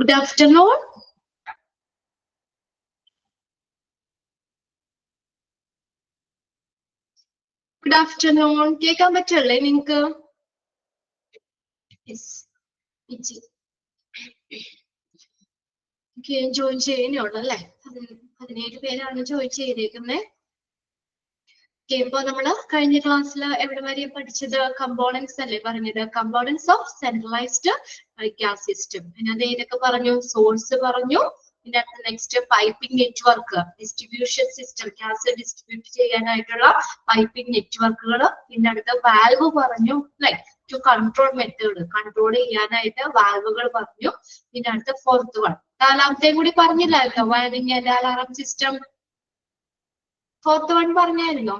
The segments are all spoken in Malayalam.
Good afternoon. Good afternoon. കേൾക്കാൻ പറ്റല്ലേ നിങ്ങക്ക്? ജോയിൻ ചെയ്യുന്നുള്ളല്ലേ? 17 പേരാണ് ജോയിൻ ചെയ്തേക്കുന്നത്. ഇപ്പൊ നമ്മള് കഴിഞ്ഞ ക്ലാസ്സിൽ എവിടെ വരെ പഠിച്ചത്? കമ്പോണൻസ് അല്ലേ പറഞ്ഞത്? Components of centralized gas system. പിന്നെ അത് ഏതൊക്കെ പറഞ്ഞു? സോഴ്സ് പറഞ്ഞു. പിന്നെ next piping network, distribution system, gas distribute ചെയ്യാനായിട്ടുള്ള പൈപ്പിംഗ് നെറ്റ്വർക്കുകൾ. പിന്നെ അടുത്ത വാൽവ് പറഞ്ഞു, like to control method, control ചെയ്യാനായിട്ട് വാൽവുകൾ പറഞ്ഞു. പിന്നെ അടുത്ത ഫോർത്ത് വൺ, നാലാമത്തെയും കൂടി പറഞ്ഞില്ലായിരുന്നോ? Wiring and alarm system. Fourth one പറഞ്ഞായിരുന്നോ?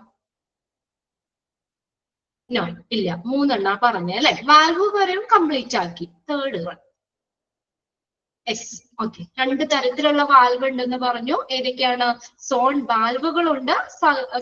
നോ, ഇല്ല. മൂന്നെണ്ണ പറഞ്ഞ അല്ലെ? വാൽവ് വരെയും കംപ്ലീറ്റ് ആക്കി. Third one S. ഓക്കെ, രണ്ട് തരത്തിലുള്ള വാൽവ് ഉണ്ടെന്ന് പറഞ്ഞു. ഏതൊക്കെയാണ്? സോൺ വാൽവുകളുണ്ട്,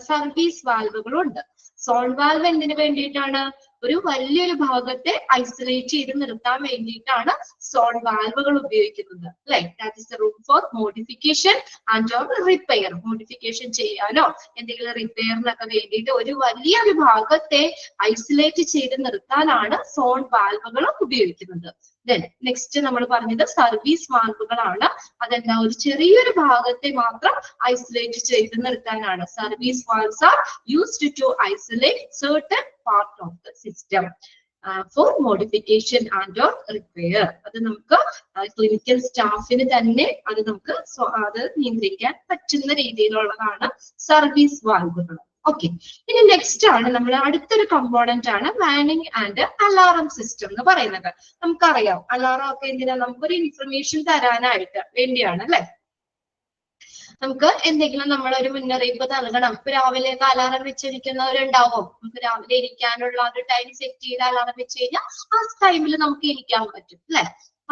സർവീസ് വാൽവുകളുണ്ട്. സോൺ വാൽവ് എന്തിനു വേണ്ടിയിട്ടാണ്? ഒരു വലിയൊരു ഭാഗത്തെ ഐസൊലേറ്റ് ചെയ്ത് നിർത്താൻ വേണ്ടിയിട്ടാണ് സോൺ വാൽവുകൾ ഉപയോഗിക്കുന്നത്. Like that is the room for modification and or repair. Modification ചെയ്യാനോ എന്തെങ്കിലും റിപ്പയറിനൊക്കെ വേണ്ടിയിട്ട് ഒരു വലിയൊരു ഭാഗത്തെ ഐസൊലേറ്റ് ചെയ്ത് നിർത്താനാണ് സോൺ വാൽവുകൾ ഉപയോഗിക്കുന്നത്. നെക്സ്റ്റ് നമ്മൾ പറഞ്ഞത് സർവീസ് വാൽവുകളാണ്. അതെന്താ? ഒരു ചെറിയൊരു ഭാഗത്തെ മാത്രം ഐസൊലേറ്റ് ചെയ്ത് നിർത്താനാണ്. Service valves are used to isolate certain part of the system for modification and or repair. അത് നമുക്ക് ക്ലിനിക്കൽ സ്റ്റാഫിന് തന്നെ അത് നമുക്ക് അത് നിയന്ത്രിക്കാൻ പറ്റുന്ന രീതിയിലുള്ളതാണ് സർവീസ് വാൽവുകൾ. ഓക്കെ, ഇനി നെക്സ്റ്റ് ആണ് നമ്മൾ അടുത്തൊരു കമ്പോണന്റ് ആണ് വാർണിംഗ് ആൻഡ് അലാറം സിസ്റ്റം എന്ന് പറയുന്നത്. നമുക്കറിയാം അലാറം ഒക്കെ എന്തിനാ? നമുക്കൊരു ഇൻഫർമേഷൻ തരാനായിട്ട് വേണ്ടിയാണ് അല്ലെ? നമുക്ക് എന്തെങ്കിലും നമ്മളൊരു മുന്നറിയിപ്പ് നൽകണം. ഇപ്പൊ രാവിലെ അലാറം വെച്ചിരിക്കുന്നവരുണ്ടാവും. നമുക്ക് രാവിലെ ഇരിക്കാനുള്ള ഒരു ടൈം സെറ്റ് ചെയ്ത് അലാറം വെച്ച് കഴിഞ്ഞാൽ ആ ടൈമിൽ നമുക്ക് ഇരിക്കാൻ പറ്റും അല്ലെ?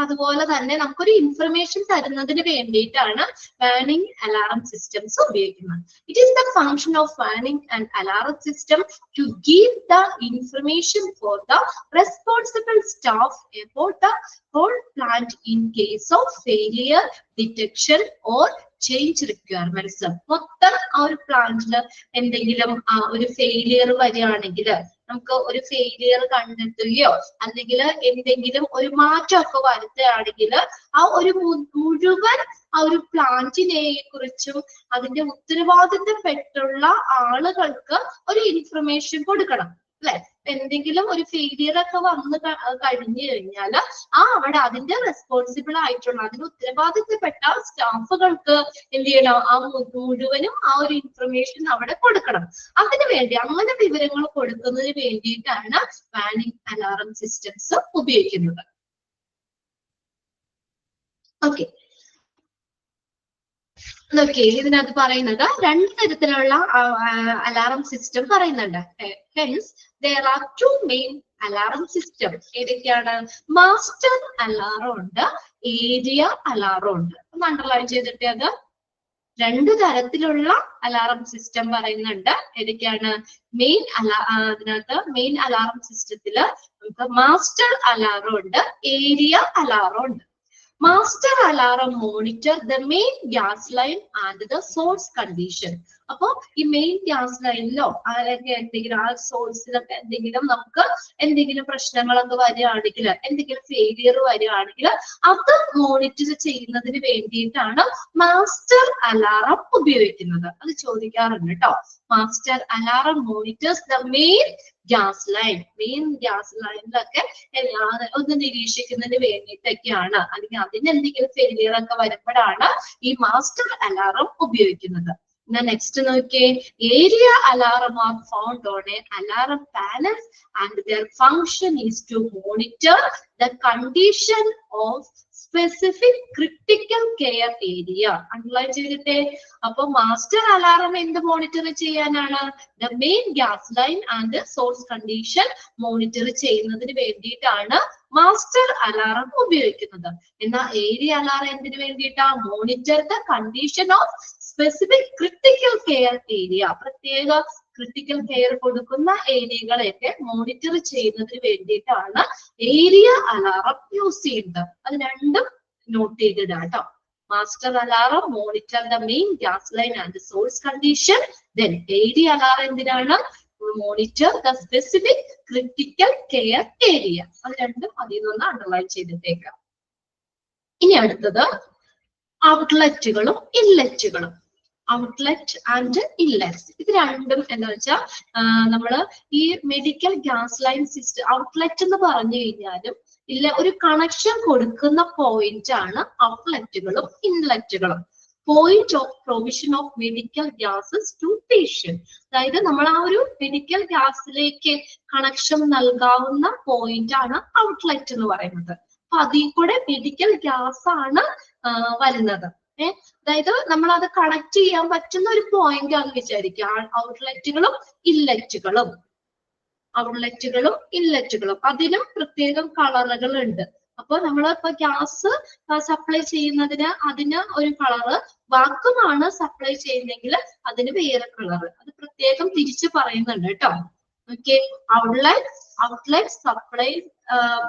അതുപോലെ തന്നെ നമുക്കൊരു ഇൻഫർമേഷൻ തരുന്നതിന് വേണ്ടിയിട്ടാണ് വാർണിംഗ് അലാറം സിസ്റ്റംസ് ഉപയോഗിക്കുന്നത്. It is the function of warning and alarm system to give the information for the responsible staff about the whole plant in case of failure, detection or change requirements. മൊത്തം ആ ഒരു പ്ലാന്റില് എന്തെങ്കിലും ഒരു ഫെയിലിയർ വരികയാണെങ്കിൽ, നമുക്ക് ഒരു ഫെയിലിയർ കണ്ടെത്തുകയോ അല്ലെങ്കിൽ എന്തെങ്കിലും ഒരു മാറ്റമൊക്കെ വരുത്തുകയാണെങ്കിൽ ആ ഒരു മുഴുവൻ ആ ഒരു പ്ലാന്റിനെ കുറിച്ചും അതിന്റെ ഉത്തരവാദിത്തപ്പെട്ടുള്ള ആളുകൾക്ക് ഒരു ഇൻഫർമേഷൻ കൊടുക്കണം അല്ലെ? എന്തെങ്കിലും ഒരു ഫെയിലിയർ ഒക്കെ വന്ന് കഴിഞ്ഞു കഴിഞ്ഞാൽ അവിടെ അതിന്റെ റെസ്പോൺസിബിൾ ആയിട്ടുള്ള, അതിന് ഉത്തരവാദിത്തപ്പെട്ട സ്റ്റാഫുകൾക്ക് എന്ത് ചെയ്യണം? ആ മുഴുവനും ആ ഒരു ഇൻഫർമേഷൻ അവിടെ കൊടുക്കണം. അതിനു വേണ്ടി, അങ്ങനെ വിവരങ്ങൾ കൊടുക്കുന്നതിന് വേണ്ടിയിട്ടാണ് വാർണിംഗ് അലാറം സിസ്റ്റംസ് ഉപയോഗിക്കുന്നത്. ഓക്കെ, ഓക്കെ, ഇതിനകത്ത് പറയുന്നത് രണ്ട് തരത്തിലുള്ള അലാറം സിസ്റ്റം പറയുന്നുണ്ട്. Hence there are two main alarm system. ഏതൊക്കെയാണ്? മാസ്റ്റർ അലാറം ഉണ്ട്, ഏരിയ അലാറം ഉണ്ട്. ഒന്ന് അണ്ടർലൈൻ ചെയ്തിട്ട് അത് രണ്ടു തരത്തിലുള്ള അലാറം സിസ്റ്റം പറയുന്നുണ്ട്. ഏതൊക്കെയാണ്? അതിനകത്ത് മെയിൻ അലാറം സിസ്റ്റത്തില് നമുക്ക് മാസ്റ്റർ അലാറം ഉണ്ട്, ഏരിയ അലാറം ഉണ്ട്. Master alarm monitor the main gas line and the source condition. അപ്പൊ ഈ മെയിൻ ഗ്യാസ് ലൈനിലോ അല്ലെങ്കിൽ എന്തെങ്കിലും ആ സോഴ്സിലൊക്കെ എന്തെങ്കിലും നമുക്ക് എന്തെങ്കിലും പ്രശ്നങ്ങളൊക്കെ വരികയാണെങ്കിൽ, എന്തെങ്കിലും ഫെയിലിയർ വരികയാണെങ്കിൽ അത് മോണിറ്റർ ചെയ്യുന്നതിന് വേണ്ടിയിട്ടാണ് മാസ്റ്റർ അലാറം ഉപയോഗിക്കുന്നത്. അത് ചോദിക്കാറുണ്ട് കേട്ടോ. Master alarm monitors the main gas line. Main gas ലൈനിലൊക്കെ ഒന്ന് നിരീക്ഷിക്കുന്നതിന് വേണ്ടിയിട്ടൊക്കെയാണ്, അല്ലെങ്കിൽ അതിന് എന്തെങ്കിലും ഫെയിലിയർ ഒക്കെ വരുമ്പോഴാണ് ഈ മാസ്റ്റർ അലാറം ഉപയോഗിക്കുന്നത്. നെക്സ്റ്റ് നോക്കിയേ, area alarm are found on A alarm panel and their function is to monitor the condition of specific critical care area. Underline ചെയ്തിട്ടേ. അപ്പൊ മാസ്റ്റർ അലാറം എന്ത് മോണിറ്റർ ചെയ്യാനാണ്? The main gas line and source condition monitor ചെയ്യുന്നതിന് വേണ്ടിയിട്ടാണ് മാസ്റ്റർ അലാറം ഉപയോഗിക്കുന്നത്. എന്നാൽ ഏരിയ അലാറം എന്തിനു വേണ്ടിയിട്ടാ? Monitor the condition of specific critical care area. പ്രത്യേക ക്രിട്ടിക്കൽ കെയർ കൊടുക്കുന്ന ഏരിയകളെയൊക്കെ മോണിറ്റർ ചെയ്യുന്നതിന് വേണ്ടിയിട്ടാണ് ഏരിയ അലാറം യൂസ് ചെയ്യുന്നത്. അത് രണ്ടും നോട്ട് ചെയ്തിടാം കേട്ടോ. Master alarm monitor the main gas line and the source condition. Then AD alarm എന്തിനാണ്? Monitor the specific critical care area. അത് രണ്ടും അതിൽ നിന്ന് അണ്ടർലൈൻ ചെയ്തിട്ടേക്കാം. ഇനി അടുത്തത് ഔട്ട്ലെറ്റുകളും ഇൻലെറ്റുകളും. ഔട്ട്ലെറ്റ് ആൻഡ് ഇൻലെറ്റ് ഇത് രണ്ടും എന്താ വെച്ചാൽ നമ്മള് ഈ medical gas line system outlet എന്ന് പറഞ്ഞു കഴിഞ്ഞാലും ഇല്ല ഒരു കണക്ഷൻ കൊടുക്കുന്ന പോയിന്റ് ആണ് ഔട്ട്ലെറ്റുകളും ഇൻലെറ്റുകളും. Point of provision of medical gases to patient. അതായത് നമ്മൾ ആ ഒരു മെഡിക്കൽ ഗ്യാസിലേക്ക് കണക്ഷൻ നൽകാവുന്ന പോയിന്റ് ആണ് ഔട്ട്ലെറ്റ് എന്ന് പറയുന്നത്. അപ്പൊ അതിൽ കൂടെ മെഡിക്കൽ ഗ്യാസ് ആണ് വരുന്നത്. അതായത് നമ്മൾ അത് കണക്ട് ചെയ്യാൻ പറ്റുന്ന ഒരു പോയിന്റ് ആണെന്ന് വിചാരിക്കുക. ഔട്ട്ലെറ്റുകളും ഇൻലെറ്റുകളും അതിനും പ്രത്യേകം കളറുകൾ ഉണ്ട്. അപ്പൊ നമ്മളിപ്പോ ഗ്യാസ് സപ്ലൈ ചെയ്യുന്നതിന് അതിന് ഒരു കളറ്, വാക്വമാണ് സപ്ലൈ ചെയ്യുന്നെങ്കിൽ അതിന് വേറെ കളറ്. അത് പ്രത്യേകം തിരിച്ചു പറയുന്നുണ്ട് കേട്ടോ. Okay, outlet supply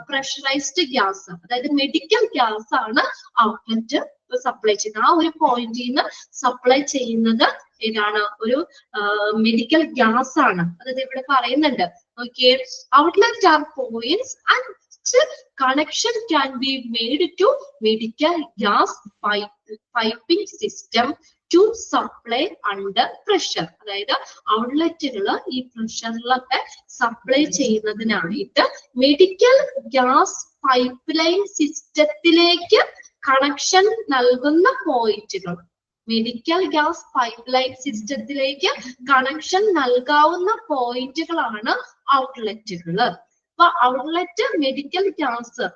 pressurised gas, അതായത് മെഡിക്കൽ ഗ്യാസ് ആണ് ഔട്ട്ലെറ്റ് സപ്ലൈ ചെയ്യുന്നത്. ആ ഒരു പോയിന്റിൽ നിന്ന് സപ്ലൈ ചെയ്യുന്നത് ഏതാണ്? ഒരു മെഡിക്കൽ ഗ്യാസ് ആണ്. അതായത് ഇവിടെ പറയുന്നുണ്ട്. Okay, outlet are points and connection can be made to medical gas piping system to supply under pressure. അതായത് ഔട്ട്ലെറ്റുകൾ ഈ പ്രഷറിലൊക്കെ സപ്ലൈ ചെയ്യുന്നതിനായിട്ട് മെഡിക്കൽ ഗ്യാസ് പൈപ്പ് ലൈൻ സിസ്റ്റത്തിലേക്ക് കണക്ഷൻ നൽകുന്ന പോയിന്റുകൾ, മെഡിക്കൽ ഗ്യാസ് പൈപ്പ് ലൈൻ സിസ്റ്റത്തിലേക്ക് കണക്ഷൻ നൽകാവുന്ന പോയിന്റുകളാണ് ഔട്ട്ലെറ്റുകൾ. അപ്പൊ ഔട്ട്ലെറ്റ് മെഡിക്കൽ ഗ്യാസ്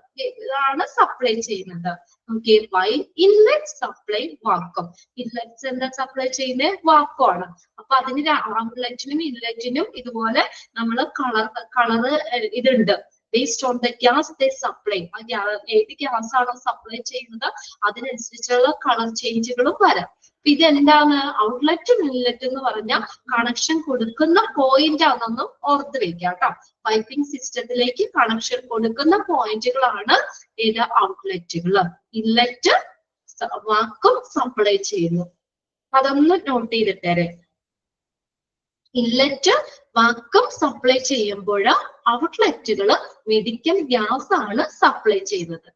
ആണ് സപ്ലൈ ചെയ്യുന്നത്. Okay, why inlet supply vacuum. Inlets എന്താ സപ്ലൈ ചെയ്യുന്നത്? വാക്വം ആണ്. അപ്പൊ അതിന് ഔട്ട്ലെറ്റിനും ഇൻലെറ്റിനും ഇതുപോലെ നമ്മൾ കളറ് ഇതുണ്ട്. based on the gas they supply. ഏത് ഗ്യാസ് ആണോ സപ്ലൈ ചെയ്യുന്നത് അതിനനുസരിച്ചുള്ള കളർ ചേഞ്ചുകളും വരാം. ഇതെന്താണ്? ഔട്ട്ലെറ്റും ഇൻലെറ്റ് എന്ന് പറഞ്ഞാൽ കണക്ഷൻ കൊടുക്കുന്ന പോയിന്റ് ആണെന്നും ഓർത്ത് വെക്കാം കേട്ടോ. പൈപ്പിംഗ് സിസ്റ്റത്തിലേക്ക് കണക്ഷൻ കൊടുക്കുന്ന പോയിന്റുകളാണ് ഏത്? ഔട്ട്ലെറ്റുകൾ. ഇൻലെറ്റ് വാക്വം സപ്ലൈ ചെയ്യുന്നു. അതൊന്ന് നോട്ട് ചെയ്തിട്ടേ. ഇൻലെറ്റ് വാക്വം സപ്ലൈ ചെയ്യുമ്പോൾ ഔട്ട്ലെറ്റുകൾ മെഡിക്കൽ ഗ്യാസ് ആണ് സപ്ലൈ ചെയ്യുന്നത്.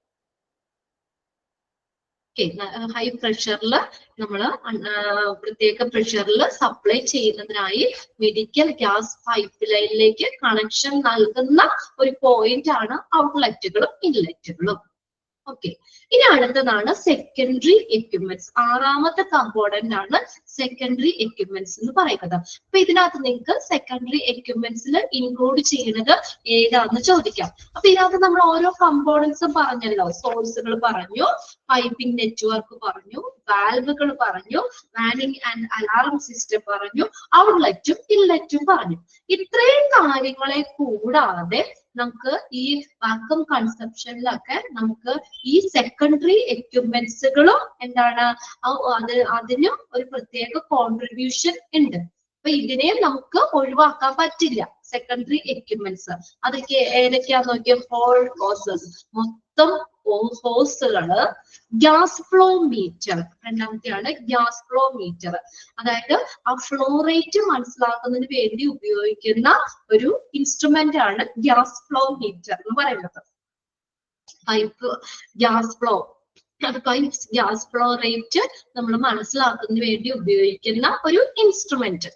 ഹൈ പ്രഷറിൽ നമ്മൾ പ്രത്യേക പ്രഷറിൽ സപ്ലൈ ചെയ്യുന്നതിനായി മെഡിക്കൽ ഗ്യാസ് പൈപ്പ് ലൈനിലേക്ക് കണക്ഷൻ നൽകുന്ന ഒരു പോയിന്റ് ആണ് ഔട്ട്ലെറ്റുകളും ഇൻലെറ്റുകളും. ഓക്കെ, ഇനി അടുത്തതാണ് സെക്കൻഡറി എക്യുപ്മെന്റ്സ്. ആറാമത്തെ കമ്പോണന്റ് ആണ് സെക്കൻഡറി എക്യുപ്മെന്റ്സ് എന്ന് പറയുന്നത്. അപ്പൊ ഇതിനകത്ത് നിങ്ങൾക്ക് സെക്കൻഡറി എക്യുപ്മെന്റ്സിൽ ഇൻക്ലൂഡ് ചെയ്യുന്നത് ഏതാന്ന് ചോദിക്കാം. അപ്പൊ ഇതിനകത്ത് നമ്മൾ ഓരോ കമ്പോണന്റ്സും പറഞ്ഞല്ലോ. സോഴ്സുകൾ പറഞ്ഞു, പൈപ്പിംഗ് നെറ്റ്വർക്ക് പറഞ്ഞു, വാൽവുകൾ പറഞ്ഞു, വാനിങ് ആൻഡ് അലാറം സിസ്റ്റം പറഞ്ഞു, ഔട്ട്ലെറ്റും ഇൻലെറ്റും പറഞ്ഞു. ഇത്രയും കാര്യങ്ങളെ കൂടാതെ നമുക്ക് ഈ വാക്വം കൺസെപ്ഷനിലൊക്കെ നമുക്ക് ഈ സെക്കൻഡറി എക്യുപ്മെന്റ്സുകളും എന്താണ് അതിനും ഒരു പ്രത്യേക കോൺട്രിബ്യൂഷൻ ഉണ്ട്. അപ്പൊ ഇതിനെ നമുക്ക് ഒഴിവാക്കാൻ പറ്റില്ല. സെക്കൻഡറി എക്യുപ്മെന്റ്സ് അതൊക്കെ ഏതൊക്കെയാന്ന് നോക്കിയാൽ ഹോൾ ഹോസസ്, മൊത്തം ഹോസുകള്, ഗ്യാസ് ഫ്ലോ മീറ്റർ, രണ്ടാമത്തെയാണ് ഗ്യാസ് ഫ്ലോ മീറ്റർ. അതായത് ആ ഫ്ലോ റേറ്റ് മനസ്സിലാക്കുന്നതിന് വേണ്ടി ഉപയോഗിക്കുന്ന ഒരു ഇൻസ്ട്രുമെന്റ് ആണ് ഗ്യാസ് ഫ്ലോ മീറ്റർ എന്ന് പറയുന്നത്. പൈപ്പ് ഗ്യാസ് ഫ്ലോ റേറ്റ് നമ്മൾ മനസ്സിലാക്കുന്നതിന് വേണ്ടി ഉപയോഗിക്കുന്ന ഒരു instrument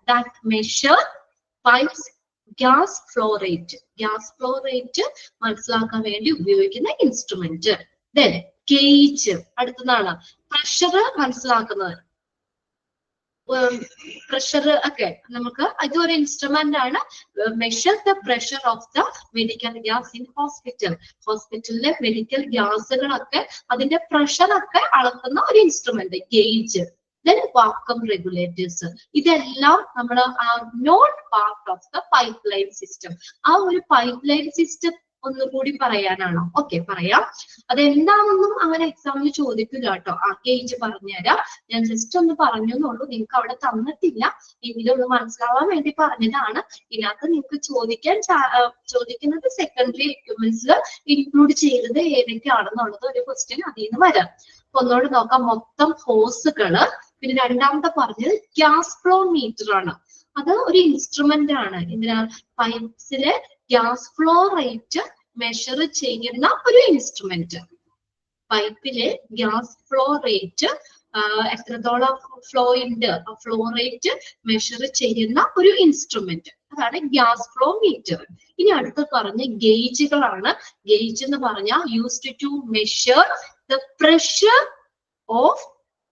that measure pipes gas flow rate. Gas flow rate മനസ്സിലാക്കാൻ വേണ്ടി ഉപയോഗിക്കുന്ന ഇൻസ്ട്രുമെന്റ്. ദെൻ ഗേജ് അടുത്തതാണ്. പ്രഷർ മനസ്സിലാക്കുന്നത്, പ്രഷർ ഒക്കെ നമുക്ക് ഇതൊരു ഇൻസ്ട്രുമെന്റ് ആണ്. Measure the pressure of the medical gas in hospital. ഹോസ്പിറ്റലിലെ മെഡിക്കൽ ഗ്യാസുകളൊക്കെ അതിന്റെ പ്രഷർ ഒക്കെ അളക്കുന്ന ഒരു instrument gauge. Then vacuum regulators. ഇതെല്ലാം നമ്മൾ not part of the pipe line system. ആ ഒരു പൈപ്പ് ലൈൻ സിസ്റ്റം ഒന്നുകൂടി പറയാനാണോ? ഓക്കെ, പറയാം. അതെന്താണെന്നും അങ്ങനെ എക്സാമിന് ചോദിക്കില്ല കേട്ടോ. ആ ഗേജ് പറഞ്ഞുതരാം. ഞാൻ ജസ്റ്റ് ഒന്ന് പറഞ്ഞു എന്നുള്ളൂ, നിങ്ങൾക്ക് അവിടെ തന്നിട്ടില്ല, എങ്കിലും ഒന്ന് മനസ്സിലാവാൻ വേണ്ടി പറഞ്ഞതാണ്. ഇതിനകത്ത് നിങ്ങൾക്ക് ചോദിക്കുന്നത് സെക്കൻഡറി എക്യുപ്മെന്റ്സിൽ ഇൻക്ലൂഡ് ചെയ്തത് ഏതൊക്കെയാണെന്നുള്ളത് ഒരു ക്വസ്റ്റ്യൻ അതിൽ നിന്ന് വരാം. ഒന്നോട് നോക്കാം. മൊത്തം ഹോസുകള്. പിന്നെ രണ്ടാമത്തെ പറഞ്ഞത് ഗ്യാസ് ഫ്ലോ മീറ്റർ ആണ്. അത് ഒരു ഇൻസ്ട്രുമെന്റ് ആണ്. ഇതിനാ പൈപ്സിലെ ഗ്യാസ് ഫ്ലോ റേറ്റ് മെഷർ ചെയ്യുന്ന ഒരു ഇൻസ്ട്രുമെന്റ്. പൈപ്പിലെ ഗ്യാസ് ഫ്ലോ റേറ്റ് എത്രത്തോളം ഫ്ലോ ഉണ്ട്, ഫ്ലോ റേറ്റ് മെഷർ ചെയ്യുന്ന ഒരു ഇൻസ്ട്രുമെന്റ്, അതാണ് ഗ്യാസ് ഫ്ലോ മീറ്റർ. ഇനി അടുത്ത് പറഞ്ഞ ഗേജുകളാണ്. ഗേജ് എന്ന് പറഞ്ഞാൽ used to measure the pressure of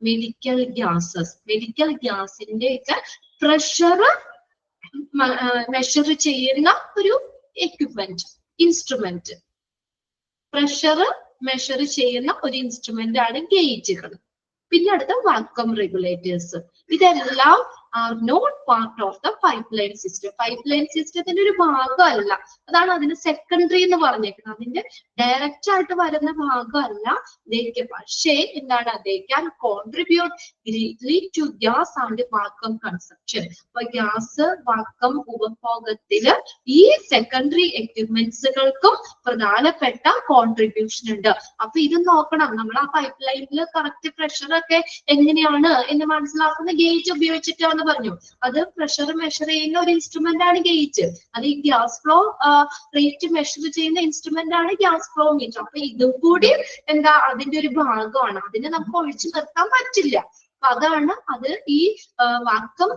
medical gases. Medical ഗ്യാസിന്റെ ഒക്കെ പ്രഷർ മെഷർ ചെയ്യുന്ന ഒരു എക്യുപ്മെന്റ്, ഇൻസ്ട്രുമെന്റ്. പ്രഷർ മെഷർ ചെയ്യുന്ന ഒരു ഇൻസ്ട്രുമെന്റ് ആണ് ഗേജുകൾ. പിന്നെ അടുത്ത വാക്വം റെഗുലേറ്റേഴ്സ്. ഇതെല്ലാം are not part of the pipe line system. Pipe line സിസ്റ്റത്തിന്റെ ഒരു ഭാഗമല്ല, അതാണ് അതിന് സെക്കൻഡറി എന്ന് പറഞ്ഞേക്കുന്നത്. അതിന്റെ ഡയറക്റ്റ് ആയിട്ട് വരുന്ന ഭാഗമല്ല. പക്ഷേ എന്താണ്, they can contribute greatly to gas and vacuum consumption. അപ്പൊ ഗ്യാസ് വാക്വം ഉപഭോഗത്തില് ഈ സെക്കൻഡറി എക്യുപ്മെന്റ്സുകൾക്കും പ്രധാനപ്പെട്ട കോൺട്രിബ്യൂഷൻ ഉണ്ട്. അപ്പൊ ഇത് നോക്കണം. നമ്മൾ ആ പൈപ്പ് ലൈനിൽ കറക്റ്റ് പ്രഷർ ഒക്കെ എങ്ങനെയാണ് എന്ന് മനസ്സിലാക്കുന്ന ഗേജ് ഉപയോഗിച്ചിട്ടാണ് പറഞ്ഞു. അത് പ്രഷർ മെഷർ ചെയ്യുന്ന ഒരു ഇൻസ്ട്രുമെന്റ് ആണ് ഗേജ്. അത് ഈ ഗ്യാസ് ഫ്ലോ റേറ്റ് മെഷർ ചെയ്യുന്ന ഇൻസ്ട്രുമെന്റ് ആണ് ഗ്യാസ് ഫ്ലോ മീറ്റർ. അപ്പൊ ഇതും കൂടി എന്താ, അതിന്റെ ഒരു ഭാഗമാണ്. അതിനെ നമുക്ക് ഒഴിച്ചു നിർത്താൻ പറ്റില്ല. അപ്പൊ അതാണ് അത്. ഈ വാക്വം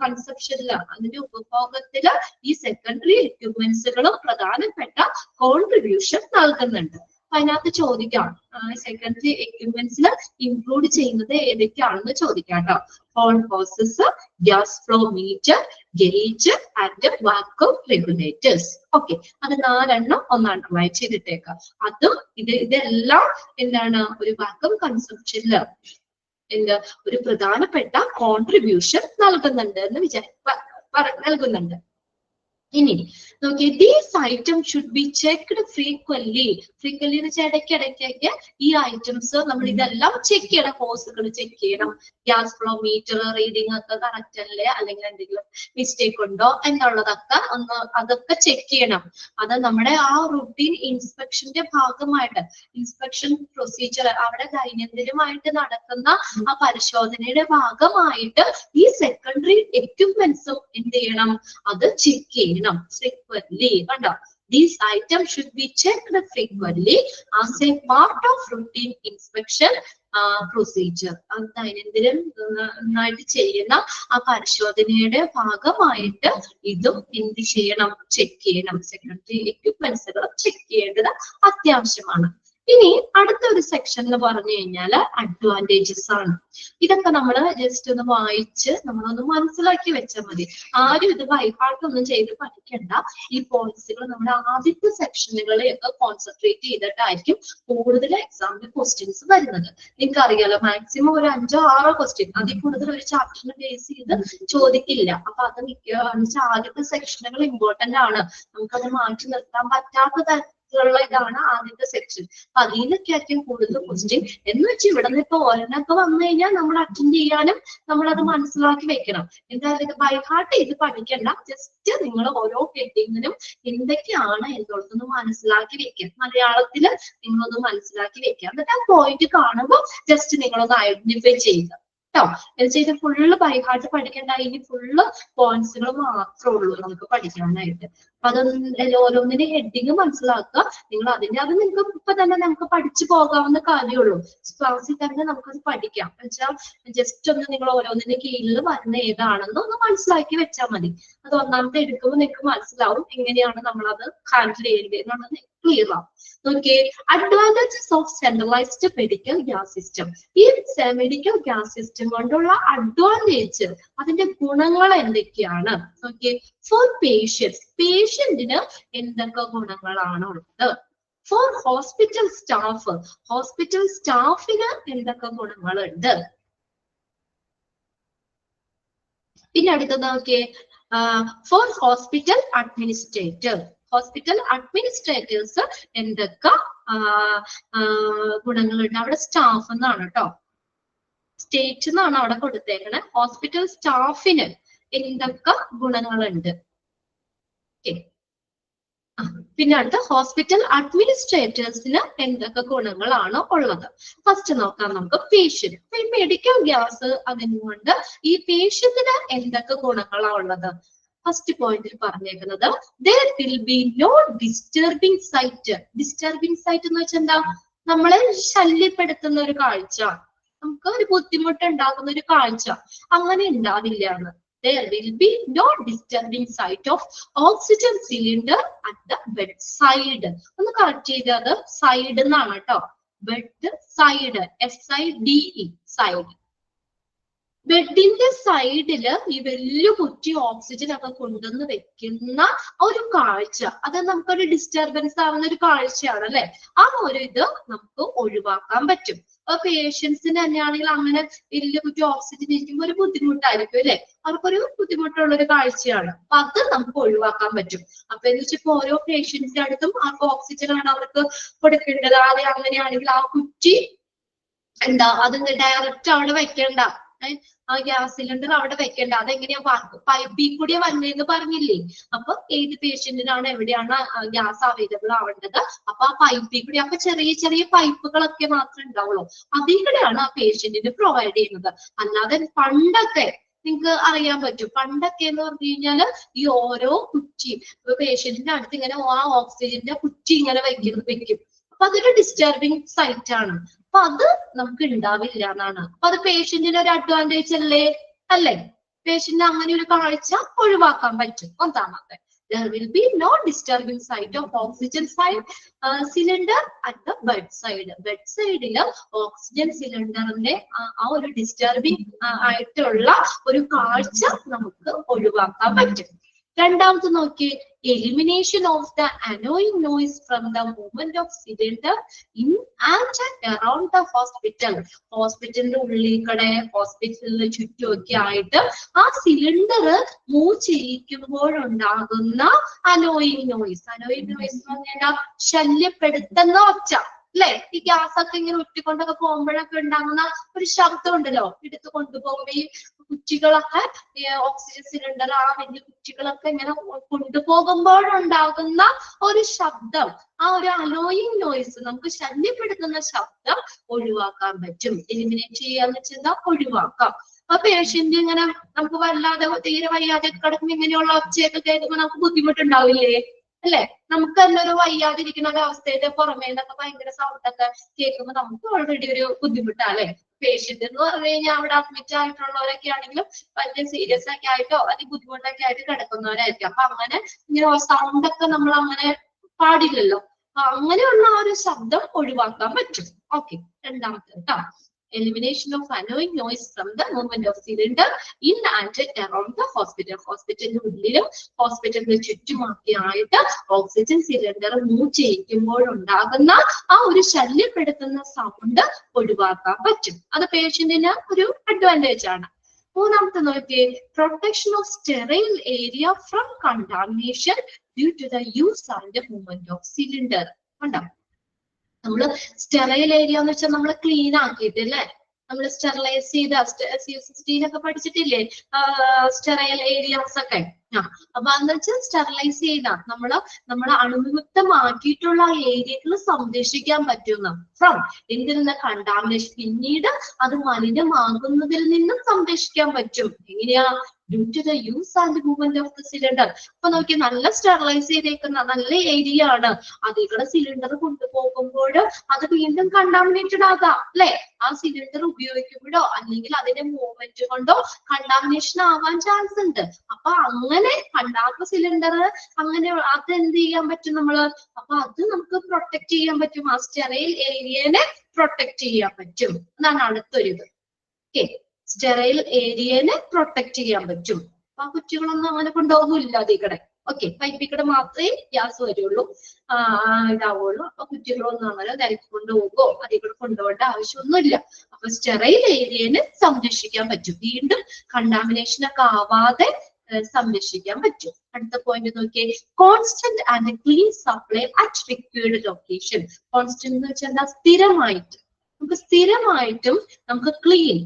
കൺസെപ്ഷനില്, അതിന്റെ ഉപഭോഗത്തില് ഈ സെക്കൻഡറി എക്യുപ്മെന്റ്സുകളും പ്രധാനപ്പെട്ട കോൺട്രിബ്യൂഷൻ നൽകുന്നുണ്ട്. അതിനകത്ത് ചോദിക്കാം, സെക്കൻഡറി എക്യുപ്മെന്റ്സിൽ ഇൻക്ലൂഡ് ചെയ്യുന്നത് ഏതൊക്കെയാണെന്ന് ചോദിക്കാം കേട്ടോ. Whole hoses, gas flow meter, gauge and vacuum regulators. Okay, അത് 4 ഒന്ന് അണ്ടർലൈൻ ചെയ്തിട്ടേക്കാം. അതും ഇതെല്ലാം എന്താണ്, ഒരു വാക്വം കൺസെപ്ഷനില് ഒരു പ്രധാനപ്പെട്ട കോൺട്രിബ്യൂഷൻ നൽകുന്നുണ്ട് എന്ന് നൽകുന്നുണ്ട്. ഇനി നോക്കിയേ, these item should be checked frequently. Frequently എന്ന് വെച്ചാൽ ഇടയ്ക്കിടയ്ക്കൊക്കെ ഈ ഐറ്റംസ് നമ്മൾ ഇതെല്ലാം ചെക്ക് ചെയ്യണം. ഹോസുകൾ ചെക്ക് ചെയ്യണം, ഗ്യാസ് ഫ്ലോ മീറ്റർ റീഡിംഗ് ഒക്കെ കറക്റ്റ് അല്ലേ, അല്ലെങ്കിൽ എന്തെങ്കിലും മിസ്റ്റേക്ക് ഉണ്ടോ എന്നുള്ളതൊക്കെ അതൊക്കെ ചെക്ക് ചെയ്യണം. അത് നമ്മുടെ ആ റുട്ടീൻ ഇൻസ്പെക്ഷന്റെ ഭാഗമായിട്ട്, ഇൻസ്പെക്ഷൻ പ്രൊസീജിയർ അവിടെ ദൈനംദിനമായിട്ട് നടക്കുന്ന ആ പരിശോധനയുടെ ഭാഗമായിട്ട് ഈ സെക്കൻഡറി എക്യുപ്മെന്റ്സും എന്ത് ചെയ്യണം, അത് ചെക്ക് ചെയ്യണം frequently. കണ്ടോ, these items should be checked frequently as a part of routine inspection procedure. ദൈനംദിനമായിട്ട് ചെയ്യുന്ന ആ പരിശോധനയുടെ ഭാഗമായിട്ട് ഇതും എന്ത് ചെയ്യണം, ചെക്ക് ചെയ്യണം. സെക്കൻഡറി എക്യുപ്മെന്റ്സുകൾ ചെക്ക് ചെയ്യേണ്ടത് അത്യാവശ്യമാണ്. ഇനി അടുത്ത ഒരു സെക്ഷൻ എന്ന് പറഞ്ഞു കഴിഞ്ഞാല് അഡ്വാൻറ്റേജസ് ആണ്. ഇതൊക്കെ നമ്മൾ ജസ്റ്റ് ഒന്ന് വായിച്ച് നമ്മളൊന്ന് മനസ്സിലാക്കി വെച്ചാൽ മതി. ആരും ഇത് ബൈഹാർട്ടൊന്നും ചെയ്ത് പഠിക്കണ്ട. ഈ പോയിന്റ്സുകൾ നമ്മുടെ ആദ്യത്തെ സെക്ഷനുകളെയൊക്കെ കോൺസെൻട്രേറ്റ് ചെയ്തിട്ടായിരിക്കും കൂടുതൽ എക്സാമിന് ക്വസ്റ്റ്യൻസ് വരുന്നത്. നിങ്ങൾക്ക് അറിയാലോ, മാക്സിമം ഒരു 5-6 ക്വസ്റ്റ്യൻ, അതിൽ കൂടുതൽ ഒരു ചാപ്റ്ററിനെ ബേസ് ചെയ്ത് ചോദിക്കില്ല. അപ്പൊ അത് ആദ്യത്തെ സെക്ഷനുകൾ ഇമ്പോർട്ടന്റ് ആണ്. നമുക്കത് മാറ്റി നിർത്താൻ പറ്റാത്ത ഇതാണ് ആദ്യത്തെ സെക്ഷൻ. അപ്പൊ അതിനൊക്കെ ആയിരിക്കും കൂടുതൽ ക്വസ്റ്റ്യൻ. എന്ന് വെച്ചാൽ ഇവിടെ നിന്ന് ഇപ്പൊ ഒരെണ്ണൊക്കെ വന്നു കഴിഞ്ഞാൽ നമ്മൾ അറ്റൻഡ് ചെയ്യാനും നമ്മളത് മനസ്സിലാക്കി വെക്കണം. എന്തായാലും ഇത് ബൈഹാർട്ട് ചെയ്ത് പഠിക്കണ്ട. ജസ്റ്റ് നിങ്ങൾ ഓരോ ഹെഡിങ്ങിനും എന്തൊക്കെയാണ് എന്നുള്ളതൊന്ന് മനസ്സിലാക്കി വെക്കാം. മലയാളത്തില് നിങ്ങളൊന്ന് മനസ്സിലാക്കി വെക്കാം. എന്നിട്ട് ആ പോയിന്റ് കാണുമ്പോൾ ജസ്റ്റ് നിങ്ങളൊന്ന് ഐഡന്റിഫൈ ചെയ്യുക കേട്ടോ. എന്ന് വെച്ചാൽ ഇത് ഫുള്ള് ബൈഹാർട്ട് പഠിക്കേണ്ട. ഇനി ഫുള്ള് പോയിന്റ്സുകൾ മാത്രമേ ഉള്ളൂ നമുക്ക് പഠിക്കാനായിട്ട്. അപ്പൊ അതൊന്നും ഓരോന്നിന്റെ ഹെഡിങ് മനസ്സിലാക്കുക. നിങ്ങൾ അത് നിങ്ങൾക്ക് ഇപ്പൊ തന്നെ നമുക്ക് പഠിച്ചു പോകാവുന്ന കാര്യമുള്ളൂ. ക്ലാസ്സിൽ തന്നെ നമുക്കത് പഠിക്കാം. വെച്ചാൽ ജസ്റ്റ് ഒന്ന് നിങ്ങൾ ഓരോന്നിന്റെ കീഴിൽ വരുന്ന ഏതാണെന്ന് ഒന്ന് മനസ്സിലാക്കി വെച്ചാൽ മതി. അത് ഒന്നാമത്തെ എടുക്കുമ്പോൾ നിങ്ങൾക്ക് മനസ്സിലാവും എങ്ങനെയാണ് നമ്മളത് ഹാൻഡിൽ ചെയ്യേണ്ടത് എന്നുള്ളത് ക്ലിയർ ആവും. നോക്കിയേ, advantages of centralised medical gas system. ഈ മെഡിക്കൽ ഗ്യാസ് സിസ്റ്റം കൊണ്ടുള്ള അഡ്വാൻറ്റേജ്, അതിന്റെ ഗുണങ്ങൾ എന്തൊക്കെയാണ്? നോക്കിയേ, ഫോർ പേഷ്യൻസ്, പേഷ്യന്റിന് എന്തൊക്കെ ഗുണങ്ങളാണ് ഉള്ളത്? ഫോർ ഹോസ്പിറ്റൽ സ്റ്റാഫ്, ഹോസ്പിറ്റൽ സ്റ്റാഫിന് എന്തൊക്കെ ഗുണങ്ങളുണ്ട്? പിന്നെ അടുത്തത് നോക്കിയേ, for hospital administrator, hospital administrators എന്തൊക്കെ ഗുണങ്ങളുണ്ട്? അവിടെ സ്റ്റാഫ് എന്നാണ് കേട്ടോ, സ്റ്റേറ്റ് എന്നാണ് അവിടെ കൊടുത്തേക്കണേ. ഹോസ്പിറ്റൽ സ്റ്റാഫിന് എന്തൊക്കെ ഗുണങ്ങളുണ്ട്? പിന്നെ അടുത്ത ഹോസ്പിറ്റൽ അഡ്മിനിസ്ട്രേറ്റേഴ്സിന് എന്തൊക്കെ ഗുണങ്ങളാണ് ഉള്ളത്? ഫസ്റ്റ് നോക്കാം നമുക്ക് പേഷ്യന്റ്. ഈ മെഡിക്കൽ ഗ്യാസ് അതുകൊണ്ട് ഈ പേഷ്യന്റിന് എന്തൊക്കെ ഗുണങ്ങളാണ് ഉള്ളത്? ഫസ്റ്റ് പോയിന്റിൽ പറഞ്ഞേക്കുന്നത് there will be no disturbing sight. Disturbing sight എന്ന് വെച്ചാൽ എന്താ? നമ്മളെ ശല്യപ്പെടുത്തുന്ന ഒരു കാഴ്ച, നമുക്ക് ഒരു ബുദ്ധിമുട്ട് ഉണ്ടാകുന്ന ഒരു കാഴ്ച അങ്ങനെ ഉണ്ടാവില്ല എന്ന്. There will be no disturbing sight of oxygen cylinder at the bedside. ഒന്ന് കറക്റ്റ് ചെയ്തത് സൈഡ് എന്നാണ് കേട്ടോ. Bed side, SIDE side. ബെഡിന്റെ സൈഡില് ഈ വലിയ കുറ്റി ഓക്സിജൻ ഒക്കെ കൊണ്ടുവന്ന് വെക്കുന്ന ഒരു കാഴ്ച, അത് നമുക്കൊരു ഡിസ്റ്റർബൻസ് ആവുന്ന ഒരു കാഴ്ചയാണ് അല്ലെ. ആ ഒരു ഇത് നമുക്ക് ഒഴിവാക്കാൻ പറ്റും. അപ്പൊ പേഷ്യൻസിന് തന്നെയാണെങ്കിൽ അങ്ങനെ വലിയ കുറ്റി ഓക്സിജൻ ഇരിക്കുമ്പോൾ ഒരു ബുദ്ധിമുട്ടായിരിക്കും അല്ലെ, അവർക്കൊരു ബുദ്ധിമുട്ടുള്ള ഒരു കാഴ്ചയാണ്. അപ്പൊ അത് നമുക്ക് ഒഴിവാക്കാൻ പറ്റും. അപ്പൊ എന്ന് വെച്ചപ്പോ ഓരോ പേഷ്യൻസിന്റെ അടുത്തും അവർക്ക് ഓക്സിജൻ ആണ് അവർക്ക് കൊടുക്കേണ്ടത്. ആദ്യം അങ്ങനെയാണെങ്കിൽ ആ കുറ്റി എന്താ അത് ഡയറക്റ്റ് അവിടെ വെക്കേണ്ട, ആ ഗ്യാസ് സിലിണ്ടർ അവിടെ വെക്കേണ്ട. അതെങ്ങനെയാ പൈപ്പിൽ കൂടി വന്നേന്ന് പറഞ്ഞില്ലേ? അപ്പൊ ഏത് പേഷ്യന്റിനാണ് എവിടെയാണ് ഗ്യാസ് അവൈലബിൾ ആവേണ്ടത്, അപ്പൊ ആ പൈപ്പിൽ കൂടി, അപ്പൊ ചെറിയ ചെറിയ പൈപ്പുകളൊക്കെ മാത്രമേ ഉണ്ടാവുള്ളൂ, അതിൽ കൂടെയാണ് ആ പേഷ്യന്റിന് പ്രൊവൈഡ് ചെയ്യുന്നത്. അല്ലാതെ പണ്ടൊക്കെ നിങ്ങൾക്ക് അറിയാൻ പറ്റും, പണ്ടൊക്കെ എന്ന് പറഞ്ഞു കഴിഞ്ഞാല് ഈ ഓരോ കുറ്റി പേഷ്യന്റിന്റെ അടുത്ത് ഇങ്ങനെ ആ ഓക്സിജന്റെ കുറ്റി ഇങ്ങനെ വെക്കും. അപ്പൊ അതൊരു ഡിസ്റ്റർബിങ് സൈറ്റ് ആണ്. അപ്പൊ അത് നമുക്ക് ഉണ്ടാവില്ല എന്നാണ്. അപ്പൊ അത് പേഷ്യന്റിന് ഒരു അഡ്വാൻറ്റേജ് അല്ലേ? അല്ലേ? പേഷ്യന്റിന് അങ്ങനെ ഒരു കാഴ്ച ഒഴിവാക്കാൻ പറ്റും. ഒന്നാമത്തെ, there will be no disturbing sight of oxygen cylinder at the bedside. ബെഡ്സൈഡില് ഓക്സിജൻ സിലിണ്ടറിന്റെ ആ ഒരു ഡിസ്റ്റർബിങ് ആയിട്ടുള്ള ഒരു കാഴ്ച നമുക്ക് ഒഴിവാക്കാൻ പറ്റും. രണ്ടാമത് നോക്കി, elimination of the annoying noise from the movement of cylinder in and around the hospital. ഹോസ്പിറ്റലിന്റെ ഉള്ളിൽ കൂടെ ഹോസ്പിറ്റലിന് ചുറ്റുമൊക്കെ ആയിട്ട് ആ സിലിണ്ടർ മൂവ് ചെയ്യിക്കുമ്പോഴുണ്ടാകുന്ന അനോയിങ് നോയിസ്. അനോയിങ് നോയിസ് എന്ന് പറഞ്ഞാൽ ശല്യപ്പെടുത്തുന്ന ഒച്ച അല്ലെ. ഈ ഗ്യാസ് ഒക്കെ ഇങ്ങനെ ഉറ്റിക്കൊണ്ടൊക്കെ പോകുമ്പോഴൊക്കെ ഉണ്ടാകുന്ന ഒരു ശബ്ദം ഉണ്ടല്ലോ, എടുത്തു കൊണ്ടുപോകുമ്പോ ഈ കുറ്റികളൊക്കെ ഓക്സിജൻ സിലിണ്ടർ ആ വലിയ കുറ്റികളൊക്കെ ഇങ്ങനെ കൊണ്ടുപോകുമ്പോഴുണ്ടാകുന്ന ഒരു ശബ്ദം, ആ ഒരു അനോയിങ് നോയിസ്, നമുക്ക് ശല്യപ്പെടുത്തുന്ന ശബ്ദം ഒഴിവാക്കാൻ പറ്റും. എലിമിനേറ്റ് ചെയ്യാന്ന് വെച്ചാൽ ഒഴിവാക്കാം. അപ്പൊ പേഷ്യന്റ് ഇങ്ങനെ നമുക്ക് വല്ലാതെ തീരെ വയ്യാതെ കിടക്കുമ്പോ ഇങ്ങനെയുള്ള ഒച്ചയൊക്കെ കേൾക്കുമ്പോൾ നമുക്ക് ബുദ്ധിമുട്ടുണ്ടാവില്ലേ? അല്ലെ? നമുക്ക് തന്നെ ഒരു വയ്യാതിരിക്കുന്ന ഒരു അവസ്ഥയുടെ പുറമേ നിന്നൊക്കെ ഭയങ്കര സൗണ്ട് ഒക്കെ കേൾക്കുമ്പോൾ നമുക്ക് ഓൾറെഡി ഒരു ബുദ്ധിമുട്ടാണ്. പേഷ്യന്റ് എന്ന് പറഞ്ഞു കഴിഞ്ഞാൽ അവിടെ അഡ്മിറ്റ് ആയിട്ടുള്ളവരൊക്കെ ആണെങ്കിലും വലിയ സീരിയസ് ഒക്കെ ആയിട്ടോ അല്ലെങ്കിൽ ബുദ്ധിമുട്ടൊക്കെ ആയിട്ട് കിടക്കുന്നവരായിരിക്കും. അപ്പൊ അങ്ങനെ ഇങ്ങനെ സൗണ്ട് ഒക്കെ നമ്മൾ അങ്ങനെ പാടില്ലല്ലോ. അങ്ങനെയുള്ള ആ ഒരു ശബ്ദം ഒഴിവാക്കാൻ പറ്റും. ഓക്കെ, രണ്ടാമത്തെ കേട്ടോ, elimination of annoying noise from the movement of cylinder in and around the hospital. ഹോസ്പിറ്റലിന്റെ ഉള്ളിലും ഹോസ്പിറ്റലിന് ചുറ്റുമൊക്കെ ആയിട്ട് ഓക്സിജൻ സിലിണ്ടർ മൂവ് ചെയ്യിക്കുമ്പോഴുണ്ടാകുന്ന ആ ഒരു ശല്യപ്പെടുത്തുന്ന സൗണ്ട് ഒഴിവാക്കാൻ പറ്റും. അത് പേഷ്യന്റിന് ഒരു അഡ്വാൻറ്റേജ് ആണ്. മൂന്നാമത്തെ നോക്കിയേ, protection of sterile area from contamination due to the use and movement of cylinder. ഉണ്ടോ? നമ്മള് സ്റ്റെറൈൽ ഏരിയ എന്ന് വെച്ചാൽ നമ്മള് ക്ലീൻ ആക്കിയിട്ട് അല്ലെ, നമ്മൾ സ്റ്റെറിലൈസ് ചെയ്ത CSST-ലൊക്കെ പഠിച്ചിട്ടില്ലേ സ്റ്റെറൈൽ ഏരിയാസ് ഒക്കെ. അപ്പൊ അതെന്ന് വെച്ചാൽ സ്റ്റെറിലൈസ് ചെയ്ത നമ്മള് അണുവിമുക്തമാക്കിയിട്ടുള്ള ഏരിയകൾ സംരക്ഷിക്കാൻ പറ്റുന്ന ഫ്രം എന്തിൽ നിന്ന് കണ്ടാമിനേഷൻ, പിന്നീട് അത് മലിനമാകുന്നതിൽ നിന്നും സംരക്ഷിക്കാൻ പറ്റും. എങ്ങനെയാ? Due to the use and movement of the cylinder. അപ്പൊ നോക്കി, നല്ല സ്റ്റെറിലൈസ് ചെയ്തേക്കുന്ന നല്ല ഏരിയ ആണ്, അതിൽ കൂടെ സിലിണ്ടർ കൊണ്ടുപോകുമ്പോൾ അത് വീണ്ടും കണ്ടാമിനേറ്റഡ് ആകാം അല്ലെ. ആ സിലിണ്ടർ ഉപയോഗിക്കുമ്പോഴോ അല്ലെങ്കിൽ അതിന്റെ മൂവ്മെന്റ് കൊണ്ടോ കണ്ടാമിനേഷൻ ആവാൻ ചാൻസ് ഉണ്ട്. അപ്പൊ അങ്ങനെ കണ്ടാത്ത സിലിണ്ടർ അങ്ങനെ അത് എന്ത് ചെയ്യാൻ പറ്റും നമ്മള്? അപ്പൊ അത് നമുക്ക് പ്രൊട്ടക്ട് ചെയ്യാൻ പറ്റും, ആ സ്റ്റെറൈൽ ഏരിയനെ പ്രൊട്ടക്ട് ചെയ്യാൻ പറ്റും എന്നാണ് അടുത്തൊരിത്. ഓക്കെ, സ്റ്റെറൈൽ ഏരിയനെ പ്രൊട്ടക്ട് ചെയ്യാൻ പറ്റും. അപ്പൊ ആ കുറ്റികളൊന്നും അങ്ങനെ കൊണ്ടുപോകില്ല അതിൽ കൂടെ. ഓക്കെ, പൈപ്പിൽ കൂടെ മാത്രമേ ഗ്യാസ് വരുള്ളൂ, ഇതാവുള്ളൂ. അപ്പൊ കുറ്റികളൊന്നും അങ്ങനെ നിരക്കി കൊണ്ടുപോകുമോ അതിൽ കൂടെ കൊണ്ടുപോകേണ്ട ആവശ്യമൊന്നുമില്ല. അപ്പൊ സ്റ്റെറൈൽ ഏരിയനെ സംരക്ഷിക്കാൻ പറ്റും. വീണ്ടും കണ്ടാമിനേഷൻ ഒക്കെ ആവാതെ സംരക്ഷിക്കാൻ പറ്റും. അടുത്ത പോയിന്റ് നോക്കിയേ, constant and clean supply at required location. Constant എന്ന് വെച്ചാൽ എന്താ, സ്ഥിരമായിട്ട്, നമുക്ക് സ്ഥിരമായിട്ടും നമുക്ക് ക്ലീൻ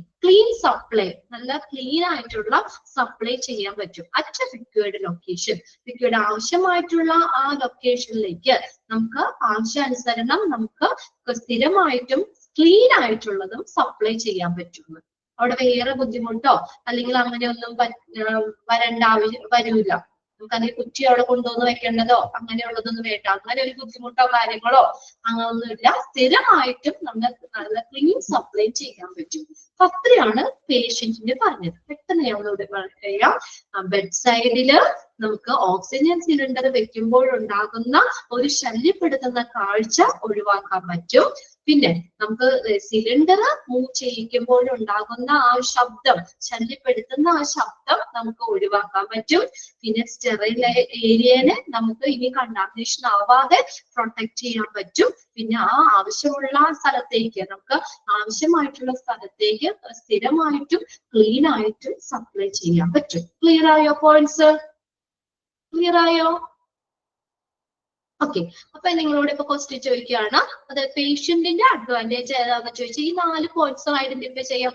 സപ്ലൈ, നല്ല ക്ലീൻ ആയിട്ടുള്ള സപ്ലൈ ചെയ്യാൻ പറ്റും അറ്റ് റിക്വയർഡ് ലൊക്കേഷൻ. റിക്വയർഡ് ആവശ്യമായിട്ടുള്ള ആ ലൊക്കേഷനിലേക്ക് നമുക്ക് ആവശ്യാനുസരണം നമുക്ക് സ്ഥിരമായിട്ടും ക്ലീൻ ആയിട്ടുള്ളതും സപ്ലൈ ചെയ്യാൻ പറ്റും. അവിടെ വേറെ ബുദ്ധിമുട്ടോ അല്ലെങ്കിൽ അങ്ങനെയൊന്നും വരൂല. നമുക്ക് അതിന് കുറ്റി അവിടെ കൊണ്ടുവന്ന് വെക്കേണ്ടതോ അങ്ങനെയുള്ളതൊന്നും വേണ്ട. അങ്ങനെ ഒരു ബുദ്ധിമുട്ടോ കാര്യങ്ങളോ അങ്ങനൊന്നുമില്ല. സ്ഥിരമായിട്ടും നമ്മൾ നല്ല ക്ലീൻ സപ്ലൈ ചെയ്യാൻ പറ്റും. അത്രയാണ് പേഷ്യന്റിന് പറഞ്ഞത്. പെട്ടെന്ന് ഞങ്ങളിവിടെ പറയാം. ബെഡ് സൈഡില് നമുക്ക് ഓക്സിജൻ സിലിണ്ടർ വെക്കുമ്പോഴുണ്ടാകുന്ന ഒരു ശല്യപ്പെടുത്തുന്ന കാഴ്ച ഒഴിവാക്കാൻ പറ്റും. പിന്നെ നമുക്ക് സിലിണ്ടർ മൂവ് ചെയ്യിക്കുമ്പോഴുണ്ടാകുന്ന ആ ശബ്ദം, ശല്യപ്പെടുത്തുന്ന ആ ശബ്ദം നമുക്ക് ഒഴിവാക്കാൻ പറ്റും. പിന്നെ സ്റ്റെറൈൽ ഏരിയനെ നമുക്ക് ഇനി കണ്ടാമിനേഷൻ ആവാതെ പ്രൊട്ടക്ട് ചെയ്യാൻ പറ്റും. പിന്നെ ആ ആവശ്യമുള്ള സ്ഥലത്തേക്ക്, നമുക്ക് ആവശ്യമായിട്ടുള്ള സ്ഥലത്തേക്ക് സ്ഥിരമായിട്ടും ക്ലീൻ ആയിട്ടും സപ്ലൈ ചെയ്യാൻ പറ്റും. ക്ലിയർ ആയോ പോയിന്റ്സ്? ക്ലിയർ ആയോ? ഓക്കെ. അപ്പൊ നിങ്ങളോട് ഇപ്പൊ ക്വസ്റ്റ്യൻ ചോദിക്കുകയാണ്, അത് പേഷ്യന്റിന്റെ അഡ്വാൻറ്റേജ് ഏതാണെന്ന് ചോദിച്ചാൽ ഈ 4 പോയിന്റ്സ് ഐഡന്റിഫൈ ചെയ്യാൻ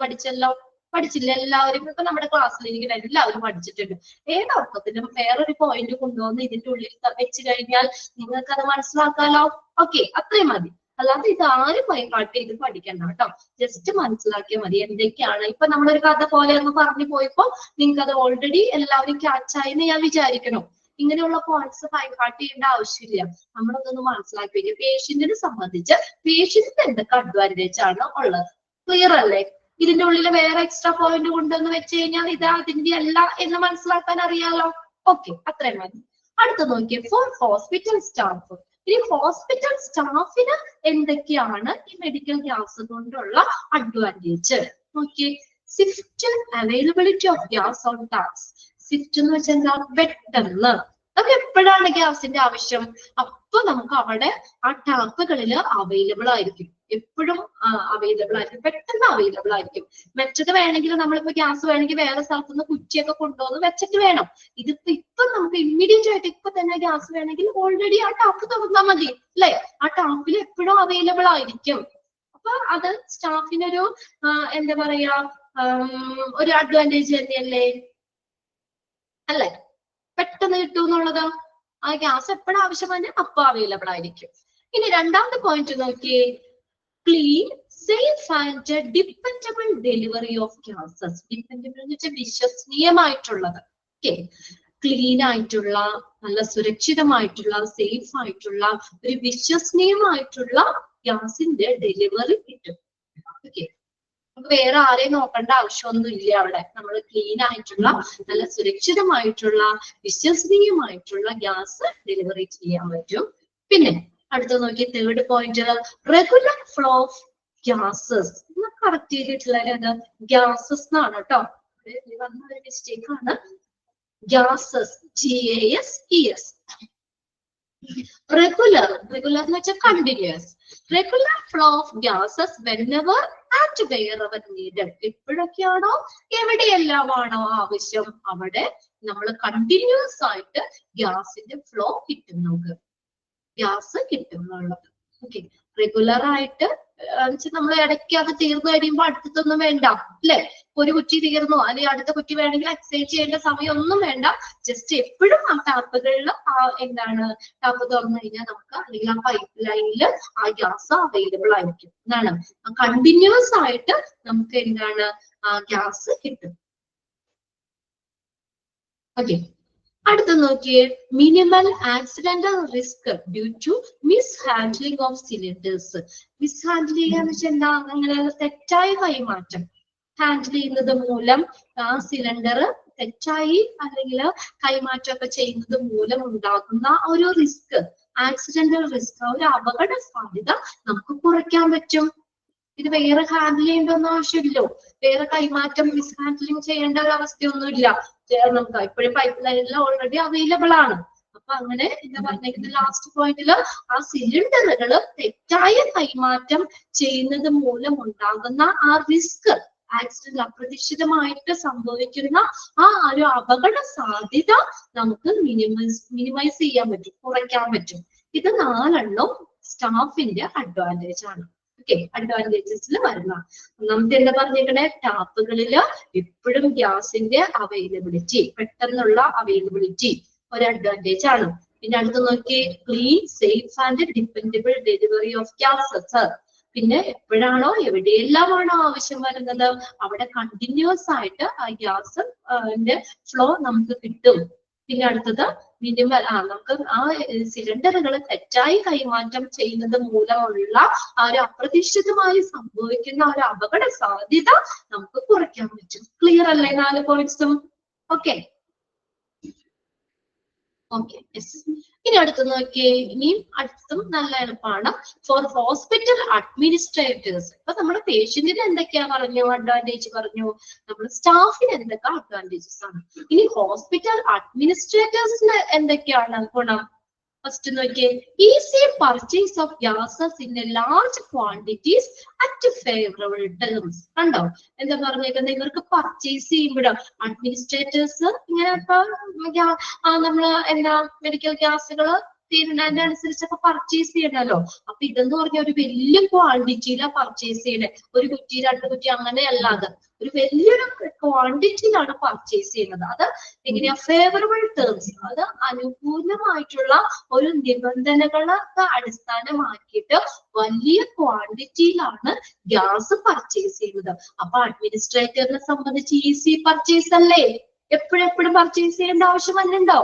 പഠിച്ചില്ല എല്ലാവരും? ഇപ്പൊ നമ്മുടെ ക്ലാസ്സിൽ ഇരിക്കുന്ന എല്ലാവരും പഠിച്ചിട്ടുണ്ട്. ഏതർത്ഥത്തിലും വേറൊരു പോയിന്റ് കൊണ്ടുവന്ന് ഇതിന്റെ ഉള്ളിൽ വെച്ച് കഴിഞ്ഞാൽ നിങ്ങൾക്ക് അത് മനസ്സിലാക്കാലോ. ഓക്കെ, അത്രയും മതി. അല്ലാതെ ഇത് ആരും കാട്ടി ചെയ്ത് പഠിക്കണ്ട കേട്ടോ. ജസ്റ്റ് മനസ്സിലാക്കിയാൽ മതി എന്തൊക്കെയാണ്. ഇപ്പൊ നമ്മളൊരു കഥ പോലെ ഒന്ന് പറഞ്ഞു പോയപ്പോ നിങ്ങൾക്ക് അത് ഓൾറെഡി എല്ലാവരും ക്യാച്ച് എന്ന് ഞാൻ വിചാരിക്കണം. ഇങ്ങനെയുള്ള പോയിന്റ്സ് കാട്ടി ചെയ്യേണ്ട ആവശ്യമില്ല. നമ്മളതൊന്ന് മനസ്സിലാക്കി വയ്ക്കുക. പേഷ്യന്റിനെ സംബന്ധിച്ച് പേഷ്യന്റിന് എന്തൊക്കെ അഡ്വാൻറ്റേജ് ആണ് ഉള്ളത്? ക്ലിയർ അല്ലേ? ഇതിന്റെ ഉള്ളിൽ വേറെ എക്സ്ട്രാ പോയിന്റ് കൊണ്ടുവന്ന് വെച്ച് കഴിഞ്ഞാൽ ഇത് അതിന്റെ അല്ല എന്ന് മനസ്സിലാക്കാൻ അറിയാലോ. ഓക്കെ, അത്രയും മതി. അടുത്ത നോക്കിയേ, ഫോർ ഹോസ്പിറ്റൽ സ്റ്റാഫ്. ഇനി ഹോസ്പിറ്റൽ സ്റ്റാഫിന് എന്തൊക്കെയാണ് ഈ മെഡിക്കൽ ഗ്യാസ് കൊണ്ടുള്ള അഡ്വാൻറ്റേജ് നോക്കിയേ. Swift availability of gas on taps. Swift എന്ന് വെച്ചാൽ എന്താ? പെട്ടെന്ന് നമുക്ക് എപ്പോഴാണ് ഗ്യാസിന്റെ ആവശ്യം, അപ്പൊ നമുക്ക് അവിടെ ആ ടാപ്പുകളിൽ അവൈലബിൾ ആയിരിക്കും. എപ്പോഴും അവൈലബിൾ ആയിരിക്കും, പെട്ടെന്ന് അവൈലബിൾ ആയിരിക്കും. മറ്റത് വേണമെങ്കിൽ നമ്മളിപ്പോ ഗ്യാസ് വേണമെങ്കിൽ വേറെ സ്ഥലത്തുനിന്ന് കുറ്റിയൊക്കെ കൊണ്ടുവന്ന് വെച്ചിട്ട് വേണം. ഇപ്പൊ നമുക്ക് ഇമ്മീഡിയറ്റ് ആയിട്ട് ഇപ്പൊ തന്നെ ഗ്യാസ് വേണമെങ്കിൽ ഓൾറെഡി ആ ടാപ്പ് തുറന്നാൽ മതി അല്ലെ? ആ ടാപ്പിൽ എപ്പോഴും അവൈലബിൾ ആയിരിക്കും. അപ്പൊ അത് സ്റ്റാഫിനൊരു എന്താ പറയാ, ഒരു അഡ്വാൻറ്റേജ് തന്നെയല്ലേ അല്ലെ? പെട്ടെന്ന് കിട്ടും എന്നുള്ളത്. ആ ഗ്യാസ് എപ്പോഴും ആവശ്യമാണ് അപ്പൊ അവൈലബിൾ ആയിരിക്കും. ഇനി രണ്ടാമത്തെ പോയിന്റ് നോക്കിയേ, clean, safe and dependable delivery of gases. Dependable എന്ന് വെച്ചാൽ വിശ്വസനീയമായിട്ടുള്ളത്. ഓക്കെ, ക്ലീൻ ആയിട്ടുള്ള, നല്ല സുരക്ഷിതമായിട്ടുള്ള, സേഫ് ആയിട്ടുള്ള, ഒരു വിശ്വസനീയമായിട്ടുള്ള ഗ്യാസിന്റെ ഡെലിവറി കിട്ടും. ഓക്കെ, നമുക്ക് വേറെ ആരെയും നോക്കേണ്ട ആവശ്യമൊന്നും ഇല്ല. അവിടെ നമ്മൾ ക്ലീൻ ആയിട്ടുള്ള, നല്ല സുരക്ഷിതമായിട്ടുള്ള, വിശ്വസനീയമായിട്ടുള്ള ഗ്യാസ് ഡെലിവറി ചെയ്യാൻ പറ്റും. പിന്നെ അടുത്ത നോക്കി, third point, regular flow of gases. Correct ചെയ്തിട്ടുള്ളത് ഗ്യാസസ് എന്നാണ് കേട്ടോ. വന്ന ഒരു മിസ്റ്റേക്ക് ആണ്. Gases, GASES. റെഗുലർ എന്ന് വെച്ചാൽ continuous. Regular flow of gases whenever and wherever needed. എപ്പോഴൊക്കെയാണോ എവിടെയെല്ലാമാണോ ആവശ്യം അവിടെ നമ്മൾ കണ്ടിന്യൂസ് ആയിട്ട് ഗ്യാസിന്റെ ഫ്ലോ കിട്ടും, നമുക്ക് ഗ്യാസ് കിട്ടും എന്നുള്ളത്. ഓക്കെ, റെഗുലർ ആയിട്ട് നമ്മൾ ഇടയ്ക്ക് അത് തീർന്നു കഴിയുമ്പോൾ അടുത്തൊന്നും വേണ്ട അല്ലെ? ഒരു കുറ്റി തീർന്നു അല്ലെങ്കിൽ അടുത്ത കുറ്റി വേണമെങ്കിൽ എക്സ്ചേഞ്ച് ചെയ്യേണ്ട സമയം ഒന്നും വേണ്ട. ജസ്റ്റ് എപ്പോഴും ആ ടാപ്പുകളിൽ എന്താണ്, ടാപ്പ് തുറന്നു കഴിഞ്ഞാൽ നമുക്ക് അല്ലെങ്കിൽ ആ പൈപ്പ് ലൈനിൽ ആ ഗ്യാസ് അവൈലബിൾ ആയിരിക്കും. എന്താണ്, കണ്ടിന്യൂസ് ആയിട്ട് നമുക്ക് എന്താണ് ആ ഗ്യാസ് കിട്ടും. ഓക്കെ, അടുത്ത നോക്കിയേ, minimal accidental risk due to mishandling of cylinders. Mishandling എന്ന് വെച്ചാൽ എന്താ? അങ്ങനെ തെറ്റായ കൈമാറ്റം ഹാൻഡിൽ ചെയ്യുന്നത് മൂലം ആ സിലിണ്ടർ തെറ്റായി അല്ലെങ്കിൽ കൈമാറ്റമൊക്കെ ചെയ്യുന്നത് മൂലം ഉണ്ടാകുന്ന ഒരു റിസ്ക്, ആക്സിഡന്റൽ റിസ്ക്, ഒരു അപകട സാധ്യത നമുക്ക് കുറയ്ക്കാൻ പറ്റും. ഇത് വേറെ ഹാൻഡിൽ ചെയ്യേണ്ട ഒന്നും ആവശ്യമില്ലോ. വേറെ കൈമാറ്റം മിസ്ഹാൻഡ്ലിംഗ് ചെയ്യേണ്ട ഒരു അവസ്ഥയൊന്നുമില്ല. നമുക്ക് ഇപ്പോഴും പൈപ്പ് ലൈനിൽ ഓൾറെഡി അവൈലബിൾ ആണ്. അപ്പൊ അങ്ങനെ എന്താ പറഞ്ഞിരിക്കുന്നത്, ലാസ്റ്റ് പോയിന്റില് ആ സിലിണ്ടറുകൾ തെറ്റായ കൈമാറ്റം ചെയ്യുന്നത് മൂലം ഉണ്ടാകുന്ന ആ റിസ്ക് ആക്സിഡന്റ് അപ്രതീക്ഷിതമായിട്ട് സംഭവിക്കുന്ന ആ ഒരു അപകട സാധ്യത നമുക്ക് മിനിമൈസ് ചെയ്യാൻ പറ്റും, കുറയ്ക്കാൻ പറ്റും. ഇത് 4 സ്റ്റാഫിന്റെ അഡ്വാൻറ്റേജ് ആണ്. ഓക്കെ, അഡ്വാൻറ്റേജസിൽ വരുന്ന ഒന്നാമത്തെ എന്താ പറഞ്ഞേക്കണേ, ടാപ്പുകളില് എപ്പോഴും ഗ്യാസിന്റെ അവൈലബിലിറ്റി, പെട്ടെന്നുള്ള അവൈലബിലിറ്റി ഒരു അഡ്വാൻറ്റേജ് ആണ്. പിന്നെ അടുത്ത് നോക്കി, clean, safe and dependable delivery of gases. പിന്നെ എപ്പോഴാണോ എവിടെയെല്ലാമാണോ ആവശ്യം വരുന്നത് അവിടെ കണ്ടിന്യൂസ് ആയിട്ട് ആ ഗ്യാസ് ഫ്ലോ നമുക്ക് കിട്ടും. പിന്നെ അടുത്തത് മിനിമൽ, നമുക്ക് ആ സിലിണ്ടറുകൾ തെറ്റായി കൈമാറ്റം ചെയ്യുന്നത് മൂലമുള്ള ആ ഒരു അപ്രതീക്ഷിതമായി സംഭവിക്കുന്ന ഒരു അപകട സാധ്യത നമുക്ക് കുറയ്ക്കാൻ പറ്റും. ക്ലിയർ അല്ലേ 4 പോയിന്റ്സും? Okay okay yes. ഇനി അടുത്ത് നോക്കിയേ, ഇനിയും അടുത്തും നല്ല എളുപ്പമാണ്. For hospital administrators. ഇപ്പൊ നമ്മുടെ പേഷ്യന്റിന് എന്തൊക്കെയാ പറഞ്ഞു, അഡ്വാൻറ്റേജ് പറഞ്ഞു, നമ്മുടെ സ്റ്റാഫിന് എന്തൊക്കെ അഡ്വാൻറ്റേജസ് ആണ്. ഇനി ഹോസ്പിറ്റൽ അഡ്മിനിസ്ട്രേറ്റേഴ്സിന് എന്തൊക്കെയാണ് ഗുണം? ഫസ്റ്റ് നോക്കിയേ, easy purchase of gases in A large quantities at favourable terms. കണ്ടോ എന്താ പറഞ്ഞേക്കുന്നത്, ഇവർക്ക് പർച്ചേസ് ചെയ്യുമ്പോഴോ അഡ്മിനിസ്ട്രേറ്റേഴ്സ് ഇങ്ങനെ ഇപ്പൊ നമ്മള് എന്താ മെഡിക്കൽ ഗ്യാസുകൾ തീരുന്നതിന്റെ അനുസരിച്ചൊക്കെ പർച്ചേസ് ചെയ്യണല്ലോ. അപ്പൊ ഇതെന്ന് പറഞ്ഞ ഒരു വലിയ ക്വാണ്ടിറ്റിയിലാണ് പർച്ചേസ് ചെയ്യണേ, 1 കുറ്റി 2 കുറ്റി അങ്ങനെയല്ലാതെ ഒരു വലിയൊരു ക്വാണ്ടിറ്റിയിലാണ് പർച്ചേസ് ചെയ്യുന്നത്. അത് എങ്ങനെയാ, ഫേവറബിൾ ടേംസ്, അത് അനുകൂലമായിട്ടുള്ള ഒരു നിബന്ധനകളൊക്കെ അടിസ്ഥാനമാക്കിയിട്ട് വലിയ ക്വാണ്ടിറ്റിയിലാണ് ഗ്യാസ് പർച്ചേസ് ചെയ്യുന്നത്. അപ്പൊ അഡ്മിനിസ്ട്രേറ്ററിനെ സംബന്ധിച്ച് ഈസി പർച്ചേസ് അല്ലേ, എപ്പോഴെപ്പോഴും പർച്ചേസ് ചെയ്യേണ്ട ആവശ്യം വന്നുണ്ടോ?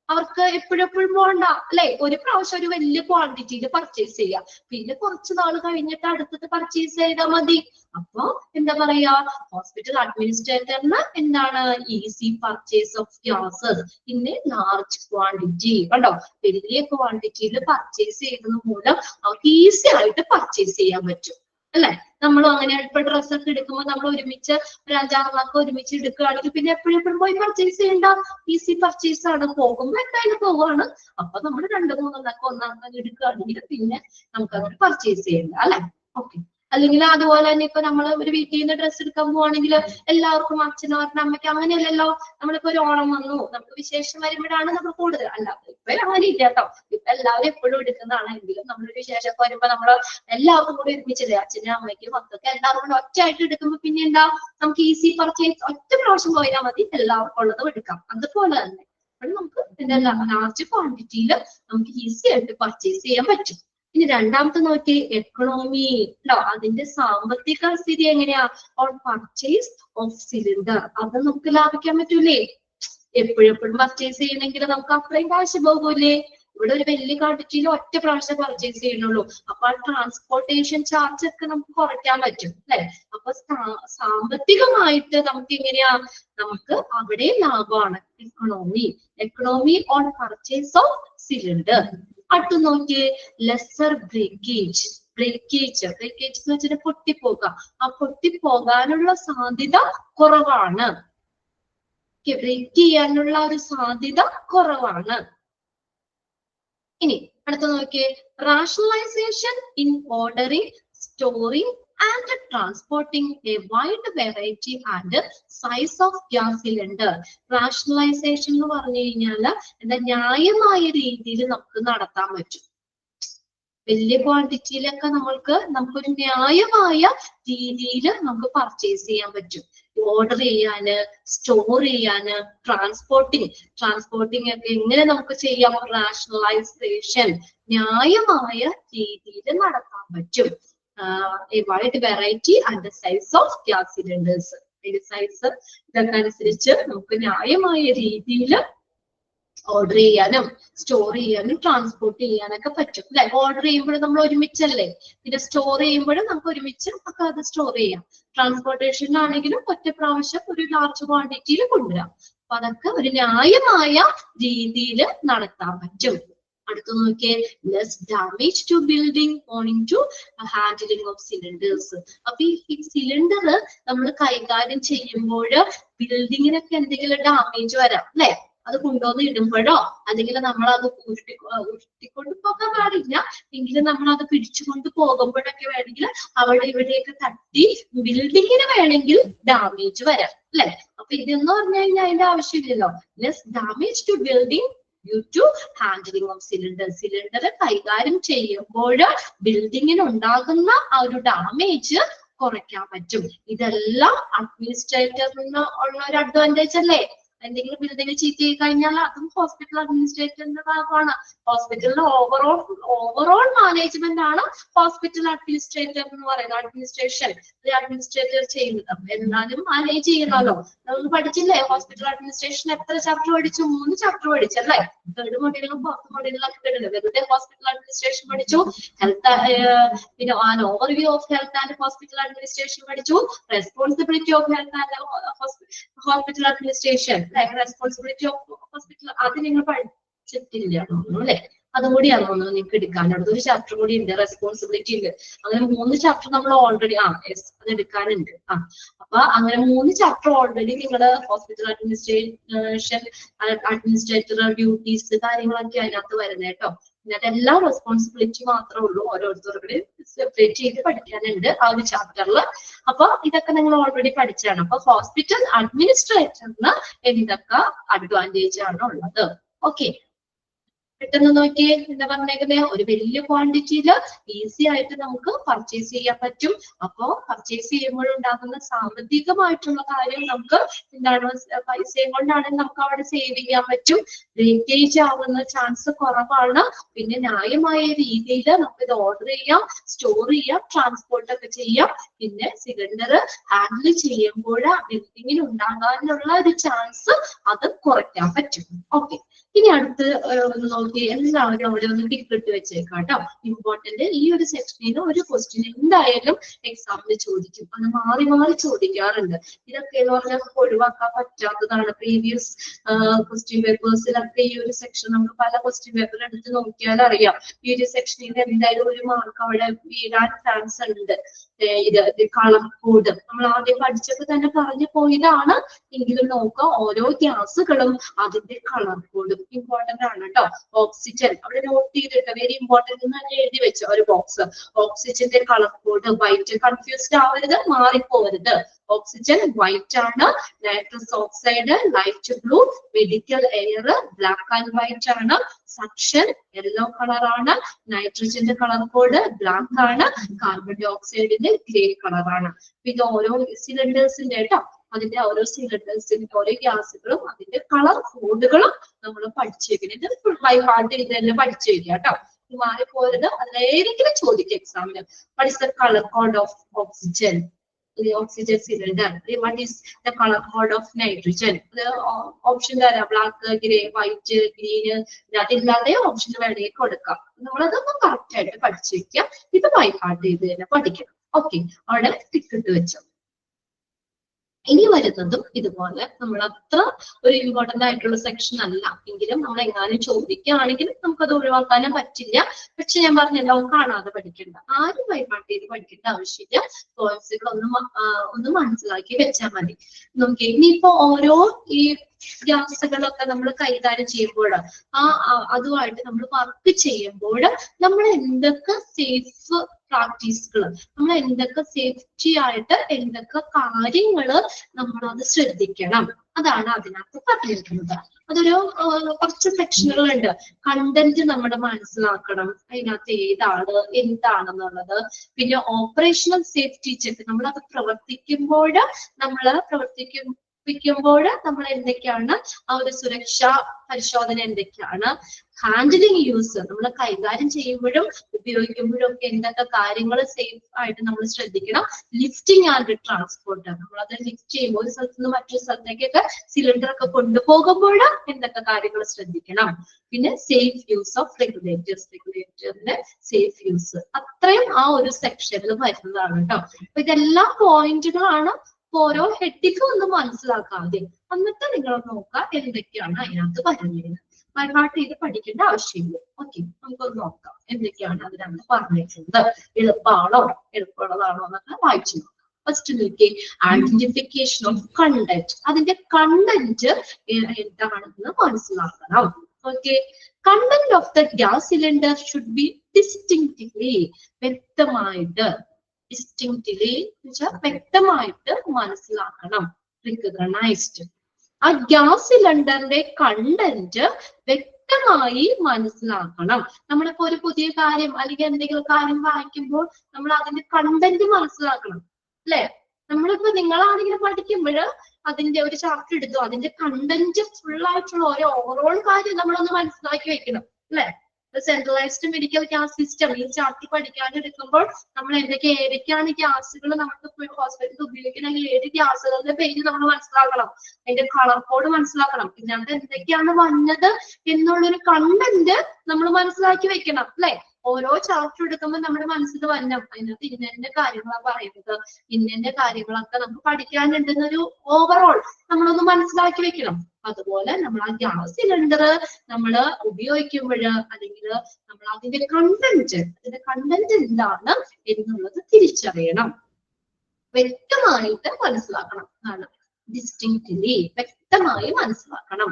അവർക്ക് എപ്പോഴെപ്പോഴും പോകണ്ട അല്ലെ, ഒരു പ്രാവശ്യം ഒരു വലിയ ക്വാണ്ടിറ്റിയിൽ പർച്ചേസ് ചെയ്യാം, പിന്നെ കുറച്ച് നാൾ കഴിഞ്ഞിട്ട് അടുത്തത് പർച്ചേസ് ചെയ്താൽ മതി. അപ്പൊ എന്താ പറയാ, ഹോസ്പിറ്റൽ അഡ്മിനിസ്ട്രേറ്ററിന് എന്താണ്, easy purchase of gases in A large quantity. കണ്ടോ, വലിയ ക്വാണ്ടിറ്റിയിൽ പർച്ചേസ് ചെയ്യുന്നത് മൂലം അവർക്ക് ഈസി ആയിട്ട് പർച്ചേസ് ചെയ്യാൻ പറ്റും അല്ലെ. നമ്മൾ അങ്ങനെ ഇപ്പൊ ഡ്രസ്സൊക്കെ എടുക്കുമ്പോൾ നമ്മൾ ഒരുമിച്ച് ഒരു 5-6 ഒരുമിച്ച് എടുക്കുകയാണെങ്കിൽ പിന്നെ എപ്പോഴും പോയി പർച്ചേസ് ചെയ്യണ്ട, ഈസി പർച്ചേസ് ആണ്. പോകുമ്പോ എന്തായാലും പോവാണ്, അപ്പൊ നമ്മൾ 2-3 ഒന്നാമത് എടുക്കുകയാണെങ്കിൽ പിന്നെ നമുക്ക് അങ്ങനെ പർച്ചേസ് ചെയ്യണ്ട അല്ലെ. ഓക്കെ, അല്ലെങ്കിൽ അതുപോലെ തന്നെ ഇപ്പൊ നമ്മൾ ഒരു വീട്ടിൽ നിന്ന് ഡ്രസ്സ് എടുക്കാൻ പോവാണെങ്കിൽ എല്ലാവർക്കും അച്ഛനോ അമ്മയ്ക്ക് അങ്ങനെയല്ലല്ലോ. നമ്മളിപ്പോ ഒരു ഓണം വന്നു, നമുക്ക് വിശേഷം വരുമ്പോഴാണ് നമ്മൾ കൂടുതൽ, അല്ല ഇപ്പൊ അങ്ങനെ ഇല്ല കേട്ടോ. ഇപ്പൊ എല്ലാവരും എപ്പോഴും എടുക്കുന്നതാണെങ്കിലും നമ്മളൊരു വിശേഷം വരുമ്പോ നമ്മള് എല്ലാവർക്കും കൂടി ഒരുമിച്ചില്ലേ, അച്ഛനും അമ്മയ്ക്കും മക്കൾക്ക് എല്ലാവരും കൂടെ ഒറ്റയായിട്ട് എടുക്കുമ്പോ പിന്നെ എന്താ, നമുക്ക് ഈസി പർച്ചേസ്, ഒറ്റ പ്രാവശ്യം പോയാൽ മതി, എല്ലാവർക്കും ഉള്ളതും എടുക്കാം. അതുപോലെ തന്നെ നമുക്ക് ലാർജ് ക്വാണ്ടിറ്റിയിൽ നമുക്ക് ഈസി ആയിട്ട് പർച്ചേസ് ചെയ്യാൻ പറ്റും. ഇനി രണ്ടാമത്തെ നോക്കി, എക്കണോമി ഉണ്ടോ, അതിന്റെ സാമ്പത്തിക സ്ഥിതി എങ്ങനെയാ, ഓൺ പർച്ചേസ് ഓഫ് സിലിണ്ടർ, അത് നമുക്ക് ലാഭിക്കാൻ പറ്റൂലേ. എപ്പോഴെപ്പോഴും പർച്ചേസ് ചെയ്യണമെങ്കിൽ നമുക്ക് അത്രയും കാശ് പോകൂലേ. ഇവിടെ ഒരു വലിയ ക്വാണ്ടിറ്റിയിൽ ഒറ്റ പ്രാവശ്യം പർച്ചേസ് ചെയ്യണുള്ളൂ, അപ്പൊ ആ ട്രാൻസ്പോർട്ടേഷൻ ചാർജ് ഒക്കെ നമുക്ക് കുറയ്ക്കാൻ പറ്റും അല്ലെ. അപ്പൊ സാമ്പത്തികമായിട്ട് നമുക്ക് എങ്ങനെയാ, നമുക്ക് അവിടെ ലാഭമാണ്. Economy on purchase of cylinder. അടുത്ത് നോക്കിയേ, ലെസർ ബ്രേക്കേജ് എന്ന് വെച്ചാൽ പൊട്ടിപ്പോക, ആ പൊട്ടിപ്പോകാനുള്ള സാധ്യത കുറവാണ്. ബ്രേക്ക് ചെയ്യാനുള്ള ഒരു സാധ്യത കുറവാണ്. ഇനി അടുത്ത നോക്കിയേ, rationalisation in ordering, storing and transporting A wide variety and size of gas cylinder. Rationalisation എന്ന് പറഞ്ഞു കഴിഞ്ഞാല് എന്താ, ന്യായമായ രീതിയിൽ നമുക്ക് നടത്താൻ പറ്റും. വലിയ ക്വാണ്ടിറ്റിയിലൊക്കെ നമുക്കൊരു ന്യായമായ രീതിയിൽ നമുക്ക് പർച്ചേസ് ചെയ്യാൻ പറ്റും. ഓർഡർ ചെയ്യാന്, സ്റ്റോർ ചെയ്യാന്, ട്രാൻസ്പോർട്ടിങ് ഒക്കെ എങ്ങനെ നമുക്ക് ചെയ്യാം, റാഷണലൈസേഷൻ ന്യായമായ രീതിയിൽ നടത്താൻ പറ്റും. A wide variety and the size of gas cylinders. Size ഇതൊക്കെ അനുസരിച്ച് നമുക്ക് ന്യായമായ രീതിയിൽ ഓർഡർ ചെയ്യാനും സ്റ്റോർ ചെയ്യാനും ട്രാൻസ്പോർട്ട് ചെയ്യാനൊക്കെ പറ്റും അല്ലെ. ഓർഡർ ചെയ്യുമ്പോഴും നമ്മൾ ഒരുമിച്ചല്ലേ, പിന്നെ സ്റ്റോർ ചെയ്യുമ്പോഴും നമുക്ക് ഒരുമിച്ച് ഒക്കെ അത് സ്റ്റോർ ചെയ്യാം. ട്രാൻസ്പോർട്ടേഷനാണെങ്കിലും ഒറ്റ പ്രാവശ്യം ഒരു ലാർജ് ക്വാണ്ടിറ്റിയിൽ കൊണ്ടുവരാം. അപ്പൊ അതൊക്കെ ഒരു ന്യായമായ രീതിയിൽ നടത്താൻ പറ്റും. അടുത്ത് നോക്കിയേ, less damage to building owing to handling of cylinders. അപ്പൊ ഈ സിലിണ്ടർ നമ്മൾ കൈകാര്യം ചെയ്യുമ്പോൾ ബിൽഡിങ്ങിനൊക്കെ എന്തെങ്കിലും ഡാമേജ് വരാം അല്ലെ. അത് കൊണ്ടുവന്ന് ഇടുമ്പോഴോ അല്ലെങ്കിൽ നമ്മൾ അത് ഉരുട്ടിക്കൊണ്ട് പോകാൻ പാടില്ല, എങ്കിലും നമ്മൾ അത് പിടിച്ചുകൊണ്ട് പോകുമ്പോഴൊക്കെ വേണമെങ്കിൽ അവിടെ ഇവിടെയൊക്കെ തട്ടി ബിൽഡിങ്ങിന് വേണമെങ്കിൽ ഡാമേജ് വരാം അല്ലെ. അപ്പൊ ഇതെന്ന് പറഞ്ഞു കഴിഞ്ഞാൽ അതിന്റെ ആവശ്യമില്ലല്ലോ. Less damage to building due to handling of cylinder. Cylinder കൈകാര്യം ചെയ്യുമ്പോൾ ബിൽഡിങ്ങിന് ഉണ്ടാകുന്ന ആ ഒരു ഡാമേജ് കുറയ്ക്കാൻ പറ്റും. ഇതെല്ലാം അഡ്മിനിസ്ട്രേറ്ററിന് ഉള്ള ഒരു അഡ്വാൻറ്റേജ് അല്ലേ. എന്തെങ്കിലും ബിൽഡിംഗ് ചീറ്റ് ചെയ്ത് കഴിഞ്ഞാൽ അതും ഹോസ്പിറ്റൽ അഡ്മിനിസ്ട്രേറ്ററിന്റെ ഭാഗമാണ്. ഹോസ്പിറ്റലിന്റെ ഓവറോൾ മാനേജ്മെന്റ് ആണ് ഹോസ്പിറ്റൽ അഡ്മിനിസ്ട്രേറ്റർ എന്ന് പറയുന്നത്. അഡ്മിനിസ്ട്രേറ്റർ ചെയ്യുന്നത് എന്നാലും മാനേജ് ചെയ്യണമല്ലോ. നമ്മൾ പഠിച്ചില്ലേ ഹോസ്പിറ്റൽ അഡ്മിനിസ്ട്രേഷൻ എത്ര ചാപ്റ്റർ പഠിച്ചു? 3 ചാപ്റ്റർ പഠിച്ചല്ലേ. 3rd മൊഡ്യൂളും 4th മൊഡ്യൂളിലൊക്കെ കിട്ടുന്നത്. വെറുതെ ഹോസ്പിറ്റൽ അഡ്മിനിസ്ട്രേഷൻ പഠിച്ചു, ഹെൽത്ത് പിന്നെ an overview of health and hospital administration പഠിച്ചു, responsibility of health and hospital administration, responsibility of hospital, അത് നിങ്ങൾ പഠിച്ചിട്ടില്ല തോന്നുന്നു അല്ലെ. അതും കൂടിയാണ് തോന്നുന്നു നിങ്ങൾക്ക് എടുക്കാനുള്ളത്. ഒരു ചാപ്റ്റർ കൂടി ഉണ്ട്, റെസ്പോൺസിബിലിറ്റി ഉണ്ട്. അങ്ങനെ 3 ചാപ്റ്റർ നമ്മൾ ഓൾറെഡി അത് എടുക്കാനുണ്ട്. അപ്പൊ അങ്ങനെ 3 ചാപ്റ്റർ ഓൾറെഡി നിങ്ങളുടെ ഹോസ്പിറ്റൽ അഡ്മിനിസ്ട്രേറ്റർ ഡ്യൂട്ടീസ് കാര്യങ്ങളൊക്കെ അതിനകത്ത് വരുന്നത് കേട്ടോ. അതെല്ലാം റെസ്പോൺസിബിലിറ്റി മാത്രമേ ഉള്ളൂ, ഓരോരുത്തരുടെ സെപ്പറേറ്റ് ചെയ്ത് പഠിക്കാനുണ്ട് ആ ഒരു ചാപ്റ്ററിൽ. അപ്പൊ ഇതൊക്കെ നിങ്ങൾ ഓൾറെഡി പഠിച്ചാണ്. അപ്പൊ ഹോസ്പിറ്റൽ അഡ്മിനിസ്ട്രേറ്ററിന് എന്തൊക്കെ അഡ്വാൻറ്റേജ് ആണ് ഉള്ളത്? ഓക്കെ, പെട്ടെന്ന് നോക്കിയേ എന്താ പറഞ്ഞേക്കുന്നത്. ഒരു വലിയ ക്വാണ്ടിറ്റിയിൽ ഈസി ആയിട്ട് നമുക്ക് പർച്ചേസ് ചെയ്യാൻ പറ്റും. അപ്പോ പർച്ചേസ് ചെയ്യുമ്പോഴുണ്ടാകുന്ന സാമ്പത്തികമായിട്ടുള്ള കാര്യം നമുക്ക് എന്താണ്, പൈസയും കൊണ്ടാണെങ്കിൽ നമുക്ക് അവിടെ സേവ് ചെയ്യാൻ പറ്റും. ബ്രേക്കേജ് ആവുന്ന ചാൻസ് കുറവാണ്. പിന്നെ ന്യായമായ രീതിയിൽ നമുക്ക് ഇത് ഓർഡർ ചെയ്യാം, സ്റ്റോർ ചെയ്യാം, ട്രാൻസ്പോർട്ട് ഒക്കെ ചെയ്യാം. പിന്നെ സിലിണ്ടർ ഹാൻഡിൽ ചെയ്യുമ്പോൾ ബിൽഡിങ്ങിന് ഉണ്ടാകാനുള്ള ഒരു ചാൻസ് അത് കുറയ്ക്കാൻ പറ്റും. ഓക്കെ, ഇനി അടുത്ത് ഒന്ന് നോക്കി എല്ലാവരും അവിടെ ഒന്ന് ടിക്ക് ഇട്ട് വെച്ചേക്കാം കേട്ടോ. ഇമ്പോർട്ടന്റ് ഈ ഒരു സെക്ഷനിൽ ഒരു ക്വസ്റ്റ്യൻ എന്തായാലും എക്സാമിന് ചോദിക്കും. അത് മാറി മാറി ചോദിക്കാറുണ്ട്. ഇതൊക്കെ എന്ന് പറഞ്ഞാൽ നമുക്ക് ഒഴിവാക്കാൻ പറ്റാത്തതാണ്. പ്രീവിയസ് ക്വസ്റ്റ്യൻ പേപ്പേഴ്സിലൊക്കെ ഈ ഒരു സെക്ഷൻ നമുക്ക് പല ക്വസ്റ്റ്യൻ പേപ്പർ എടുത്ത് നോക്കിയാൽ അറിയാം. ഈ ഒരു സെക്ഷനിൽ എന്തായാലും ഒരു മാർക്ക് അവിടെ വീഴാൻ ചാൻസ് ഉണ്ട്. ഇത് കളർ കോഡ് നമ്മൾ ആദ്യം പഠിച്ചപ്പോൾ തന്നെ പറഞ്ഞു പോയതാണ്. എങ്കിലും നോക്കുക, ഓരോ ഗ്യാസുകളും അതിന്റെ കളർ കോഡ് ഇമ്പോർട്ടന്റ് ആണ് കേട്ടോ. ഓക്സിജൻ അവിടെ നോട്ട് ചെയ്തിട്ട് വെരി ഇമ്പോർട്ടന്റ് എന്ന് തന്നെ എഴുതി വെച്ച ഒരു ബോക്സ്. ഓക്സിജന്റെ കളർ കോഡ് വൈറ്റ്. കൺഫ്യൂസ്ഡ് ആവരുത്, മാറിപ്പോവരുത്. ഓക്സിജൻ വൈറ്റ് ആണ്, nitrous oxide light blue, medical air black and white ആണ്, സക്ഷൻ യെല്ലോ കളർ ആണ്, നൈട്രജന്റെ കളർ കോഡ് ബ്ലാക്ക് ആണ്, കാർബൺ ഡൈ ഓക്സൈഡിന്റെ ഗ്രേ കളർ ആണ്. ഇത് ഓരോ സിലിണ്ടേഴ്സിന്റെ കേട്ടോ, അതിന്റെ ഓരോ സിലിണ്ടേഴ്സിന്റെ ഓരോ ഗ്യാസുകളും അതിന്റെ കളർ കോഡുകളും നമ്മൾ പഠിച്ചേക്കണം. ഇത് ഫുൾ ബൈ ഹാർട്ട് ഇത് തന്നെ പഠിച്ചേക്കുക കേട്ടോ. മാറിപ്പോയത് അതിലേതെങ്കിലും ചോദിക്കും എക്സാമിന്. What is the colour code of oxygen? Oxygen cylinder. What is the colour code of nitrogen? Option തരാം, ബ്ലാക്ക്, ഗ്രേ, വൈറ്റ്, ഗ്രീന്. അതില്ലാതെ ഓപ്ഷൻ വേണമെങ്കിൽ കൊടുക്കാം. നമ്മളതൊന്നും കറക്റ്റ് ആയിട്ട് പഠിച്ചു വെക്കുക. ഇത് ബൈ ഹാർട്ട് ചെയ്ത് തന്നെ പഠിക്കണം. ഓക്കെ, അവിടെ ടിക്കറ്റ് വെച്ചോ. ഇനി വരുന്നതും ഇതുപോലെ നമ്മൾ അത്ര ഒരു ഇമ്പോർട്ടന്റ് ആയിട്ടുള്ള സെക്ഷൻ അല്ല, എങ്കിലും നമ്മൾ എങ്ങാനും ചോദിക്കുകയാണെങ്കിൽ നമുക്കത് ഒഴിവാക്കാനും പറ്റില്ല. പക്ഷെ ഞാൻ പറഞ്ഞല്ലോ, കാണാതെ പഠിക്കണ്ട, ആരും ബൈപാർട്ട് ചെയ്ത് പഠിക്കേണ്ട ആവശ്യമില്ല. പോയിന്റ്സുകൾ ഒന്ന് മനസ്സിലാക്കി വെച്ചാൽ മതി. നോക്കി, ഇനിയിപ്പോ ഓരോ ഈ ഗ്യാസുകളൊക്കെ നമ്മൾ കൈകാര്യം ചെയ്യുമ്പോൾ അതുമായിട്ട് നമ്മൾ വർക്ക് ചെയ്യുമ്പോൾ നമ്മൾ എന്തൊക്കെ സേഫ് പ്രാക്ടീസുകൾ, നമ്മൾ എന്തൊക്കെ സേഫ്റ്റി ആയിട്ട് എന്തൊക്കെ കാര്യങ്ങള് നമ്മൾ അത് ശ്രദ്ധിക്കണം, അതാണ് അതിനകത്ത് പറഞ്ഞിരിക്കുന്നത്. അതൊരു കുറച്ച് സെക്ഷനുകളുണ്ട്. കണ്ടന്റ് നമ്മൾ മനസ്സിലാക്കണം, അതിനകത്ത് ഏതാണ് എന്താണെന്നുള്ളത്. പിന്നെ ഓപ്പറേഷണൽ സേഫ്റ്റി ചെക്ക്, നമ്മളത് പ്രവർത്തിക്കുമ്പോൾ നമ്മൾ എന്തൊക്കെയാണ് ആ ഒരു സുരക്ഷാ പരിശോധന എന്തൊക്കെയാണ്. ഹാൻഡിലിംഗ് യൂസ്, നമ്മൾ കൈകാര്യം ചെയ്യുമ്പോഴും ഉപയോഗിക്കുമ്പോഴും ഒക്കെ എന്തൊക്കെ കാര്യങ്ങൾ സേഫ് ആയിട്ട് നമ്മൾ ശ്രദ്ധിക്കണം. ലിഫ്റ്റിംഗ് ആൻഡ് ട്രാൻസ്പോർട്ട്, നമ്മളത് ലിഫ്റ്റ് ചെയ്യുമ്പോൾ ഒരു സ്ഥലത്ത് നിന്ന് മറ്റൊരു സ്ഥലത്തേക്കൊക്കെ സിലിണ്ടർ ഒക്കെ കൊണ്ടുപോകുമ്പോൾ എന്തൊക്കെ കാര്യങ്ങൾ ശ്രദ്ധിക്കണം. പിന്നെ സേഫ് യൂസ് ഓഫ് റെഗുലേറ്ററിന്റെ സേഫ് യൂസ്, അത്രയും ആ ഒരു സെക്ഷനിൽ വരുന്നതാണ് കേട്ടോ. അപ്പൊ ഇതെല്ലാം പോയിന്റുകളാണ്. ഓരോ ഹെഡിക്കും ഒന്ന് മനസ്സിലാക്കാതെ എന്നിട്ട് നിങ്ങൾ നോക്കാം എന്തൊക്കെയാണ് അതിനകത്ത് വരുന്നത്. ബൈഹാർട്ട് ചെയ്ത് പഠിക്കേണ്ട ആവശ്യമില്ല. ഓക്കെ, നമുക്കൊന്ന് നോക്കാം എന്തൊക്കെയാണ് അതിനകത്ത് പറഞ്ഞിരിക്കുന്നത്. എളുപ്പമുള്ളതാണോ എന്നൊക്കെ വായിച്ചു നോക്കാം. ഫസ്റ്റ് നോക്കി ഐഡന്റിഫിക്കേഷൻ ഓഫ് കണ്ടന്റ്. അതിന്റെ കണ്ടന്റ് എന്താണെന്ന് മനസ്സിലാക്കണം. Okay, content of the gas cylinder should be distinctly, വ്യക്തമായിട്ട്, ഡിസ്റ്റിങ്ക്റ്റ്ലി വെച്ചാൽ വ്യക്തമായിട്ട് മനസ്സിലാക്കണം, റിക്കഗ്നൈസ്ഡ്. ആ ഗ്യാസ് സിലിണ്ടറിന്റെ കണ്ടന്റ് വ്യക്തമായി മനസ്സിലാക്കണം. നമ്മളിപ്പോ ഒരു പുതിയ കാര്യം അല്ലെങ്കിൽ എന്തെങ്കിലും കാര്യം വായിക്കുമ്പോൾ നമ്മൾ അതിന്റെ കണ്ടന്റ് മനസ്സിലാക്കണം, അല്ലെ? നമ്മളിപ്പോ നിങ്ങളാണെങ്കിൽ പഠിക്കുമ്പോൾ അതിന്റെ ഒരു ചാപ്റ്റർ എടുത്തു, അതിന്റെ കണ്ടന്റ് ഫുൾ ആയിട്ടുള്ള ഒരു ഓവറോൾ കാര്യം നമ്മളൊന്ന് മനസ്സിലാക്കി വെക്കണം, അല്ലെ? സെൻട്രലൈസ്ഡ് മെഡിക്കൽ ഗ്യാസ് സിസ്റ്റം ഈ ചാപ്റ്റർ പഠിക്കാനെടുക്കുമ്പോൾ നമ്മൾ ഏതൊക്കെയാണ് ഗ്യാസുകൾ നമുക്ക് ഹോസ്പിറ്റലിൽ ഉപയോഗിക്കണമെങ്കിൽ ഏത് ഗ്യാസുകളുടെ പേര് നമ്മൾ മനസ്സിലാക്കണം, അതിന്റെ കളർ കോഡ് മനസ്സിലാക്കണം, ഇതിനകത്ത് എന്തൊക്കെയാണ് വന്നത് എന്നുള്ളൊരു കണ്ടന്റ് നമ്മൾ മനസ്സിലാക്കി വെക്കണം, അല്ലെ? ഓരോ ചാപ്റ്റർ എടുക്കുമ്പോൾ നമ്മുടെ മനസ്സിൽ വരണം അതിനകത്ത് ഇന്ന കാര്യങ്ങളാണ് പറയുന്നത്, ഇന്ന കാര്യങ്ങളൊക്കെ നമുക്ക് പഠിക്കാനുണ്ടെന്നൊരു ഓവറോൾ നമ്മളൊന്ന് മനസ്സിലാക്കി വെക്കണം. അതുപോലെ നമ്മൾ ആ ഗ്യാസ് സിലിണ്ടർ നമ്മൾ ഉപയോഗിക്കുമ്പോൾ അല്ലെങ്കിൽ നമ്മൾ അതിന്റെ കണ്ടന്റ് എന്താണ് എന്നുള്ളത് തിരിച്ചറിയണം, വ്യക്തമായിട്ട് മനസ്സിലാക്കണം എന്നാണ്. ഡിസ്റ്റിങ്ക്റ്റ്ലി, വ്യക്തമായി മനസ്സിലാക്കണം.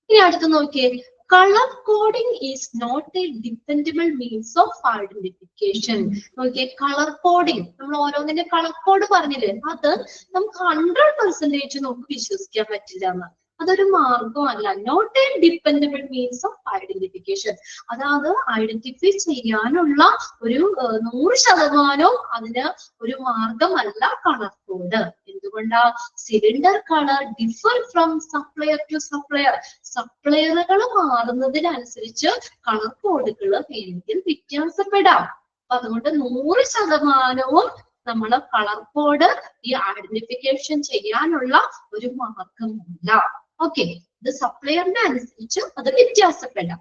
ഇനി അടുത്ത് നോക്കിയേ, colour coding is not a dependable means of identification. നോക്കിയേ, കളർ കോഡിംഗ്, നമ്മൾ ഓരോന്നിന്റെ കളർ കോഡ് പറഞ്ഞില്ലേ, അത് നമുക്ക് 100% നമുക്ക് വിശ്വസിക്കാൻ പറ്റില്ല എന്ന്. അതൊരു മാർഗമല്ല, not a dependable means of identification. അതായത് ഐഡന്റിഫൈ ചെയ്യാനുള്ള ഒരു 100% അതിന് ഒരു മാർഗമല്ല കളർ കോഡ്. എന്തുകൊണ്ടാ? Cylinder colour differ from supplier to supplier. സപ്ലയറുകൾ മാറുന്നതിനനുസരിച്ച് കളർ കോഡുകൾ വേണമെങ്കിൽ വ്യത്യാസപ്പെടാം. അപ്പൊ അതുകൊണ്ട് 100% നമ്മൾ കളർ കോഡ് ഈ ഐഡന്റിഫിക്കേഷൻ ചെയ്യാനുള്ള ഒരു മാർഗമല്ല. ഓക്കെ, ഇത് സപ്ലയറിനെ അനുസരിച്ച് അത് വ്യത്യാസപ്പെടാം.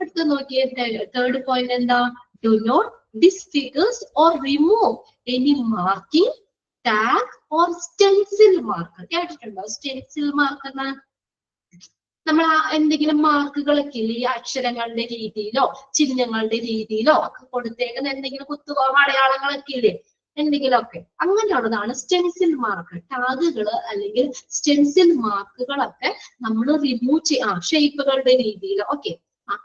അടുത്ത് നോക്കിയേ, തേർഡ് പോയിന്റ് എന്താ? Do not disfigures or remove any marking, tag or stencil mark. കേട്ടിട്ടുണ്ടോ സ്റ്റെൻസിൽ മാർക്ക് എന്ന്? നമ്മൾ എന്തെങ്കിലും മാർക്കുകളൊക്കെ ഇല്ലേ, ഈ അക്ഷരങ്ങളുടെ രീതിയിലോ ചിഹ്നങ്ങളുടെ രീതിയിലോ ഒക്കെ കൊടുത്തേക്കുന്ന എന്തെങ്കിലും കുത്തുകോ അടയാളങ്ങളൊക്കെ ഇല്ലേ, എന്തെങ്കിലുമൊക്കെ അങ്ങനെയുള്ളതാണ് സ്റ്റെൻസിൽ മാർക്ക്. ടാഗുകൾ അല്ലെങ്കിൽ സ്റ്റെൻസിൽ മാർക്കുകളൊക്കെ നമ്മൾ റിമൂവ് ഷേപ്പുകളുടെ രീതിയിൽ, ഓക്കെ,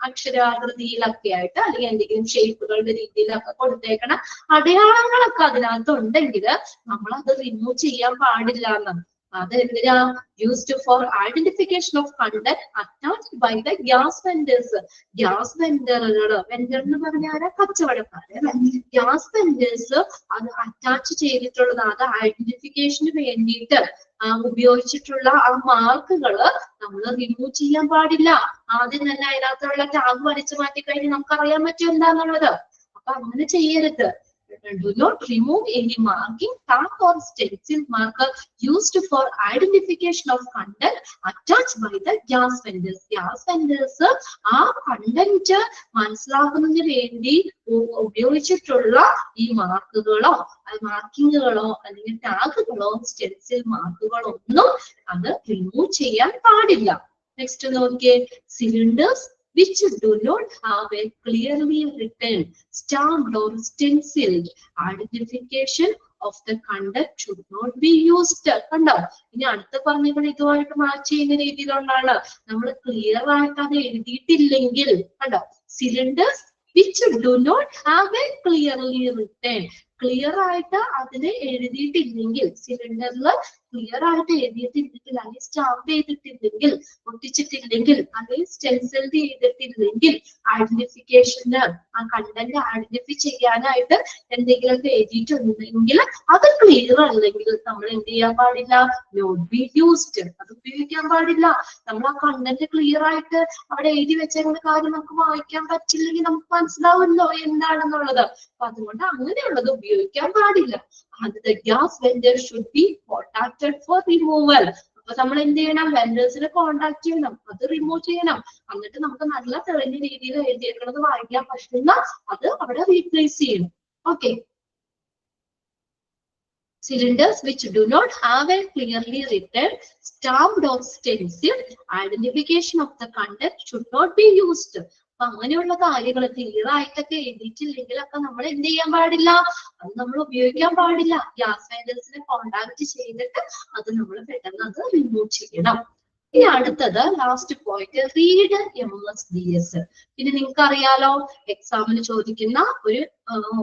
അക്ഷരാകൃതിയിലൊക്കെ ആയിട്ട് അല്ലെങ്കിൽ എന്തെങ്കിലും ഷേപ്പുകളുടെ രീതിയിലൊക്കെ കൊടുത്തേക്കണ അടയാളങ്ങളൊക്കെ അതിനകത്ത് ഉണ്ടെങ്കിൽ നമ്മൾ അത് റിമൂവ് ചെയ്യാൻ പാടില്ല എന്നാണ്. അത് എന്തിനാ? Used for identification of content attached by the gas vendors. Gas വെൻഡറുകൾ, വെൻഡർ എന്ന് പറഞ്ഞാൽ കച്ചവടക്കാര്, ഗ്യാസ് വെൻഡേഴ്സ് അത് അറ്റാച്ച് ചെയ്തിട്ടുള്ളതാണ്. അത് ഐഡന്റിഫിക്കേഷന് വേണ്ടിയിട്ട് ഉപയോഗിച്ചിട്ടുള്ള ആ മാർക്കുകള് നമ്മൾ റിമൂവ് ചെയ്യാൻ പാടില്ല. ആദ്യം തന്നെ അതിനകത്തുള്ള ടാഗ് വലിച്ചു മാറ്റി കഴിഞ്ഞ് നമുക്ക് അറിയാൻ പറ്റും എന്താന്നുള്ളത്. അപ്പൊ അങ്ങനെ ചെയ്യരുത്. Do not remove any marking, tag or stencil marker used for identification of content attached by the gas vendors. Gas vendors ആ കണ്ടന്റ് മനസ്സിലാക്കുന്നതിന് വേണ്ടി ഉപയോഗിച്ചിട്ടുള്ള ഈ മാർക്കുകളോ മാർക്കിങ്ങുകളോ അല്ലെങ്കിൽ ടാഗുകളോ സ്റ്റെൻസിൽ മാർക്കുകളോ ഒന്നും അത് റിമൂവ് ചെയ്യാൻ പാടില്ല. നെക്സ്റ്റ് നോക്കിയേ, cylinders which do not have a clearly written, stamped or stenciled identification of the content should not be used. കണ്ടോ? ഇനി അടുത്ത പറഞ്ഞപ്പോൾ ഇതുമായിട്ട് മാച്ച് ചെയ്യുന്ന രീതിയിലുള്ളതാണ്. നമ്മൾ ക്ലിയർ ആയിട്ട് അത് എഴുതിയിട്ടില്ലെങ്കിൽ, കണ്ടോ, cylinders which do not have a clearly written, clear ആയിട്ട് അതിന് എഴുതിയിട്ടില്ലെങ്കിൽ, സിലിണ്ടറിൽ ക്ലിയർ ആയിട്ട് എഴുതിയിട്ടില്ലെങ്കിൽ അല്ലെങ്കിൽ സ്റ്റാമ്പ് ചെയ്തിട്ടില്ലെങ്കിൽ, ഒട്ടിച്ചിട്ടില്ലെങ്കിൽ അല്ലെങ്കിൽ സ്റ്റെൻസിൽ ചെയ്തിട്ടില്ലെങ്കിൽ, ഐഡന്റിഫിക്കേഷന് ആ കണ്ടന്റ് ഐഡന്റിഫൈ ചെയ്യാനായിട്ട് എന്തെങ്കിലുമൊക്കെ എഴുതിയിട്ടുണ്ടെങ്കിൽ അത് ക്ലിയർ അല്ലെങ്കിൽ നമ്മൾ എന്ത് ചെയ്യാൻ പാടില്ല? Not be used. അത് ഉപയോഗിക്കാൻ പാടില്ല. നമ്മൾ ആ കണ്ടന്റ് ക്ലിയർ ആയിട്ട് അവിടെ എഴുതി വെച്ചേക്കുന്ന കാര്യം നമുക്ക് വായിക്കാൻ പറ്റില്ലെങ്കിൽ നമുക്ക് മനസ്സിലാവുമല്ലോ എന്താണെന്നുള്ളത്. അപ്പൊ അതുകൊണ്ട് അങ്ങനെയുള്ളത് ഉപയോഗിക്കാൻ പാടില്ല. And the gas vendor should be contacted for removal. അപ്പൊ നമ്മൾ എന്ത് ചെയ്യണം? വെൻഡേഴ്സിനെ കോണ്ടാക്ട് ചെയ്യണം, അത് റിമൂവ് ചെയ്യണം. എന്നിട്ട് നമുക്ക് നല്ല തെളിഞ്ഞ രീതിയിൽ എഴുതിയേക്കുന്നത് വായിക്കാൻ പറ്റുന്ന അത് അവിടെ റീപ്ലേസ് ചെയ്യണം. Okay, cylinders which do not have a clearly written, stamped or stenciled identification of the content should not be used. അപ്പൊ അങ്ങനെയുള്ള കാര്യങ്ങൾ ക്ലിയർ ആയിട്ടൊക്കെ എഴുതിയിട്ടില്ലെങ്കിലൊക്കെ നമ്മൾ എന്ത് ചെയ്യാൻ പാടില്ല, അത് നമ്മൾ ഉപയോഗിക്കാൻ പാടില്ല. ഗ്യാസ് വെൻഡേഴ്സിനെ കോണ്ടാക്ട് ചെയ്തിട്ട് അത് നമ്മൾ പെട്ടെന്ന് അത് റിമൂവ് ചെയ്യണം. ഇനി അടുത്തത് ലാസ്റ്റ് പോയിന്റ്, റീഡ് MSDS. പിന്നെ നിങ്ങൾക്ക് അറിയാലോ എക്സാമിന് ചോദിക്കുന്ന ഒരു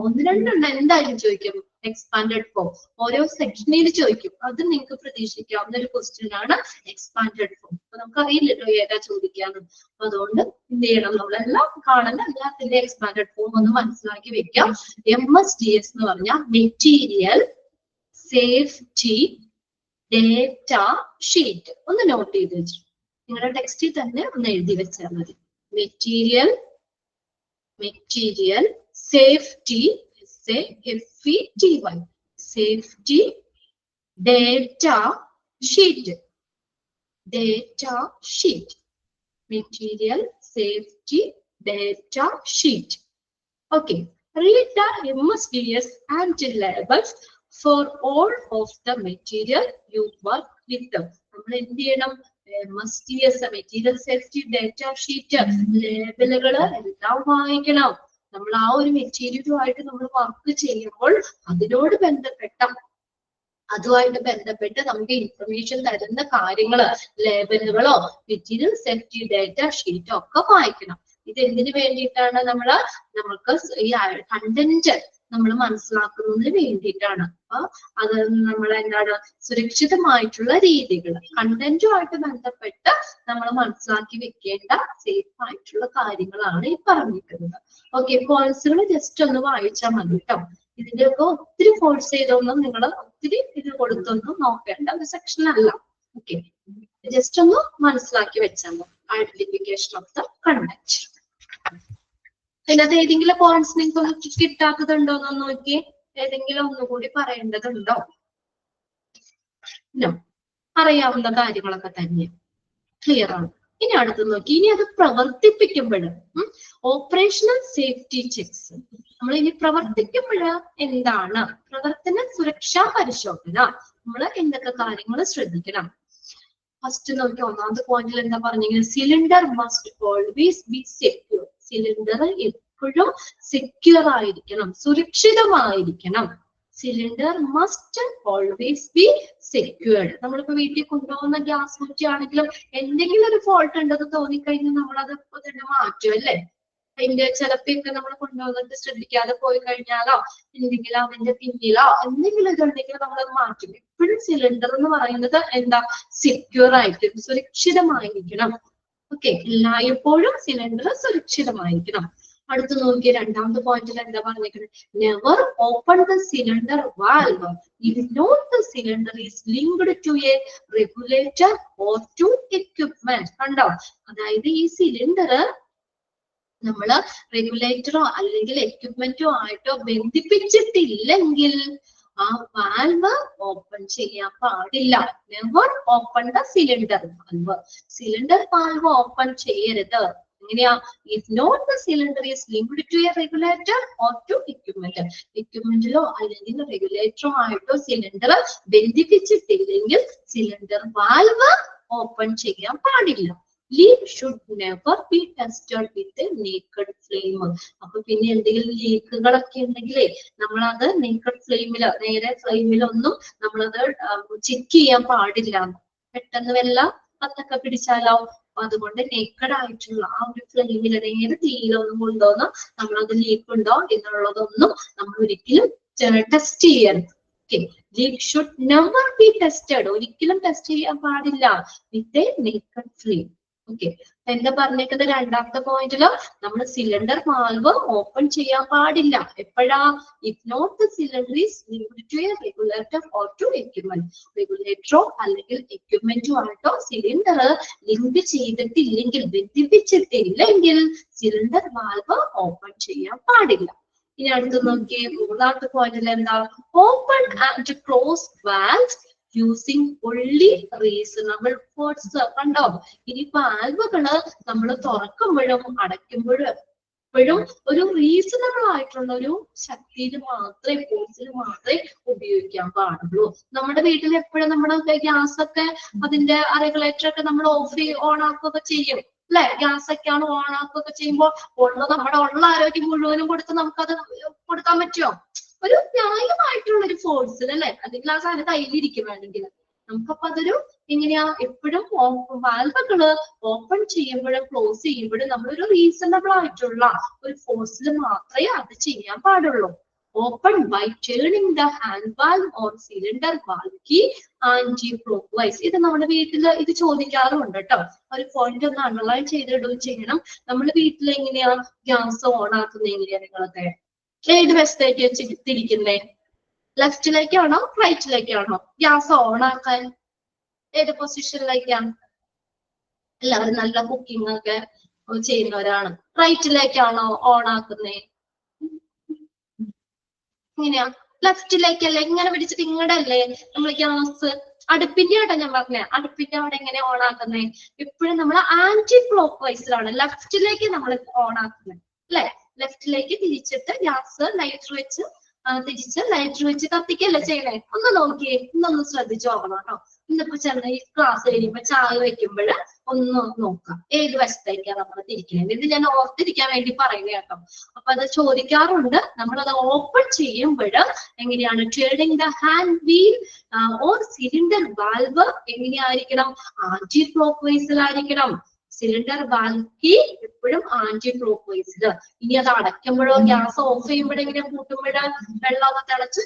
1-2 എന്തായാലും ചോദിക്കും. എക്സ്പാൻഡഡ് ഫോം ഓരോ സെക്ഷനിൽ ചോദിക്കും. അത് നിങ്ങൾക്ക് പ്രതീക്ഷിക്കാവുന്ന ഒരു ക്വസ്റ്റ്യൻ ആണ് എക്സ്പാൻഡഡ് ഫോം. അപ്പൊ നമുക്ക് അറിയില്ലല്ലോ ഏതാ ചോദിക്കാന്ന്. അപ്പൊ അതുകൊണ്ട് എന്ത് ചെയ്യണം, നമ്മളെല്ലാം കാണുന്ന എല്ലാത്തിന്റെ എക്സ്പാൻഡഡ് ഫോം ഒന്ന് മനസ്സിലാക്കി വെക്കാം. MSDS എന്ന് പറഞ്ഞാൽ മെറ്റീരിയൽ സേഫ്റ്റി ഡേറ്റ ഷീറ്റ്. ഒന്ന് നോട്ട് ചെയ്ത് വെച്ചു, നിങ്ങളുടെ ടെക്സ്റ്റിൽ തന്നെ ഒന്ന് എഴുതി വെച്ചാൽ മതി. Material safety SAFETY safety data sheet material safety data sheet. Okay, read the MSDS and labels for all of the material you work with. നമ്മൾ എന്ത് ചെയ്യണം, MSDS material safety data sheet ലേബലുകള് എല്ലാം വായിക്കണം. നമ്മൾ ആ ഒരു മെറ്റീരിയലുമായിട്ട് നമ്മൾ വർക്ക് ചെയ്യുമ്പോൾ അതുമായിട്ട് ബന്ധപ്പെട്ട് നമുക്ക് ഇൻഫർമേഷൻ തരുന്ന കാര്യങ്ങള്, ലേബലുകളോ മെറ്റീരിയൽ സേഫ്റ്റി ഡേറ്റ ഷീറ്റോ ഒക്കെ വായിക്കണം. ഇത് എന്തിനു വേണ്ടിയിട്ടാണ്, നമുക്ക് ഈ കണ്ടന്റ് നമ്മൾ മനസ്സിലാക്കുന്നതിന് വേണ്ടിയിട്ടാണ്. അപ്പൊ അത് നമ്മൾ എന്താണ്, സുരക്ഷിതമായിട്ടുള്ള രീതികൾ കണ്ടന്റുമായിട്ട് ബന്ധപ്പെട്ട് നമ്മൾ മനസ്സിലാക്കി വെക്കേണ്ട സേഫ് ആയിട്ടുള്ള കാര്യങ്ങളാണ് ഈ പറഞ്ഞിരിക്കുന്നത്. ഓക്കെ, പോയിന്റ്സുകൾ ജസ്റ്റ് ഒന്ന് വായിച്ചാൽ മതി കേട്ടോ. ഇതിന്റെയൊക്കെ ഒത്തിരി ഫോഴ്സ് ചെയ്തൊന്നും നിങ്ങൾ ഒത്തിരി ഇത് കൊടുത്തൊന്നും നോക്കേണ്ട ഒരു സെക്ഷൻ അല്ല. ഓക്കെ, ജസ്റ്റ് ഒന്ന് മനസ്സിലാക്കി വെച്ചാൽ മതി. Identification of the content. അതിനകത്ത് ഏതെങ്കിലും പോയിന്റ്സ് നിങ്ങൾക്ക് കിട്ടാത്തതുണ്ടോ എന്ന് നോക്കിയേ. ഏതെങ്കിലും ഒന്നുകൂടി പറയേണ്ടതുണ്ടോ? അറിയാവുന്ന കാര്യങ്ങളൊക്കെ തന്നെ ക്ലിയർ ആണ്. ഇനി അടുത്ത് നോക്കി, ഇനി അത് പ്രവർത്തിപ്പിക്കുമ്പോൾ ഓപ്പറേഷണൽ സേഫ്റ്റി ചെക്സ്. നമ്മൾ ഇനി പ്രവർത്തിക്കുമ്പോൾ എന്താണ് പ്രവർത്തന സുരക്ഷാ പരിശോധന, നമ്മൾ എന്തൊക്കെ കാര്യങ്ങൾ ശ്രദ്ധിക്കണം. ഫസ്റ്റ് നോക്കി, ഒന്നാമത്തെ പോയിന്റിൽ എന്താ പറഞ്ഞെങ്കിൽ, cylinder must always be secure. Cylinder എപ്പോഴും സെക്യൂർ ആയിരിക്കണം, സുരക്ഷിതമായിരിക്കണം. Cylinder must always be secured. നമ്മളിപ്പോ വീട്ടിൽ കൊണ്ടുപോകുന്ന ഗ്യാസ് കുറ്റി ആണെങ്കിലും എന്തെങ്കിലും ഒരു ഫോൾട്ട് ഉണ്ടെന്ന് തോന്നിക്കഴിഞ്ഞാൽ നമ്മളത് തന്നെ മാറ്റും അല്ലേ. അതിന്റെ ചിലപ്പോഴൊക്കെ നമ്മൾ കൊണ്ടുപോകുന്നത് ശ്രദ്ധിക്കാതെ പോയി കഴിഞ്ഞാലോ എന്തെങ്കിലും അതിന്റെ പിന്നിലോ എന്തെങ്കിലും ഇതുണ്ടെങ്കിൽ നമ്മളത് മാറ്റും. എപ്പോഴും സിലിണ്ടർ എന്ന് പറയുന്നത് എന്താ, സെക്യൂർ ആയിരിക്കും, സുരക്ഷിതമായിരിക്കണം. ഓക്കെ, എല്ലായ്പ്പോഴും സിലിണ്ടർ സുരക്ഷിതമായിരിക്കണം. അടുത്ത് നോക്കി, രണ്ടാമത്തെ പോയിന്റിൽ എന്താ പറഞ്ഞിരിക്കുന്നത്, never open the cylinder valve if not the cylinder is linked to a regulator or to equipment. കണ്ടോ, അതായത് ഈ സിലിണ്ടർ നമ്മള് റെഗുലേറ്ററോ അല്ലെങ്കിൽ എക്യുപ്മെന്റോ ആയിട്ടോ ബന്ധിപ്പിച്ചിട്ടില്ലെങ്കിൽ ആ വാൽവ് ഓപ്പൺ ചെയ്യാൻ പാടില്ല. Never open the cylinder valve. Cylinder valve open ചെയ്യരുത്. എങ്ങനെയാ, if not the cylinder is linked to a regulator or to equipment. എക്യുപ്മെന്റിലോ അല്ലെങ്കിൽ റെഗുലേറ്ററോ ആയിട്ടോ സിലിണ്ടർ ബന്ധിപ്പിച്ചിട്ടില്ലെങ്കിൽ സിലിണ്ടർ വാൽവ് ഓപ്പൺ ചെയ്യാൻ പാടില്ല. Leak should never be tested with a naked flame. അപ്പൊ പിന്നെ എന്തെങ്കിലും ലീക്കുകളൊക്കെ ഉണ്ടെങ്കിലേ നമ്മളത് നേക്കഡ് ഫ്ലെയിമിലോ നേരെ ഫ്ലെയിമിലൊന്നും നമ്മളത് ചെക്ക് ചെയ്യാൻ പാടില്ല. പെട്ടെന്ന് വല്ല കത്തൊക്കെ പിടിച്ചാലോ. അതുകൊണ്ട് നേക്കഡ് ആയിട്ടുള്ള ആ ഒരു ഫ്ലെയിമിൽ നേരെ തീയിലൊന്നും കൊണ്ടുവന്ന് നമ്മളത് ലീക്ക് ഉണ്ടോ എന്നുള്ളതൊന്നും നമ്മൾ ഒരിക്കലും ടെസ്റ്റ് ചെയ്യരുത്. Leak should never be tested. ഒരിക്കലും ടെസ്റ്റ് ചെയ്യാൻ പാടില്ല with a naked flame. Okay, എന്താ പറഞ്ഞേക്കുന്നത് രണ്ടാമത്തെ പോയിന്റില്, നമ്മൾ സിലിണ്ടർ വാൽവ് ഓപ്പൺ ചെയ്യാൻ പാടില്ല. എപ്പോഴാ, if not the cylinder is linked to a regulator or to equipment. റെഗുലേറ്ററോ അല്ലെങ്കിൽ എക്യുപ്മെന്റോ ആയിട്ടോ സിലിണ്ടർ ലിങ്ക് ചെയ്തിട്ടില്ലെങ്കിൽ, ബന്ധിപ്പിച്ചിട്ടില്ലെങ്കിൽ സിലിണ്ടർ വാൽവ് ഓപ്പൺ ചെയ്യാൻ പാടില്ല. ഇനി അടുത്ത് നോക്കി, മൂന്നാമത്തെ പോയിന്റിൽ എന്താ, open and close valve using only reasonable force. കണ്ടോ, ഇനി വാൽവുകള് നമ്മൾ തുറക്കുമ്പോഴും അടയ്ക്കുമ്പോഴും എപ്പോഴും ഒരു റീസണബിൾ ആയിട്ടുള്ള ഒരു ശക്തിയിൽ മാത്രമേ, ഫോഴ്സിൽ മാത്രമേ ഉപയോഗിക്കാൻ പാടുള്ളൂ. നമ്മുടെ വീട്ടിൽ എപ്പോഴും നമ്മുടെ ഗ്യാസ് ഒക്കെ അതിന്റെ റെഗുലേറ്റർ ഒക്കെ നമ്മൾ ഓൺ ആക്കുകയൊക്കെ ചെയ്യും. അല്ലെ? ഗ്യാസ് ഒക്കെയാണ് ഓൺ ആക്കുകയൊക്കെ ചെയ്യുമ്പോൾ നമ്മുടെ ഉള്ള ആരോഗ്യം മുഴുവനും കൊടുത്ത് നമുക്കത് കൊടുക്കാൻ പറ്റുമോ? ഒരു ന്യായമായിട്ടുള്ള ഒരു ഫോഴ്സിൽ അല്ലെ, അല്ലെങ്കിൽ ആ സാധനം കയ്യിലിരിക്കും വേണമെങ്കിൽ. നമുക്കപ്പൊ അതൊരു എങ്ങനെയാ, എപ്പോഴും വാൽവുകള് ഓപ്പൺ ചെയ്യുമ്പോഴും ക്ലോസ് ചെയ്യുമ്പോഴും നമ്മളൊരു റീസണബിൾ ആയിട്ടുള്ള ഒരു ഫോഴ്സിൽ മാത്രമേ അത് ചെയ്യാൻ പാടുള്ളൂ. Open by turning the hand valve or cylinder valve key anti clockwise. ഇത് നമ്മുടെ വീട്ടിൽ ഇത് ചോദിക്കാറുണ്ട് കേട്ടോ. ഒരു പോയിന്റ് ഒന്ന് അണ്ടർലൈൻ ചെയ്തിടുകയും ചെയ്യണം. നമ്മുടെ വീട്ടിൽ എങ്ങനെയാ ഗ്യാസ് ഓൺ ആക്കുന്നത്? എങ്ങനെയാ നിങ്ങളൊക്കെ ഏത് വശത്തേക്ക് വെച്ച് തിരിക്കുന്നേ? ലെഫ്റ്റിലേക്കാണോ റൈറ്റിലേക്കാണോ ഗ്യാസ് ഓൺ ആക്കാൻ? ഏത് പൊസിഷനിലേക്കാണ്? എല്ലാവരും നല്ല കുക്കിംഗ് ഒക്കെ ചെയ്യുന്നവരാണ്. റൈറ്റിലേക്കാണോ ഓൺ ആക്കുന്നേ? എങ്ങനെയാ? ലെഫ്റ്റിലേക്കല്ലേ? ഇങ്ങനെ പിടിച്ചിട്ട് ഇങ്ങടല്ലേ നമ്മൾ ഗ്യാസ് അടുപ്പിന്റെ ആട്ടോ ഞാൻ പറഞ്ഞേ. അടുപ്പിന്റെ അവിടെ എങ്ങനെ ഓൺ ആക്കുന്നേ? എപ്പോഴും നമ്മൾ ആന്റി ക്ലോക്ക് വൈസിലാണ് ലെഫ്റ്റിലേക്ക് നമ്മൾ ഓൺ ആക്കുന്നത് അല്ലെ? ലെഫ്റ്റിലേക്ക് തിരിച്ചിട്ട് ഗ്യാസ് ലൈറ്റർ വെച്ച് തിരിച്ച് ലൈറ്റർ വെച്ച് കത്തിക്കല്ലേ ചെയ്യണേ? ഒന്ന് നോക്കിയേ, ഇന്നൊന്ന് ശ്രദ്ധിച്ചു നോക്കണം കേട്ടോ. ഇന്നിപ്പോ ചെന്ന ഈ ക്ലാസ് കഴിയുമ്പോ ചായ വെക്കുമ്പോൾ ഒന്ന് നോക്കാം ഏത് വശത്തേക്കാണ് നമ്മൾ തിരിക്കുന്നത്. ഇത് ഞാൻ ഓർത്തിരിക്കാൻ വേണ്ടി പറയുന്നത് കേട്ടോ. അപ്പൊ അത് ചോദിക്കാറുണ്ട്. നമ്മളത് ഓപ്പൺ ചെയ്യുമ്പോൾ എങ്ങനെയാണ്? Turning the hand wheel or cylinder valve എങ്ങനെയായിരിക്കണം? ആന്റി ക്ലോക്ക് വൈസിലായിരിക്കണം. സിലിണ്ടർ വാൽവ് കീ എപ്പോഴും ആന്റി ക്ലോക്ക് വൈസില്. ഇനി അത് അടയ്ക്കുമ്പോഴോ ഗ്യാസ് ഓഫ് ചെയ്യുമ്പോഴെങ്കിലും കൂട്ടുമ്പോഴോ വെള്ളമൊക്കെ തിളച്ച്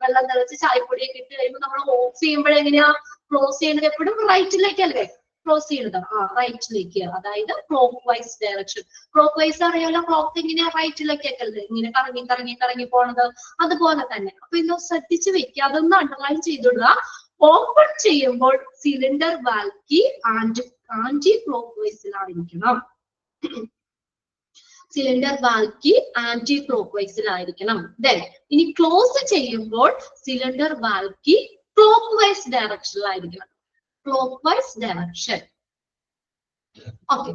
വെള്ളം തിളച്ച് ചായപ്പൊടിയൊക്കെ ഇട്ട് കഴിയുമ്പോൾ നമ്മൾ ഓഫ് ചെയ്യുമ്പോഴെങ്ങനെയാ ക്ലോസ് ചെയ്യുന്നത്? എപ്പോഴും റൈറ്റിലേക്കല്ലേ ക്ലോസ് ചെയ്യുന്നത്? റൈറ്റിലേക്ക്, അതായത് clock wise direction. Clock vice അറിയാലോ, ക്ലോക്ക് എങ്ങനെയാ റൈറ്റിലേക്കൊക്കെ ഇങ്ങനെ കറങ്ങി കറങ്ങി കറങ്ങി പോണത്. അതുപോലെ തന്നെ. അപ്പൊ ഇന്ന് ശ്രദ്ധിച്ച് വെക്കുക, അതൊന്ന് അണ്ടർലൈൻ ചെയ്തിടുക. ഓപ്പൺ ചെയ്യുമ്പോൾ cylinder valve key anti clock വൈസിലായിരിക്കണം. Cylinder valve key anti clock വൈസിലായിരിക്കണം. ദെൻ ഇനി ക്ലോസ് ചെയ്യുമ്പോൾ cylinder valve key clock wise ഡയറക്ഷനിലായിരിക്കണം. Clock wise direction. ഓക്കെ,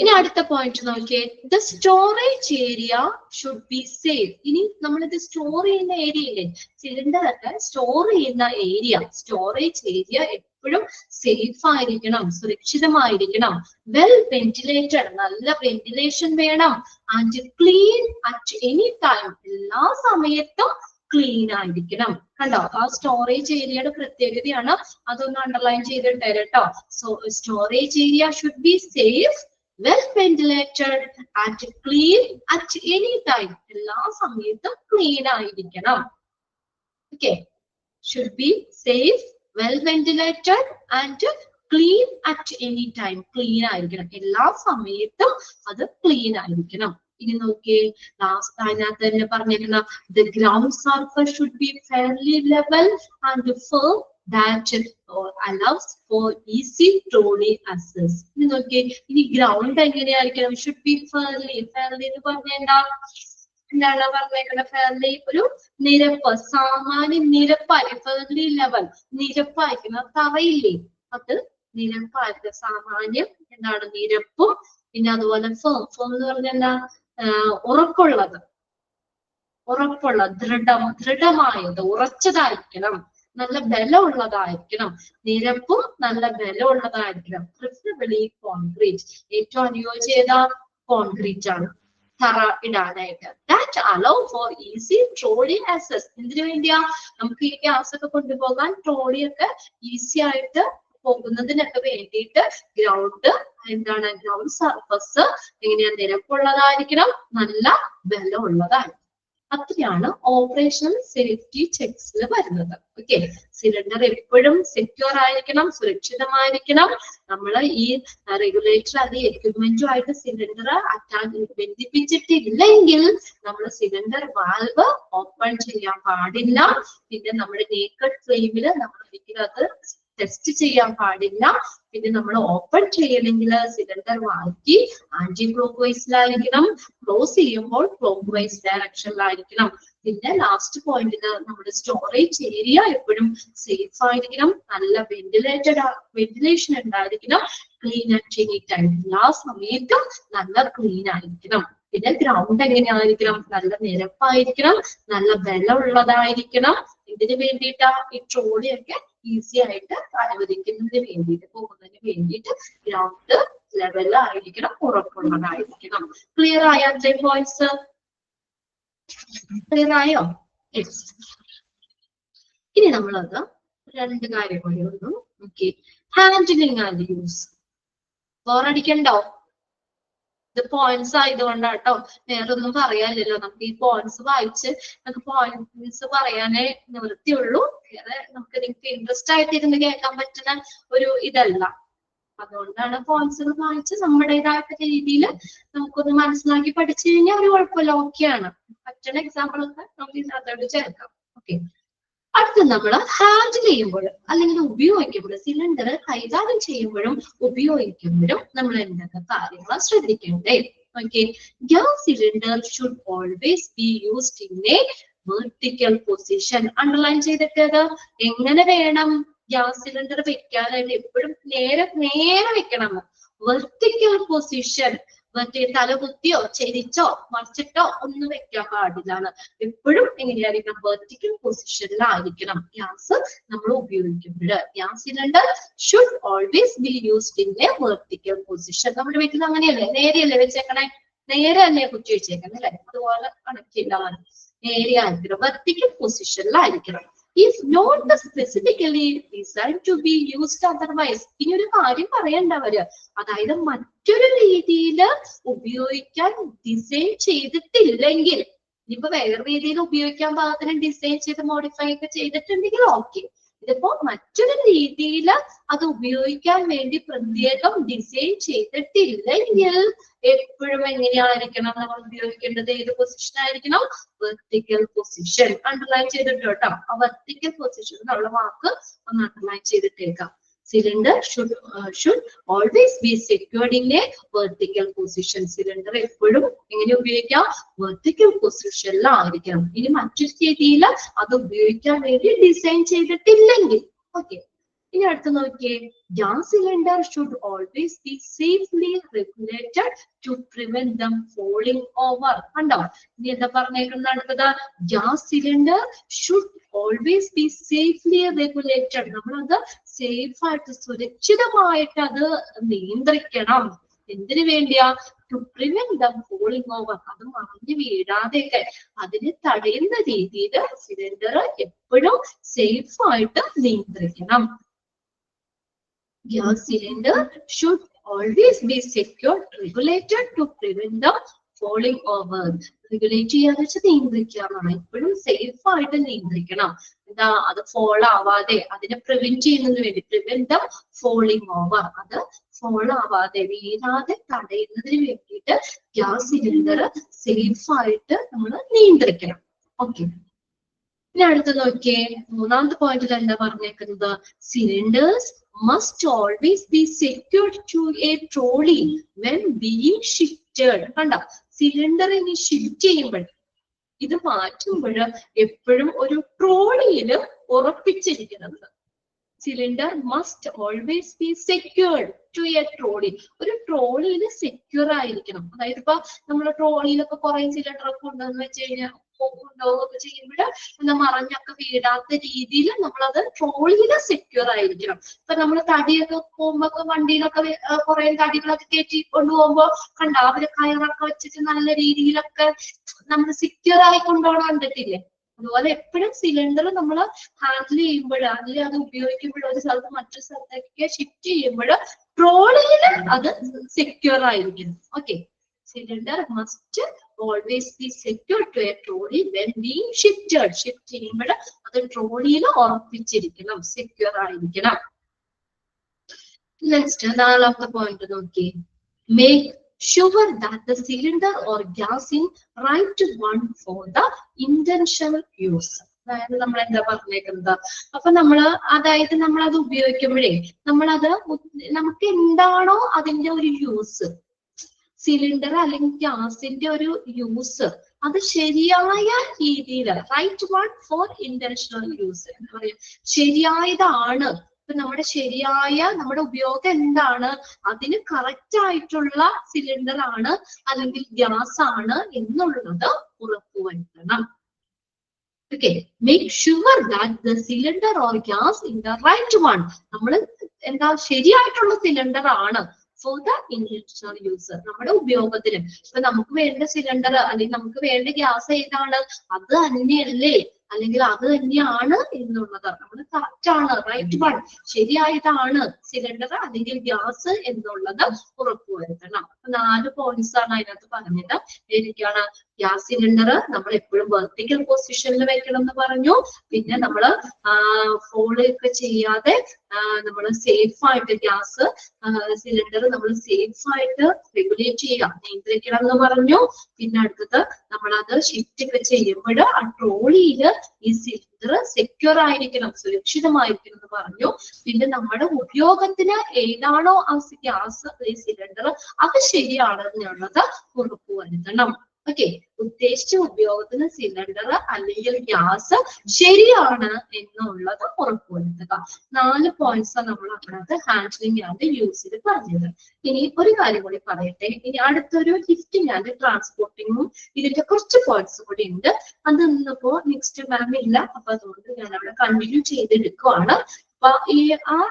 ഇനി അടുത്ത പോയിന്റ് നോക്കിയേ. The storage area should be safe. ഇനി നമ്മളിത് സ്റ്റോർ ചെയ്യുന്ന ഏരിയയില്ലേ, സിലിണ്ടർ ഒക്കെ സ്റ്റോർ ചെയ്യുന്ന ഏരിയ, സ്റ്റോറേജ് ഏരിയ എപ്പോഴും സേഫ് ആയിരിക്കണം, സുരക്ഷിതമായിരിക്കണം. വെൽ വെന്റിലേറ്റഡ്, നല്ല വെന്റിലേഷൻ വേണം. And clean at any time, എല്ലാ സമയത്തും ക്ലീൻ ആയിരിക്കണം. കണ്ടോ, ആ സ്റ്റോറേജ് ഏരിയയുടെ പ്രത്യേകതയാണ്. അതൊന്ന് അണ്ടർലൈൻ ചെയ്തിട്ട് കേട്ടോ. So storage area should be safe, well ventilated and clean at any time. എല്ലാ സമയത്തും ക്ലീൻ ആയിരിക്കണം. Okay, should be safe, well ventilated and clean at any time. Clean ആയിരിക്കണം, എല്ലാ സമയത്തും അത് ക്ലീൻ ആയിരിക്കണം. ഇനി നോക്കിയേ, ലാസ്റ്റ് അതിനകത്ത് തന്നെ പറഞ്ഞിരിക്കുന്ന the ground surface should be fairly level and firm that allows for easy trolley access. ഇനി നോക്കിയേ, ഇനി ഗ്രൗണ്ട് എങ്ങനെയായിരിക്കണം? Should be fairly. ഫെയർലി എന്ന് പറഞ്ഞാൽ എന്താണ് പറഞ്ഞേക്കുന്നത്? ഫെയർലി ഒരു നിരപ്പ്, സാമാന്യ നിരപ്പായിരിക്കും. Fairly level നിരപ്പായിരിക്കണം. തറയില്ലേ, അത് നിരപ്പായിരിക്കും. സാമാന്യം എന്താണ്? നിരപ്പും. പിന്നെ അതുപോലെ ഫേം. ഫേം എന്ന് പറഞ്ഞാൽ എന്താ? ഉറപ്പുള്ളത്, ദൃഢമായത്, ഉറച്ചതായിരിക്കണം, നല്ല ബലമുള്ളതായിരിക്കണം. നിരപ്പും നല്ല ബലമുള്ളതായിരിക്കണം. Preferably concrete. ഏറ്റവും അനുയോജ്യത കോൺക്രീറ്റ് ആണ് തറ ഇടാനായിട്ട്. That hello four easy trolley access. എന്തിനു വേണ്ടിയാ? നമുക്ക് ഈ ഗ്യാസ് ഒക്കെ കൊണ്ടുപോകാൻ ട്രോളി ഒക്കെ ഈസി ആയിട്ട് പോകുന്നതിനൊക്കെ വേണ്ടിയിട്ട് ഗ്രൗണ്ട് എന്താണ്? ഗ്രൗണ്ട് സർഫസ് എങ്ങനെയാ? നിരപ്പുള്ളതായിരിക്കണം, നല്ല ബലമുള്ളതായിരിക്കണം. അത്രയാണ് ഓപ്പറേഷണൽ സേഫ്റ്റി ചെക്സിൽ വരുന്നത്. ഓക്കെ, സിലിണ്ടർ എപ്പോഴും സെക്യൂർ ആയിരിക്കണം, സുരക്ഷിതമായിരിക്കണം. നമ്മൾ ഈ റെഗുലേറ്റർ അത് എക്യുപ്മെന്റുമായിട്ട് സിലിണ്ടർ ബന്ധിപ്പിച്ചിട്ടില്ലെങ്കിൽ നമ്മൾ സിലിണ്ടർ വാൽവ് ഓപ്പൺ ചെയ്യാൻ പാടില്ല. പിന്നെ നമ്മുടെ നേക്കഡ് ഫ്ലെയിമിൽ നമ്മൾ ഒരിക്കലും അത് ടെസ്റ്റ് ചെയ്യാൻ പാടില്ല. പിന്നെ നമ്മൾ ഓപ്പൺ ചെയ്യണമെങ്കിൽ സിലിണ്ടർ വാൽവ് ആന്റി ക്ലോക്ക് വൈസിലായിരിക്കണം. ക്ലോസ് ചെയ്യുമ്പോൾ ക്ലോക്ക് വൈസ് ഡയറക്ഷനിലായിരിക്കണം. പിന്നെ ലാസ്റ്റ് പോയിന്റിന് നമ്മുടെ സ്റ്റോറേജ് ഏരിയ എപ്പോഴും സേഫ് ആയിരിക്കണം, നല്ല വെന്റിലേഷൻ ഉണ്ടായിരിക്കണം. ക്ലീൻ അറ്റ് എനി ടൈം, എല്ലാ സമയത്തും നല്ല ക്ലീൻ ആയിരിക്കണം. പിന്നെ ഗ്രൗണ്ട് എങ്ങനെയായിരിക്കണം? നല്ല നിരപ്പായിരിക്കണം, നല്ല ബലമുള്ളതായിരിക്കണം. ഇതിനു വേണ്ടിയിട്ടാ ഈ ട്രോളിയൊക്കെ ഈസി ആയിട്ട് അനുവദിക്കുന്നതിന് വേണ്ടിയിട്ട് പോകുന്നതിന് വേണ്ടിയിട്ട് ഗ്രൗണ്ട് ലെവലായിരിക്കണം, ഉറപ്പുള്ളതായിരിക്കണം. ക്ലിയർ ആയ അത്രയും പോയിന്റ്സ്? ക്ലിയർ ആയോ? യെസ്. ഇനി നമ്മളത് രണ്ട് കാര്യം കൂടി ഉള്ളൂ. Okay, handling and use. ബോറടിക്കണ്ടോ? ഇത് പോയിന്റ്സ് ആയതുകൊണ്ടാട്ടോ, വേറെ ഒന്നും പറയാനില്ലല്ലോ. നമുക്ക് ഈ പോയിന്റ്സ് വായിച്ച് നമുക്ക് പോയിന്റ്സ് പറയാനേ നിവൃത്തിയുള്ളൂ. വേറെ നിങ്ങൾക്ക് ഇൻട്രസ്റ്റ് ആയിട്ട് ഇരുന്ന് കേൾക്കാൻ പറ്റുന്ന ഒരു ഇതല്ല. അതുകൊണ്ടാണ് പോയിന്റ്സുകൾ വായിച്ച് നമ്മുടേതായിട്ടുള്ള രീതിയിൽ നമുക്കൊന്ന് മനസ്സിലാക്കി പഠിച്ചു കഴിഞ്ഞാൽ ഒരു കുഴപ്പമില്ല, ഓക്കെയാണ്. പറ്റുന്ന എക്സാമ്പിൾ ഒക്കെ നമുക്ക് ഇതിനകത്തോട്ട് ചേർക്കാം. ഓക്കെ, അടുത്ത് നമ്മൾ ഹാൻഡിൽ ചെയ്യുമ്പോൾ അല്ലെങ്കിൽ ഉപയോഗിക്കുമ്പോൾ, സിലിണ്ടർ കൈകാര്യം ചെയ്യുമ്പോഴും ഉപയോഗിക്കുമ്പോഴും നമ്മൾ എന്തൊക്കെ കാര്യങ്ങൾ ശ്രദ്ധിക്കണ്ടേ? Okay, gas cylinder should always be used in a vertical position. Underline ചെയ്തിട്ടത് എങ്ങനെ വേണം ഗ്യാസ് സിലിണ്ടർ വെക്കാനായിട്ട്? എപ്പോഴും നേരെ വെക്കണം. വെർട്ടിക്കൽ പൊസിഷൻ, മറ്റേ തലകുത്തിയോ ചെരിച്ചോ മറിച്ചിട്ടോ ഒന്നും വെക്കാൻ പാടില്ലാണ്. എപ്പോഴും എങ്ങനെയായിരിക്കണം? വെർട്ടിക്കൽ പൊസിഷനിലായിരിക്കണം ഗ്യാസ് നമ്മൾ ഉപയോഗിക്കുമ്പോൾ. Gas cylinder should always be used in a vertical position. നമ്മുടെ വീട്ടിൽ അങ്ങനെയല്ലേ? നേരെയല്ലേ വെച്ചേക്കണേ? നേരെ അല്ലേ കുറ്റി വെച്ചേക്കണേ അല്ലെ? അതുപോലെ കണക്ട് ചെയ്താൽ നേരെയായിരിക്കണം, vertical പൊസിഷനിലായിരിക്കണം. If not specifically designed to be used otherwise. ഇനി ഒരു കാര്യം പറയണ്ടവര്, അതായത് മറ്റൊരു രീതിയിൽ ഉപയോഗിക്കാൻ ഡിസൈൻ ചെയ്തിട്ടില്ലെങ്കിൽ, ഇനിയിപ്പോ വേറെ രീതിയിൽ ഉപയോഗിക്കാൻ പാകത്തിന് ഡിസൈൻ ചെയ്ത് മോഡിഫൈ ഒക്കെ ചെയ്തിട്ടുണ്ടെങ്കിൽ ഓക്കെ. ഇതിപ്പോ മറ്റൊരു രീതിയിൽ അത് ഉപയോഗിക്കാൻ വേണ്ടി പ്രത്യേകം ഡിസൈൻ ചെയ്തിട്ടില്ലെങ്കിൽ എപ്പോഴും എങ്ങനെയായിരിക്കണം നമ്മൾ ഉപയോഗിക്കേണ്ടത്? ഏത് പൊസിഷൻ ആയിരിക്കണം? Vertical position. അണ്ടർലൈൻ ചെയ്തിട്ട് കേട്ടോ, ആ വെർട്ടിക്കൽ പൊസിഷൻ എന്നുള്ള വാക്ക് ഒന്ന് അണ്ടർലൈൻ ചെയ്തിട്ടേക്കാം. Cylinder should always be secured in a vertical position. Cylinder എപ്പോഴും എങ്ങനെ ഉപയോഗിക്കാം? വെർട്ടിക്കൽ പൊസിഷനിലായിരിക്കണം. ഇനി മറ്റൊരു രീതിയിൽ അത് ഉപയോഗിക്കാൻ വേണ്ടി ഡിസൈൻ ചെയ്തിട്ടില്ലെങ്കിൽ ഓക്കെ. ഇനി അടുത്ത് നോക്കിയേ, gas cylinder should always be safely regulated to prevent them falling over. കണ്ടോ? ഇനി എന്താ പറഞ്ഞേക്കുന്നത് അടുത്തത്? Gas cylinder should always be safely regulated. നമ്മളത് സേഫ് ആയിട്ട് സുരക്ഷിതമായിട്ട് അത് നിയന്ത്രിക്കണം. എന്തിനു വേണ്ടിയാ? To prevent them falling over. അത് മറിഞ്ഞു വീഴാതെയൊക്കെ അതിനെ തടയുന്ന രീതിയിൽ സിലിണ്ടർ എപ്പോഴും സേഫ് ആയിട്ട് നിയന്ത്രിക്കണം. Gas cylinder should always be secured, regulated to prevent the falling over. Regulate ചെയ്യാന്ന് വെച്ചാൽ നിയന്ത്രിക്കാനാണ്. എപ്പോഴും സേഫ് ആയിട്ട് നിയന്ത്രിക്കണം. എന്താ? അത് ഫോൾ ആവാതെ അതിനെ പ്രിവെന്റ് ചെയ്യുന്നതിന് വേണ്ടി, പ്രിവെന്റ് ദ ഫോളിംഗ് ഓവർ, അത് ഫോൾ ആവാതെ വീഴാതെ തടയുന്നതിന് വേണ്ടിയിട്ട് ഗ്യാസ് സിലിണ്ടർ സേഫ് ആയിട്ട് നമ്മൾ നിയന്ത്രിക്കണം. ഓക്കെ, ഇനി അടുത്ത് നോക്കിയേ, മൂന്നാമത്തെ പോയിന്റിൽ എന്താ പറഞ്ഞേക്കുന്നത്? Cylinders must always be secured to a trolley when being shifted. കണ്ടോ? സിലിണ്ടറിനെ ഷിഫ്റ്റ് ചെയ്യുമ്പോൾ, ഇത് മാറ്റുമ്പോൾ എപ്പോഴും ഒരു ട്രോളിയിൽ ഉറപ്പിച്ചിരിക്കുന്നത്. Cylinder must always be secured to a trolley. ഒരു ട്രോളിയിൽ സെക്യൂർ ആയിരിക്കണം. അതായത് ഇപ്പൊ നമ്മള് ട്രോളിയിലൊക്കെ കുറെ സിലിണ്ടർ ഒക്കെ ഉണ്ടെന്ന് വെച്ച് കഴിഞ്ഞാൽ കൊണ്ടുപോകുകയൊക്കെ ചെയ്യുമ്പോൾ എന്താ മറഞ്ഞൊക്കെ വീഴാത്ത രീതിയിൽ നമ്മളത് ട്രോളിയിൽ സെക്യൂർ ആയിരിക്കണം. ഇപ്പൊ നമ്മൾ തടിയൊക്കെ പോകുമ്പോ വണ്ടിയിലൊക്കെ കുറെ തടികളൊക്കെ കയറ്റി കൊണ്ടുപോകുമ്പോ കണ്ട അവര് കയറൊക്കെ വെച്ചിട്ട് നല്ല രീതിയിലൊക്കെ നമ്മൾ സെക്യൂർ ആയി കൊണ്ടുപോകണം കണ്ടിട്ടില്ലേ? അതുപോലെ എപ്പോഴും സിലിണ്ടർ നമ്മൾ ഹാൻഡിൽ ചെയ്യുമ്പോൾ അല്ലെങ്കിൽ അത് ഉപയോഗിക്കുമ്പോൾ ഒരു സ്ഥലത്ത് മറ്റൊരു സ്ഥലത്തേക്ക് ഷിഫ്റ്റ് ചെയ്യുമ്പോൾ ട്രോളിയിൽ അത് സെക്യൂർ ആയിരിക്കണം. Okay, cylinder must always be secure to a trolley when being shifted. Shift ചെയ്യുമ്പോൾ അത് ട്രോളിയിൽ ഉറപ്പിച്ചിരിക്കണം, സെക്യൂർ ആയിരിക്കണം. നെക്സ്റ്റ് നാലാമത്തെ പോയിന്റ് നോക്കി, make sure that the cylinder or gas in right one for the intentional use. അതായത് നമ്മൾ എന്താ പറഞ്ഞേക്കുന്നത്? അപ്പൊ അതായത് നമ്മളത് ഉപയോഗിക്കുമ്പോഴേ നമുക്ക് എന്താണോ അതിന്റെ ഒരു യൂസ്, സിലിണ്ടർ അല്ലെങ്കിൽ ഗ്യാസിന്റെ ഒരു യൂസ്, അത് ശരിയായ രീതിയിൽ right one for intentional use എന്താ പറയാ, ശരിയായതാണ്. ഇപ്പൊ നമ്മുടെ ഉപയോഗം എന്താണ്, അതിന് കറക്റ്റ് ആയിട്ടുള്ള സിലിണ്ടർ ആണ് അല്ലെങ്കിൽ ഗ്യാസ് ആണ് എന്നുള്ളത് ഉറപ്പുവരുത്തണം. Okay, make sure that the cylinder or gas in the right one. നമ്മൾ എന്താ ശരിയായിട്ടുള്ള സിലിണ്ടർ ആണ് ഫോർ ദ ഇൻഡസ്ട്രിയൽ യൂസർ, നമ്മുടെ ഉപയോഗത്തിന്. ഇപ്പൊ നമുക്ക് വേണ്ട സിലിണ്ടർ അല്ലെങ്കിൽ നമുക്ക് വേണ്ട ഗ്യാസ് ഏതാണ്, അത് തന്നെയല്ലേ അല്ലെങ്കിൽ അത് തന്നെയാണ് എന്നുള്ളത് നമ്മൾ കറക്റ്റ് ആണ്, റൈറ്റ് വൺ, ശരിയായതാണ് സിലിണ്ടർ അല്ലെങ്കിൽ ഗ്യാസ് എന്നുള്ളത് ഉറപ്പുവരുത്തണം. 4 പോയിന്റ്സ് ആണ് അതിനകത്ത് പറഞ്ഞത്. ഏതൊക്കെയാണ്? ഗ്യാസ് സിലിണ്ടർ നമ്മൾ എപ്പോഴും വെർട്ടിക്കൽ പൊസിഷനിൽ വെക്കണം എന്ന് പറഞ്ഞു. പിന്നെ നമ്മൾ ഫോളോ ഒക്കെ ചെയ്യാതെ നമ്മൾ സേഫ് ആയിട്ട് ഗ്യാസ് സിലിണ്ടർ നമ്മൾ സേഫ് ആയിട്ട് റെഗുലേറ്റ് ചെയ്യുക, നിയന്ത്രിക്കണം എന്ന് പറഞ്ഞു. പിന്നെ അടുത്തത് നമ്മളത് ഷിഫ്റ്റ് ഒക്കെ ചെയ്യുമ്പോൾ ആ ട്രോളിയില് ഈ സിലിണ്ടർ സെക്യൂർ ആയിരിക്കണം, സുരക്ഷിതമായിരിക്കണം എന്ന് പറഞ്ഞു. പിന്നെ നമ്മുടെ ഉപയോഗത്തിന് ഏതാണോ ആ ഗ്യാസ് സിലിണ്ടർ അത് ശരിയാണെന്നുള്ളത് ഉറപ്പുവരുത്തണം. ഓക്കെ, ഉദ്ദേശിച്ച ഉപയോഗത്തിന് സിലിണ്ടർ അല്ലെങ്കിൽ ഗ്യാസ് ശരിയാണ് എന്നുള്ളത് ഉറപ്പുവരുത്തുക. 4 പോയിന്റ്സ് നമ്മൾ അതിനകത്ത് ഹാൻഡ്ലിംഗ് ആൻഡ് യൂസിൽ പറഞ്ഞത്. ഇനി ഒരു കാര്യം കൂടി പറയട്ടെ, ഇനി അടുത്തൊരു ലിഫ്റ്റിംഗ് ആൻഡ് ട്രാൻസ്പോർട്ടിങ്ങും ഇതിന്റെ കുറച്ച് പോയിന്റ്സ് കൂടി ഉണ്ട്. അത് ഇന്നിപ്പോ നെക്സ്റ്റ് മാം ഇല്ല, അപ്പൊ അതുകൊണ്ട് ഞാൻ അവിടെ കണ്ടിന്യൂ ചെയ്തെടുക്കുവാണ്. അപ്പൊ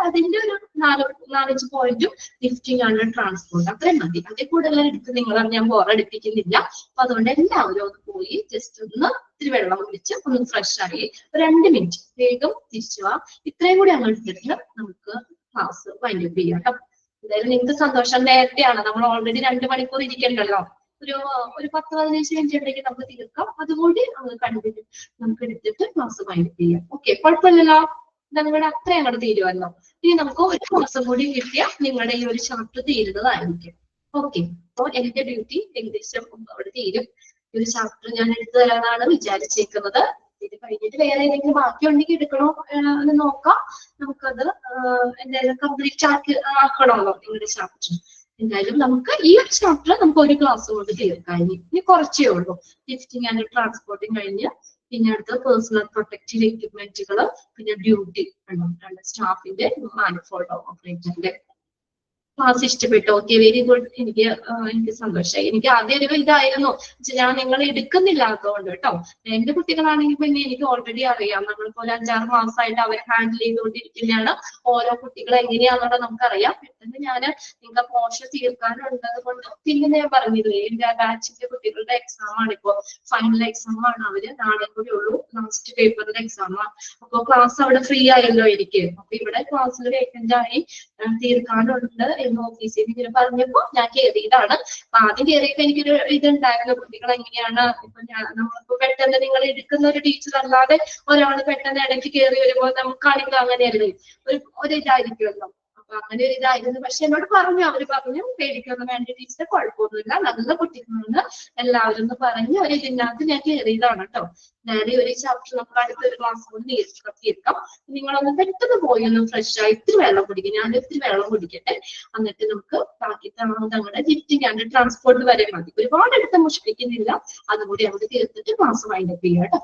അതിന്റെ ഒരു 4-5 പോയിന്റും ലിഫ്റ്റിംഗ് ആൻഡ് ട്രാൻസ്പോർട്ട് അത്രയും മതി. അതിൽ കൂടുതൽ എടുത്ത് നിങ്ങളെ ഞാൻ ബോറടിപ്പിക്കുന്നില്ല. അപ്പൊ അതുകൊണ്ട് എല്ലാവരും ഒന്ന് പോയി ജസ്റ്റ് ഒന്ന് ഇത്തിരി വെള്ളം കുടിച്ച് ഒന്ന് ഫ്രഷ് ആയി 2 മിനിറ്റ് വേഗം തിരിച്ചു പോവാം. ഇത്രയും കൂടി അങ്ങ് എടുത്തിട്ട് നമുക്ക് ക്ലാസ് വൈൻഡ് അപ്പ് ചെയ്യാം കേട്ടോ. എന്തായാലും നിങ്ങൾക്ക് സന്തോഷം, നേരത്തെയാണ്, നമ്മൾ ഓൾറെഡി 2 മണിക്കൂർ ഇരിക്കണ്ടല്ലോ. ഒരു 10-15 മിനിറ്റ് നമുക്ക് തീർക്കാം. അതുകൂടി കണ്ടിട്ട് നമുക്ക് എടുത്തിട്ട് ക്ലാസ് വൈൻഡ് അപ്പ് ചെയ്യാം. ഓക്കെ, കുഴപ്പമില്ലല്ലോ, നിങ്ങളുടെ അത്രയും അങ്ങോട്ട് തീരുമല്ലോ. ഇനി നമുക്ക് ഒരു മാസം കൂടി കിട്ടിയാൽ നിങ്ങളുടെ ഈ ഒരു ചാപ്റ്റർ തീരുന്നതായിരിക്കും. ഓക്കെ, അപ്പൊ എന്റെ ഡ്യൂട്ടി ഏകദേശം അവിടെ തീരും. ഈ ഒരു ചാപ്റ്റർ ഞാൻ എടുത്തു തരാനാണ് വിചാരിച്ചേക്കുന്നത്. ഇത് കഴിഞ്ഞിട്ട് വേറെ ഏതെങ്കിലും ബാക്കി ഉണ്ടെങ്കിൽ എടുക്കണോ എന്ന് നോക്കാം. നമുക്കത് എന്തായാലും കംപ്ലീറ്റ് ആക്കണമല്ലോ നിങ്ങളുടെ ചാപ്റ്റർ. എന്തായാലും നമുക്ക് ഈ ഒരു ചാപ്റ്റർ നമുക്ക് ഒരു ക്ലാസ് കൊണ്ട് തീർക്കാം. ഇനി കുറച്ചേ ഉള്ളൂ. ലിഫ്റ്റിംഗ് ആൻഡ് ട്രാൻസ്പോർട്ടിങ് കഴിഞ്ഞ് പിന്നെ അടുത്ത പേഴ്സണൽ പ്രൊട്ടക്റ്റീവ് എക്യുപ്മെന്റുകൾ, പിന്നെ ഡ്യൂട്ടി സ്റ്റാഫിന്റെ മാനിഫോൾഡ് ഓപ്പറേറ്ററിന്റെ. ക്ലാസ് ഇഷ്ടപ്പെട്ടു. Okay, very good. എനിക്ക് സന്തോഷമായി. എനിക്ക് ആദ്യം ഒരു ഇതായിരുന്നു, ഞാൻ നിങ്ങൾ എടുക്കുന്നില്ലാത്തതുകൊണ്ട് കേട്ടോ. എന്റെ കുട്ടികളാണെങ്കിൽ പിന്നെ എനിക്ക് ഓൾറെഡി അറിയാം. നമ്മളിപ്പോ 5-6 മാസമായിട്ട് അവരെ ഹാൻഡിൽ ചെയ്തുകൊണ്ടിരിക്കുന്നതാണ്. ഓരോ കുട്ടികളെ എങ്ങനെയാണെന്നുള്ളത് നമുക്കറിയാം. പെട്ടെന്ന് ഞാൻ നിങ്ങൾക്ക് പോർഷൻ തീർക്കാനുള്ളത് കൊണ്ട് പിന്നെ ഞാൻ പറഞ്ഞില്ലേ, എന്റെ ബാച്ചിന്റെ കുട്ടികളുടെ എക്സാം ആണ് ഇപ്പോ, ഫൈനൽ എക്സാം ആണ്. അവര് നാളെ കൂടി ഉള്ളൂ ലാസ്റ്റ് പേപ്പറിന്റെ എക്സാം. അപ്പൊ ക്ലാസ് അവിടെ ഫ്രീ ആയല്ലോ എനിക്ക്. അപ്പൊ ഇവിടെ ക്ലാസ്സിൽ വേക്കന്റ് ആയി തീർക്കാനുണ്ട് എന്ന് ഓഫീസിൽ ഇങ്ങനെ പറഞ്ഞപ്പോ ഞാൻ കയറിയതാണ്. അപ്പൊ ആദ്യം കയറിയപ്പോ എനിക്കൊരു ഇതുണ്ടായിരുന്നു, കുട്ടികൾ എങ്ങനെയാണ് ഇപ്പൊ നമ്മളിപ്പോ പെട്ടെന്ന് നിങ്ങൾ എടുക്കുന്ന ഒരു ടീച്ചർ അല്ലാതെ ഒരാൾ പെട്ടെന്ന് ഇടയ്ക്ക് കയറി വരുമ്പോൾ നമുക്കാണെങ്കിൽ അങ്ങനെയല്ലേ ഒരു ഇതായിരിക്കുമല്ലോ. അപ്പൊ അങ്ങനെ ഒരു ഇതായിരുന്നു. പക്ഷെ എന്നോട് പറഞ്ഞു, അവര് പറഞ്ഞു പേടിക്കൊന്നും വേണ്ട ടീച്ചർ, കുഴപ്പമൊന്നുമില്ല, നല്ല കുട്ടികളാണ് എല്ലാവരും എന്ന് പറഞ്ഞ് ഒരു ഇതിനകത്ത് ഞാൻ കയറിയതാണ് കേട്ടോ. നേരെ ഒരു ചാപ്റ്റർ നമുക്ക് അടുത്തൊരു ക്ലാസ് കൊണ്ട് തീർക്കാം. നിങ്ങളൊന്ന് പെട്ടെന്ന് പോയി ഒന്ന് ഫ്രഷ് ആയി ഇത്തിരി വെള്ളം കുടിക്കും. ഞാൻ ഇത്തിരി വെള്ളം കുടിക്കട്ടെ, എന്നിട്ട് നമുക്ക് ബാക്കി തങ്ങളുടെ ലിഫ്റ്റിംഗ് ആൻഡ് ട്രാൻസ്പോർട്ട് വരെ മതി. ഒരുപാട് എടുത്ത് മുഷിപ്പിക്കുന്നില്ല, അതുകൂടി നമുക്ക് തീർത്തിട്ട് ക്ലാസ് വൈൻഡ് അപ്പ് ചെയ്യാം കേട്ടോ.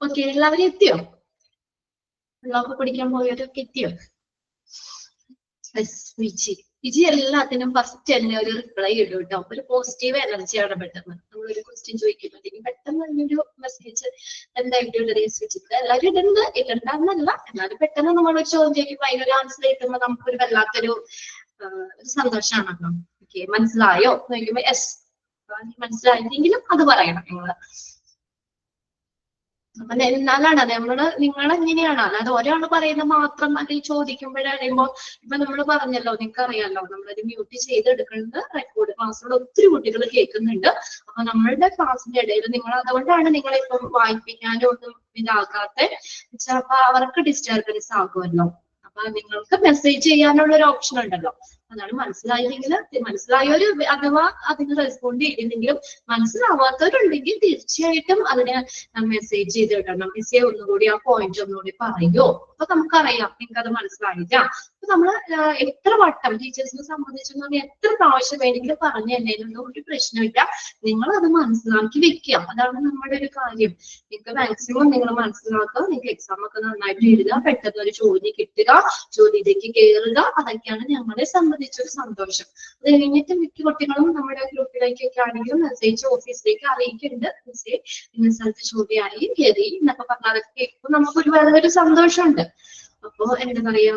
ഓക്കെ, എല്ലാവരും എത്തിയോ? വെള്ളമൊക്കെ കുടിക്കാൻ പോയവരൊക്കെ എത്തിയോ? വിജി എല്ലാത്തിനും ഫസ്റ്റ് തന്നെ ഒരു റിപ്ലൈ ഇടും കേട്ടോ. ഒരു പോസിറ്റീവ് എനർജിയാണ് പെട്ടെന്ന്. നമ്മളൊരു ക്വസ്റ്റ്യൻ ചോദിക്കുമ്പോഴത്തേക്കും പെട്ടെന്ന് ഒരു മെസ്സേജ് എന്തായിട്ട് വിജിക്ക് എല്ലാവരും ഇടണ്ടെന്നല്ല, എന്നാലും പെട്ടെന്ന് നമ്മളൊരു ചോദ്യം ചോദിക്കുമ്പോൾ അതിനൊരു ആൻസർ കിട്ടുമ്പോൾ നമുക്കൊരു വല്ലാത്തൊരു സന്തോഷമാണല്ലോ. ഓക്കെ, മനസ്സിലായോ ചോദിക്കുമ്പോ യെസ്, മനസ്സിലായില്ലെങ്കിലും അത് പറയണം നിങ്ങള്. അപ്പൊ എന്നാലാണ് നിങ്ങൾ എങ്ങനെയാണ്, അല്ലാതെ ഒരാൾ പറയുന്ന മാത്രം അത് ചോദിക്കുമ്പോഴറിയുമ്പോ ഇപ്പൊ നമ്മൾ പറഞ്ഞല്ലോ, നിങ്ങൾക്ക് അറിയാലോ, നമ്മളത് മ്യൂട്ട് ചെയ്തെടുക്കുന്നത് റെക്കോർഡ് ക്ലാസ്സുകൾ ഒത്തിരി കുട്ടികൾ കേൾക്കുന്നുണ്ട്. അപ്പൊ നമ്മളുടെ ക്ലാസ്സിന്റെ ഇടയിൽ നിങ്ങൾ അതുകൊണ്ടാണ് നിങ്ങളിപ്പം വായിപ്പിക്കാനോ ഒന്നും ഇതാകാത്ത, ചിലപ്പോ അവർക്ക് ഡിസ്റ്റർബൻസ് ആകുമല്ലോ. അപ്പൊ നിങ്ങൾക്ക് മെസ്സേജ് ചെയ്യാനുള്ള ഒരു ഓപ്ഷൻ ഉണ്ടല്ലോ. അതാണ് മനസ്സിലായില്ലെങ്കിൽ, മനസ്സിലായവര് അഥവാ അതിന് റെസ്പോണ്ട് ചെയ്തില്ലെങ്കിലും മനസ്സിലാവാത്തവരുണ്ടെങ്കിൽ തീർച്ചയായിട്ടും അതിന് മെസ്സേജ് ചെയ്തിടണം. മിസ്സേ ഒന്നുകൂടി ആ പോയിന്റ് ഒന്നുകൂടി പറയോ, അപ്പൊ നമുക്കറിയാം നിങ്ങൾക്ക് അത് മനസ്സിലായില്ല. അപ്പൊ നമ്മള് എത്ര വട്ടം ടീച്ചേഴ്സിനെ സംബന്ധിച്ചെന്ന് എത്ര പ്രാവശ്യം വേണമെങ്കിലും പറഞ്ഞു തന്നതിനൊന്നും ഒരു പ്രശ്നമില്ല. നിങ്ങൾ അത് മനസ്സിലാക്കി വെക്കുക, അതാണ് നമ്മുടെ ഒരു കാര്യം. നിങ്ങൾക്ക് മാക്സിമം നിങ്ങൾ മനസ്സിലാക്കുക, നിങ്ങൾക്ക് എക്സാം ഒക്കെ നന്നായിട്ട് എഴുതുക, പെട്ടെന്ന് ഒരു ജോലി കിട്ടുക, ജോലിയിലേക്ക് കയറുക, അതൊക്കെയാണ് ഞങ്ങളെ സംബന്ധിച്ചൊരു സന്തോഷം. അത് കഴിഞ്ഞിട്ട് മിക്ക കുട്ടികളും നമ്മുടെ ഗ്രൂപ്പിലേക്കൊക്കെ ആണെങ്കിലും മെസ്സേജ് ഓഫീസിലേക്ക് അറിയിക്കുന്നുണ്ട്, മെസ്സേജ് ഇന്ന സ്ഥലത്ത് ചോദ്യമായി കയറി എന്നൊക്കെ പറഞ്ഞാൽ കേൾക്കുമ്പോൾ നമുക്കൊരു വേറൊരു സന്തോഷമുണ്ട്. അപ്പൊ എന്താ പറയാ,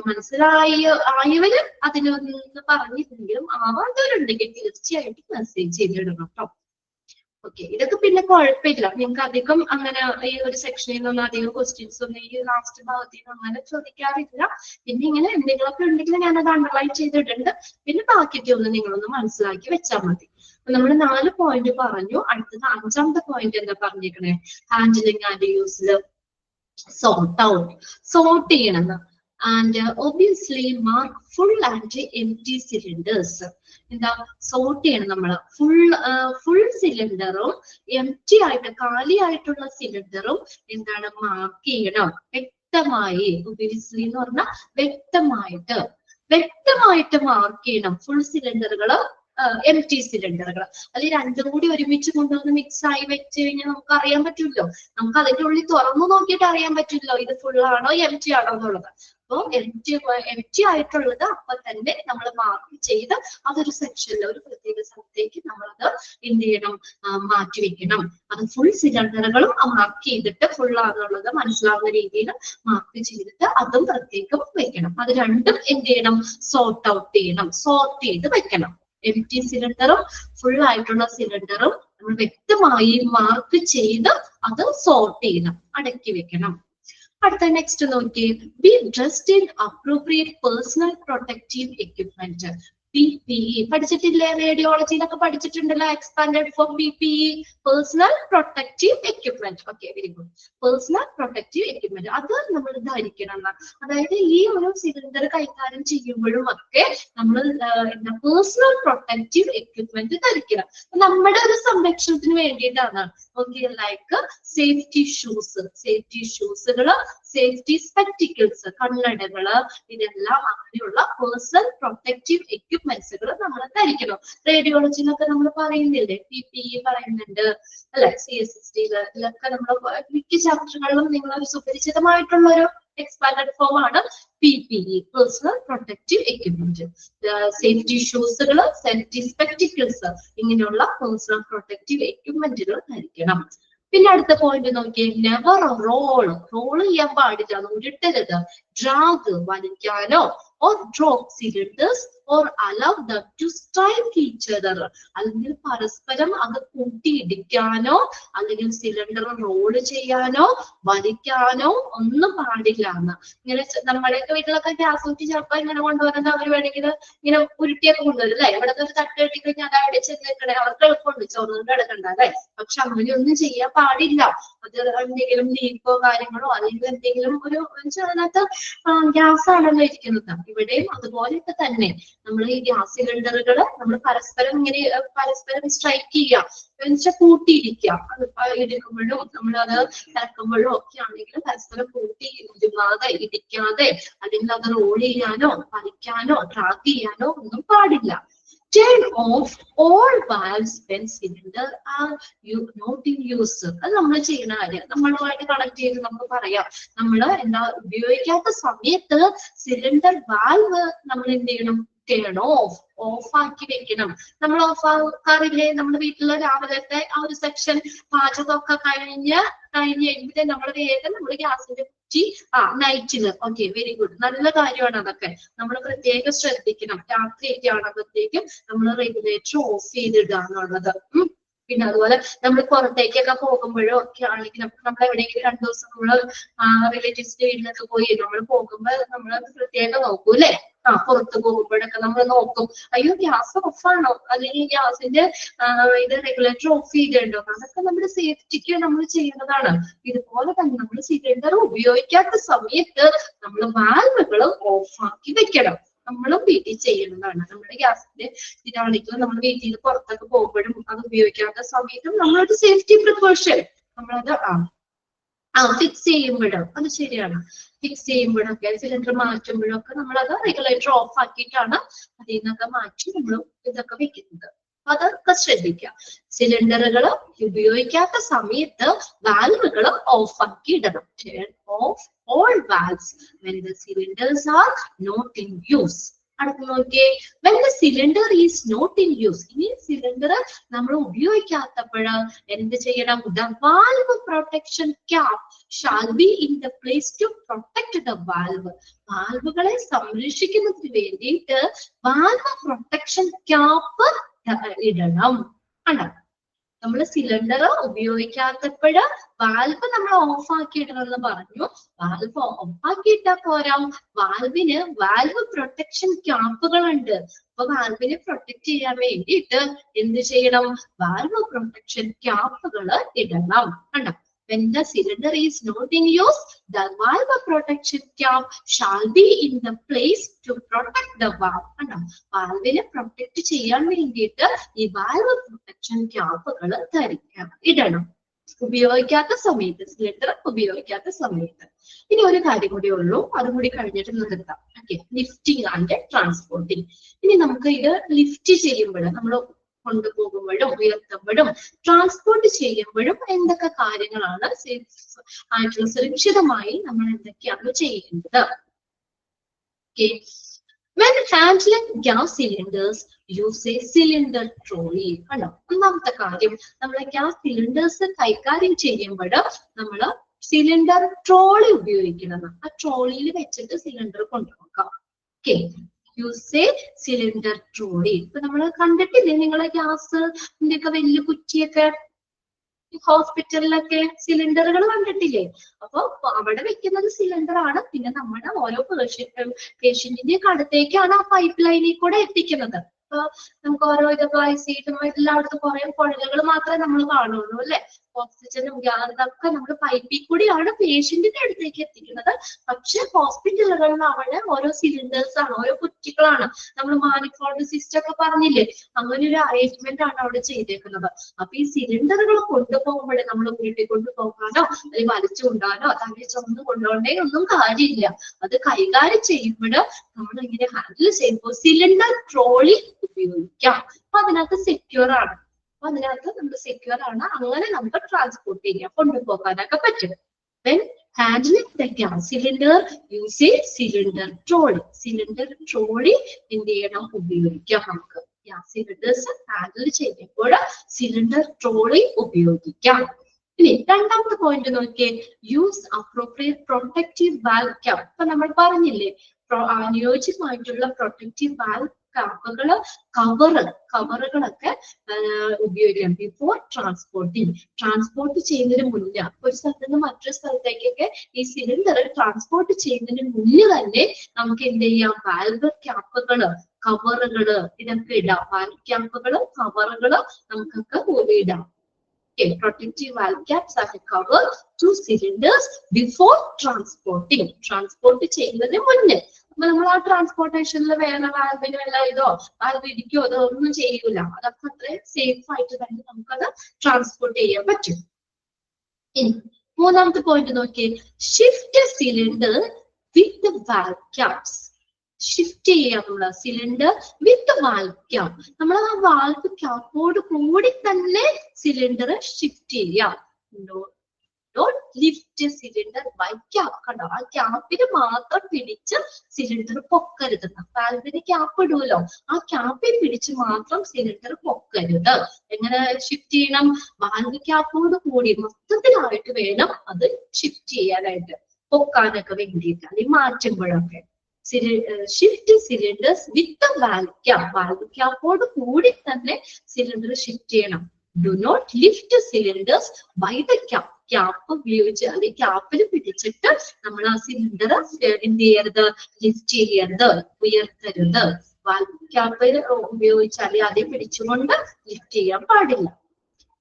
ആയവര് അതിനൊന്ന് പറഞ്ഞിട്ടുണ്ടെങ്കിലും ആവാത്തവരുണ്ടെങ്കിൽ തീർച്ചയായിട്ടും മെസ്സേജ് ചെയ്തിടണം കേട്ടോ. ഓക്കെ, ഇതൊക്കെ പിന്നെ കുഴപ്പമില്ല, നിങ്ങൾക്ക് അധികം അങ്ങനെ ഈ ഒരു സെക്ഷനിൽ നിന്നൊന്നും അധികം ക്വസ്റ്റ്യൻസ് ഒന്നും ഈ ലാസ്റ്റ് ഭാഗത്തിൽ നിന്ന് അങ്ങനെ ചോദിക്കാറില്ല. പിന്നെ ഇങ്ങനെ എന്തെങ്കിലുമൊക്കെ ഉണ്ടെങ്കിൽ ഞാനത് അണ്ടർലൈൻ ചെയ്തിട്ടുണ്ട്. പിന്നെ ബാക്കിയൊക്കെ ഒന്ന് നിങ്ങളൊന്ന് മനസ്സിലാക്കി വെച്ചാൽ മതി. നമ്മൾ 4 പോയിന്റ് പറഞ്ഞു. അടുത്തത് 5ാമത്തെ പോയിന്റ് എന്താ പറഞ്ഞേക്കണേ, ഹാൻഡിലിംഗ് ആൻഡ് യൂസിൽ സോർട്ട് ഔട്ട്, സോർട്ട് ചെയ്യണം. And obviously mark full and empty cylinders. എന്താ സോർട്ട് ചെയ്യണം നമ്മള്, ഫുൾ സിലിണ്ടറും എംപ്റ്റി ആയിട്ട് കാലിയായിട്ടുള്ള സിലിണ്ടറും എന്താണ് മാർക്ക് ചെയ്യണം വ്യക്തമായി. ഒബ്വിയസ്ലി എന്ന് പറഞ്ഞാൽ വ്യക്തമായിട്ട് മാർക്ക് ചെയ്യണം. ഫുൾ സിലിണ്ടറുകള് എംപ്റ്റി സിലിണ്ടറുകൾ, അതിൽ രണ്ടും കൂടി ഒരുമിച്ച് കൊണ്ടുവന്ന് മിക്സ് ആയി വെച്ച് കഴിഞ്ഞാൽ നമുക്ക് അറിയാൻ പറ്റില്ലോ. നമുക്ക് അതിന്റെ ഉള്ളിൽ തുറന്നു നോക്കിയിട്ട് അറിയാൻ പറ്റില്ലോ ഇത് ഫുൾ ആണോ എംപ്റ്റി ആണോ എന്നുള്ളത്. അപ്പൊ എംപ്റ്റി ആയിട്ടുള്ളത് അപ്പൊ തന്നെ നമ്മൾ മാർക്ക് ചെയ്ത് അതൊരു സെക്ഷനിൽ ഒരു പ്രത്യേക സ്ഥലത്തേക്ക് നമ്മളത് എന്ത് ചെയ്യണം, മാറ്റി വെക്കണം. അത് ഫുൾ സിലിണ്ടറുകളും മാർക്ക് ചെയ്തിട്ട് ഫുൾ ആണെന്നുള്ളത് മനസ്സിലാവുന്ന രീതിയിൽ മാർക്ക് ചെയ്തിട്ട് അതും പ്രത്യേകം വെക്കണം. അത് രണ്ടും എന്ത് ചെയ്യണം, സോർട്ട് ഔട്ട് ചെയ്യണം, സോർട്ട് ചെയ്ത് വെക്കണം. എംപ്റ്റി സിലിണ്ടറും ഫുൾ ആയിട്ടുള്ള സിലിണ്ടറും നമ്മൾ വ്യക്തമായി മാർക്ക് ചെയ്ത് അത് സോർട്ട് ചെയ്യണം, അടക്കി വെക്കണം. അടുത്ത നെക്സ്റ്റ് നോക്കിയേ, be dressed in appropriate personal protective equipment. PPE പഠിച്ചിട്ടില്ലേ? റേഡിയോളജിയിലൊക്കെ പഠിച്ചിട്ടുണ്ടല്ലോ, expanded for PPE, personal protective equipment. Okay, very good. Personal protective equipment അത് നമ്മൾ ധരിക്കണം. അതായത് ഈ ഒരു സിലിണ്ടർ കൈകാര്യം ചെയ്യുമ്പോഴും ഒക്കെ നമ്മൾ എന്താ പേഴ്സണൽ പ്രൊട്ടക്റ്റീവ് എക്യുപ്മെന്റ് ധരിക്കണം. നമ്മുടെ ഒരു സംരക്ഷണത്തിന് വേണ്ടിയിട്ടാണ്. ഓക്കെ, ലൈക്ക് സേഫ്റ്റി ഷൂസുകള്, സേഫ്റ്റി സ്പെക്ടിക്കിൾസ്, കണ്ണടകള്, ഇതെല്ലാം അങ്ങനെയുള്ള പേഴ്സണൽ പ്രൊട്ടക്റ്റീവ് എക്യുപ്മെന്റ്സുകൾ നമ്മൾ ധരിക്കണം. റേഡിയോളജിയിലൊക്കെ നമ്മൾ പറയുന്നില്ലേ, PPE പറയുന്നുണ്ട് അല്ലെ, CSST-ലൊക്കെ നമ്മൾ മിക്ക ചാപ്റ്ററുകളിലും നിങ്ങൾ സുപരിചിതമായിട്ടുള്ള ഒരു എക്സ്പാൻഡഡ് ഫോം ആണ് PPE, personal protective equipment. Safety ഷൂസുകള്, സേഫ്റ്റി സ്പെക്ടിക്കിൾസ്, ഇങ്ങനെയുള്ള പേഴ്സണൽ പ്രൊട്ടക്റ്റീവ് എക്യുപ്മെന്റുകൾ ധരിക്കണം. പിന്നെ അടുത്ത പോയിന്റ് നോക്കിയേ, നെവർ റോൾ ചെയ്യാൻ പാടില്ല, ഉരുട്ടരുത്. ഡ്രാഗ് വലിക്കാനോ, or drop cylinders or allow them to strike each other. അല്ലെങ്കിൽ പരസ്പരം അത് കൂട്ടിയിടിക്കാനോ അല്ലെങ്കിൽ സിലിണ്ടർ റോള് ചെയ്യാനോ വലിക്കാനോ ഒന്നും പാടില്ല എന്ന്. ഇങ്ങനെ നമ്മുടെയൊക്കെ വീട്ടിലൊക്കെ ഗ്യാസ് കുറ്റി ചിലപ്പോൾ ഇങ്ങനെ കൊണ്ടുവരുന്നത് അവർ വേണമെങ്കിൽ ഇങ്ങനെ ഉരുട്ടിയൊക്കെ കൊണ്ടുവരും അല്ലെ. ഇവിടെ ഒരു തട്ട് കെട്ടി കഴിഞ്ഞാൽ അത് അവിടെ ചെന്നിട്ടേ അവർക്ക് എളുപ്പമുണ്ട്, ചോറിന്റെ എടുക്കണ്ട അല്ലെ. പക്ഷെ അങ്ങനെയൊന്നും ചെയ്യാൻ പാടില്ല. അത് എന്തെങ്കിലും ലീക്കോ കാര്യങ്ങളോ അല്ലെങ്കിൽ എന്തെങ്കിലും ഒരു അതിനകത്ത് ഗ്യാസ് ആണല്ലോ ഇരിക്കുന്നത്. ഇവിടെയും അതുപോലെയൊക്കെ തന്നെ നമ്മൾ ഈ ഗ്യാസ് സിലിണ്ടറുകൾ നമ്മൾ പരസ്പരം സ്ട്രൈക്ക് ചെയ്യുക, എന്നുവെച്ചാൽ കൂട്ടിയിടിക്കുക. അത് ഇടിക്കുമ്പോഴും നമ്മളത് ഇറക്കുമ്പോഴും ഒക്കെ ആണെങ്കിലും പരസ്പരം കൂട്ടി ഇടുകാതെ ഇടിക്കാതെ അല്ലെങ്കിൽ അത് റോൾ ചെയ്യാനോ വലിക്കാനോ ട്രാക്ക് ചെയ്യാനോ ഒന്നും പാടില്ല. turn off all valves when cylinder are not in use. അത് നമ്മൾ ചെയ്യുന്ന കാര്യം നമ്മളുമായിട്ട് കണക്ട് ചെയ്ത് നമുക്ക് പറയാം. നമ്മൾ എന്താ ഉപയോഗിക്കാത്ത സമയത്ത് സിലിണ്ടർ വാൽവ് നമ്മൾ എന്ത് ചെയ്യണം? ടേൺ ഓഫ് ആക്കി വെക്കണം. നമ്മൾ ഓഫ് ആക്കാറില്ലേ? നമ്മുടെ വീട്ടിലെ രാവിലത്തെ ആ ഒരു സെക്ഷൻ പാചകമൊക്കെ കഴിഞ്ഞ് കഴിഞ്ഞിട്ട് നമ്മൾ വേഗം നമ്മൾ ഗ്യാസിന്റെ കുറ്റി നൈറ്റില്. ഓക്കെ, വെരി ഗുഡ്, നല്ല കാര്യമാണ് അതൊക്കെ. നമ്മൾ പ്രത്യേകം ശ്രദ്ധിക്കണം. രാത്രിയൊക്കെ ആകുമ്പോഴത്തേക്കും നമ്മൾ റെഗുലേറ്റർ ഓഫ് ചെയ്തിടുക എന്നുള്ളത്. പിന്നെ അതുപോലെ നമ്മൾ പുറത്തേക്കൊക്കെ പോകുമ്പോഴോ ഒക്കെ ആണെങ്കിലും നമ്മൾ എവിടെയെങ്കിലും 2 ദിവസം നമ്മൾ റിലേറ്റീവ്സിന്റെ വീട്ടിലൊക്കെ പോയി നമ്മൾ പോകുമ്പോൾ നമ്മൾ പ്രത്യേകം നോക്കൂ അല്ലെ? പുറത്ത് പോകുമ്പോഴൊക്കെ നമ്മൾ നോക്കും, അയ്യോ ഗ്യാസ് ഓഫാണോ, അല്ലെങ്കിൽ ഗ്യാസിന്റെ ഇത് റെഗുലേറ്റർ ഓഫ് ചെയ്തിട്ടുണ്ടോ? അതൊക്കെ നമ്മുടെ സേഫ്റ്റിക്ക് നമ്മൾ ചെയ്യുന്നതാണ്. ഇതുപോലെ തന്നെ നമ്മൾ സിലിണ്ടർ ഉപയോഗിക്കാത്ത സമയത്ത് നമ്മൾ വാൽവുകൾ ഓഫ് ആക്കി വെക്കണം. നമ്മളും വീട്ടിൽ ചെയ്യുന്നതാണ്. നമ്മുടെ ഗ്യാസിന്റെ ഇതാണെങ്കിലും നമ്മൾ വീട്ടിൽ നിന്ന് പുറത്തൊക്കെ പോകുമ്പോഴും അത് ഉപയോഗിക്കാത്ത സമയത്തും നമ്മളൊരു സേഫ്റ്റി പ്രിക്കോഷൻ നമ്മളത് ഫിക്സ് ചെയ്യുമ്പോഴും അത് ശരിയാണ്. ഫിക്സ് ചെയ്യുമ്പോഴൊക്കെ സിലിണ്ടർ മാറ്റുമ്പോഴൊക്കെ നമ്മളത് റെഗുലേറ്റർ ഓഫ് ആക്കിയിട്ടാണ് അതിൽ നിന്നൊക്കെ മാറ്റി നമ്മൾ ഇതൊക്കെ വെക്കുന്നത്. അതൊക്കെ ശ്രദ്ധിക്കാം. സിലിണ്ടറുകൾ ഉപയോഗിക്കാത്ത സമയത്ത് വാൽവുകൾ ഓഫ് ആക്കി ഇടണം. Turn of all valves when the cylinders are not in use. അടുത്ത നോക്കിയേ, when the cylinder is not in use. ഇനി സിലിണ്ടർ നമ്മൾ ഉപയോഗിക്കാത്തപ്പോൾ എന്ത് ചെയ്യണം? The valve protection cap shall be in the place to protect the valve. വാൽവുകളെ സംരക്ഷിക്കുന്നതിന് വേണ്ടിയിട്ട് വാൽവ് പ്രൊട്ടക്ഷൻ ക്യാപ്പ് ഇടണം. ആണ് നമ്മൾ സിലിണ്ടർ ഉപയോഗിക്കാത്തപ്പോൾ വാൽവ് നമ്മൾ ഓഫ് ആക്കിയിടണമെന്ന് പറഞ്ഞു. വാൽവ് ഓഫ് ആക്കിയിട്ടാ പോരാ, വാൽവിന് വാൽവ് പ്രൊട്ടക്ഷൻ ക്യാപ്പുകളുണ്ട്. അപ്പൊ വാൽവിനെ പ്രൊട്ടക്ട് ചെയ്യാൻ വേണ്ടിയിട്ട് എന്ത് ചെയ്യണം? വാൽവ് പ്രൊട്ടക്ഷൻ ക്യാപ്പുകൾ ഇടണം. കണ്ടോ? When the cylinder is not in use, the valve protection cap shall be in the place to protect the valve. കണ്ടോ? വാൽവിനെ പ്രൊട്ടക്ട് ചെയ്യാൻ വേണ്ടിയിട്ട് ഈ വാൽവ് പ്രൊട്ടക്ഷൻ ക്യാപ്പുകൾ ഇടണം ഉപയോഗിക്കാത്ത സമയത്ത്, സിലിണ്ടർ ഉപയോഗിക്കാത്ത സമയത്ത്. ഇനി ഒരു കാര്യം കൂടി ഉള്ളൂ, അതും കൂടി കഴിഞ്ഞിട്ട് നിർത്താം. Okay, lifting and transporting. ഇനി നമുക്ക് ഇത് ലിഫ്റ്റ് ചെയ്യുമ്പോഴും നമ്മൾ കൊണ്ടുപോകുമ്പോഴും ഉയർത്തുമ്പോഴും ട്രാൻസ്പോർട്ട് ചെയ്യുമ്പോഴും എന്തൊക്കെ കാര്യങ്ങളാണ് ആയിട്ടുള്ള സുരക്ഷിതമായി നമ്മൾ എന്തൊക്കെയാണ് ചെയ്യേണ്ടത്? Okay, when handling gas cylinders use a cylinder trolley. കണ്ടോ? ഒന്നാമത്തെ കാര്യം, നമ്മൾ ഗ്യാസ് സിലിണ്ടേഴ്സ് കൈകാര്യം ചെയ്യുമ്പോൾ നമ്മൾ സിലിണ്ടർ ട്രോളി ഉപയോഗിക്കണം. ആ ട്രോളിയിൽ വെച്ചിട്ട് സിലിണ്ടർ കൊണ്ടുപോകാം. Okay, use A cylinder trolley. ഇപ്പൊ നമ്മൾ കണ്ടിട്ടില്ലേ നിങ്ങളെ ഗ്യാസിന്റെ ഒക്കെ വലിയ കുറ്റിയൊക്കെ ഹോസ്പിറ്റലിലൊക്കെ സിലിണ്ടറുകൾ കണ്ടിട്ടില്ലേ? അപ്പൊ അവിടെ വെക്കുന്നത് സിലിണ്ടർ ആണ്. പിന്നെ നമ്മുടെ ഓരോ പേഷ്യന്റിന്റെ അടുത്തേക്കാണ് ആ പൈപ്പ് ലൈനിൽ കൂടെ എത്തിക്കുന്നത്. അപ്പൊ നമുക്ക് ഓരോ ഇതൊക്കെ ഐസിയിട്ടും എല്ലായിടത്തും കുറെ കുഴലുകൾ മാത്രമേ നമ്മൾ കാണുള്ളൂ അല്ലെ? ഓക്സിജനും ഗ്യാസൊക്കെ നമ്മൾ പൈപ്പിൽ കൂടിയാണ് പേഷ്യന്റിന്റെ അടുത്തേക്ക് എത്തിക്കുന്നത്. പക്ഷെ ഹോസ്പിറ്റലുകളിൽ അവിടെ ഓരോ സിലിണ്ടേഴ്സ് ആണ്, ഓരോ കുറ്റികളാണ്. നമ്മൾ മാനിഫോൾഡ് സിസ്റ്റം ഒക്കെ പറഞ്ഞില്ലേ, അങ്ങനെ ഒരു അറേഞ്ച്മെന്റ് ആണ് അവിടെ ചെയ്തേക്കുന്നത്. അപ്പൊ ഈ സിലിണ്ടറുകൾ കൊണ്ടുപോകുമ്പോഴേ നമ്മൾ വീട്ടിൽ കൊണ്ടുപോകാനോ അല്ലെങ്കിൽ വലിച്ചു കൊണ്ടാനോ തള്ളി ചുമന്ന് കൊണ്ടുപോകണ്ടേ ഒന്നും കാര്യമില്ല. അത് കൈകാര്യം ചെയ്യുമ്പോൾ നമ്മൾ ഇങ്ങനെ ഹാൻഡിൽ ചെയ്യുമ്പോൾ സിലിണ്ടർ ട്രോളി ഉപയോഗിക്കാം. അപ്പൊ അതിനകത്ത് സെക്യൂർ ആണ്. അപ്പൊ അതിനകത്ത് നമ്മൾ സെക്യൂർ ആണ്. അങ്ങനെ നമുക്ക് ട്രാൻസ്പോർട്ട് ചെയ്യാം, കൊണ്ടുപോകാനൊക്കെ പറ്റും. When handling the gas cylinder, use a cylinder trolley. Cylinder trolley എന്ത് ചെയ്യണം? ഉപയോഗിക്കാം. നമുക്ക് ഗ്യാസ് സിലിണ്ടേഴ്സ് ഹാൻഡിൽ ചെയ്യുമ്പോൾ സിലിണ്ടർ ട്രോളി ഉപയോഗിക്കാം. ഇനി രണ്ടാമത്തെ പോയിന്റ് നോക്കിയേ, use appropriate protective valve cap. ഇപ്പൊ നമ്മൾ പറഞ്ഞില്ലേ, അനുയോജ്യമായിട്ടുള്ള പ്രൊട്ടക്റ്റീവ് വാൽവ് ക്യാപ്പുകള് കവറുകളൊക്കെ ഉപയോഗിക്കാം ബിഫോർ ട്രാൻസ്പോർട്ടിങ്. ട്രാൻസ്പോർട്ട് ചെയ്യുന്നതിന് മുന്നേ, ഒരു സ്ഥലത്ത് നിന്ന് മറ്റൊരു സ്ഥലത്തേക്കൊക്കെ ഈ സിലിണ്ടർ ട്രാൻസ്പോർട്ട് ചെയ്യുന്നതിന് മുന്നേ തന്നെ നമുക്ക് എന്ത് ചെയ്യാം? വാൽവ് ക്യാപ്പുകള്, കവറുകള് ഇതൊക്കെ ഇടാം. വാൽവ് ക്യാപ്പുകള്, കവറുകള് നമുക്കൊക്കെ ഇടാം. Okay, protective valve caps are covered to cylinders before transporting. Transport ചെയ്യുന്നതിന് മുന്നേ. അപ്പൊ നമ്മൾ ആ ട്രാൻസ്പോർട്ടേഷനിൽ വേറെ വാൽവിന് വല്ല ഇതോ വാൽവ് ഇടിക്കോ അതൊന്നും ചെയ്യൂല. അതൊക്കെ അത്രയും സേഫ് ആയിട്ട് തന്നെ നമുക്കത് ട്രാൻസ്പോർട്ട് ചെയ്യാൻ പറ്റും. ഇനി മൂന്നാമത്തെ പോയിന്റ് നോക്കിയേ, ഷിഫ്റ്റ് സിലിണ്ടർ വിത്ത് വാൽവ് ക്യാപ്സ്. ഷിഫ്റ്റ് ചെയ്യാം നമ്മള് സിലിണ്ടർ വിത്ത് വാൽവ് ക്യാപ്പ്. നമ്മൾ ആ വാൽവ് ക്യാപ്പോട് കൂടി തന്നെ സിലിണ്ടർ ഷിഫ്റ്റ് ചെയ്യാം. Don't lift cylinder by cap. കണ്ടോ, ആ ക്യാപ്പിന് മാത്രം പിടിച്ച് സിലിണ്ടർ പൊക്കരുത്. വാൽവിന് ക്യാപ്പ് ഇടുമല്ലോ, ആ ക്യാപ്പിൽ പിടിച്ച് മാത്രം സിലിണ്ടർ പൊക്കരുത്. എങ്ങനെ ഷിഫ്റ്റ് ചെയ്യണം? വാൽവ് ക്യാപ്പോട് കൂടി മൊത്തത്തിലായിട്ട് വേണം അത് ഷിഫ്റ്റ് ചെയ്യാനായിട്ട്, പൊക്കാനൊക്കെ വേണ്ടിയിട്ട്, അല്ലെങ്കിൽ മാറ്റുമ്പോഴൊക്കെ. Shift cylinders with valve cap. Valve ക്യാപ്പോട് കൂടി തന്നെ സിലിണ്ടർ ഷിഫ്റ്റ് ചെയ്യണം. Do not lift cylinders by the cap. Cap ഉപയോഗിച്ച് അല്ലെങ്കിൽ ക്യാപ്പിൽ പിടിച്ചിട്ട് നമ്മൾ ആ സിലിണ്ടർ എന്ത് ചെയ്യരുത്? ലിഫ്റ്റ് ചെയ്യരുത്, ഉയർത്തരുത്. വാൽവ് ക്യാപ്പിൽ ഉപയോഗിച്ച് അല്ലെങ്കിൽ അതേ പിടിച്ചുകൊണ്ട് ലിഫ്റ്റ് ചെയ്യാൻ പാടില്ല.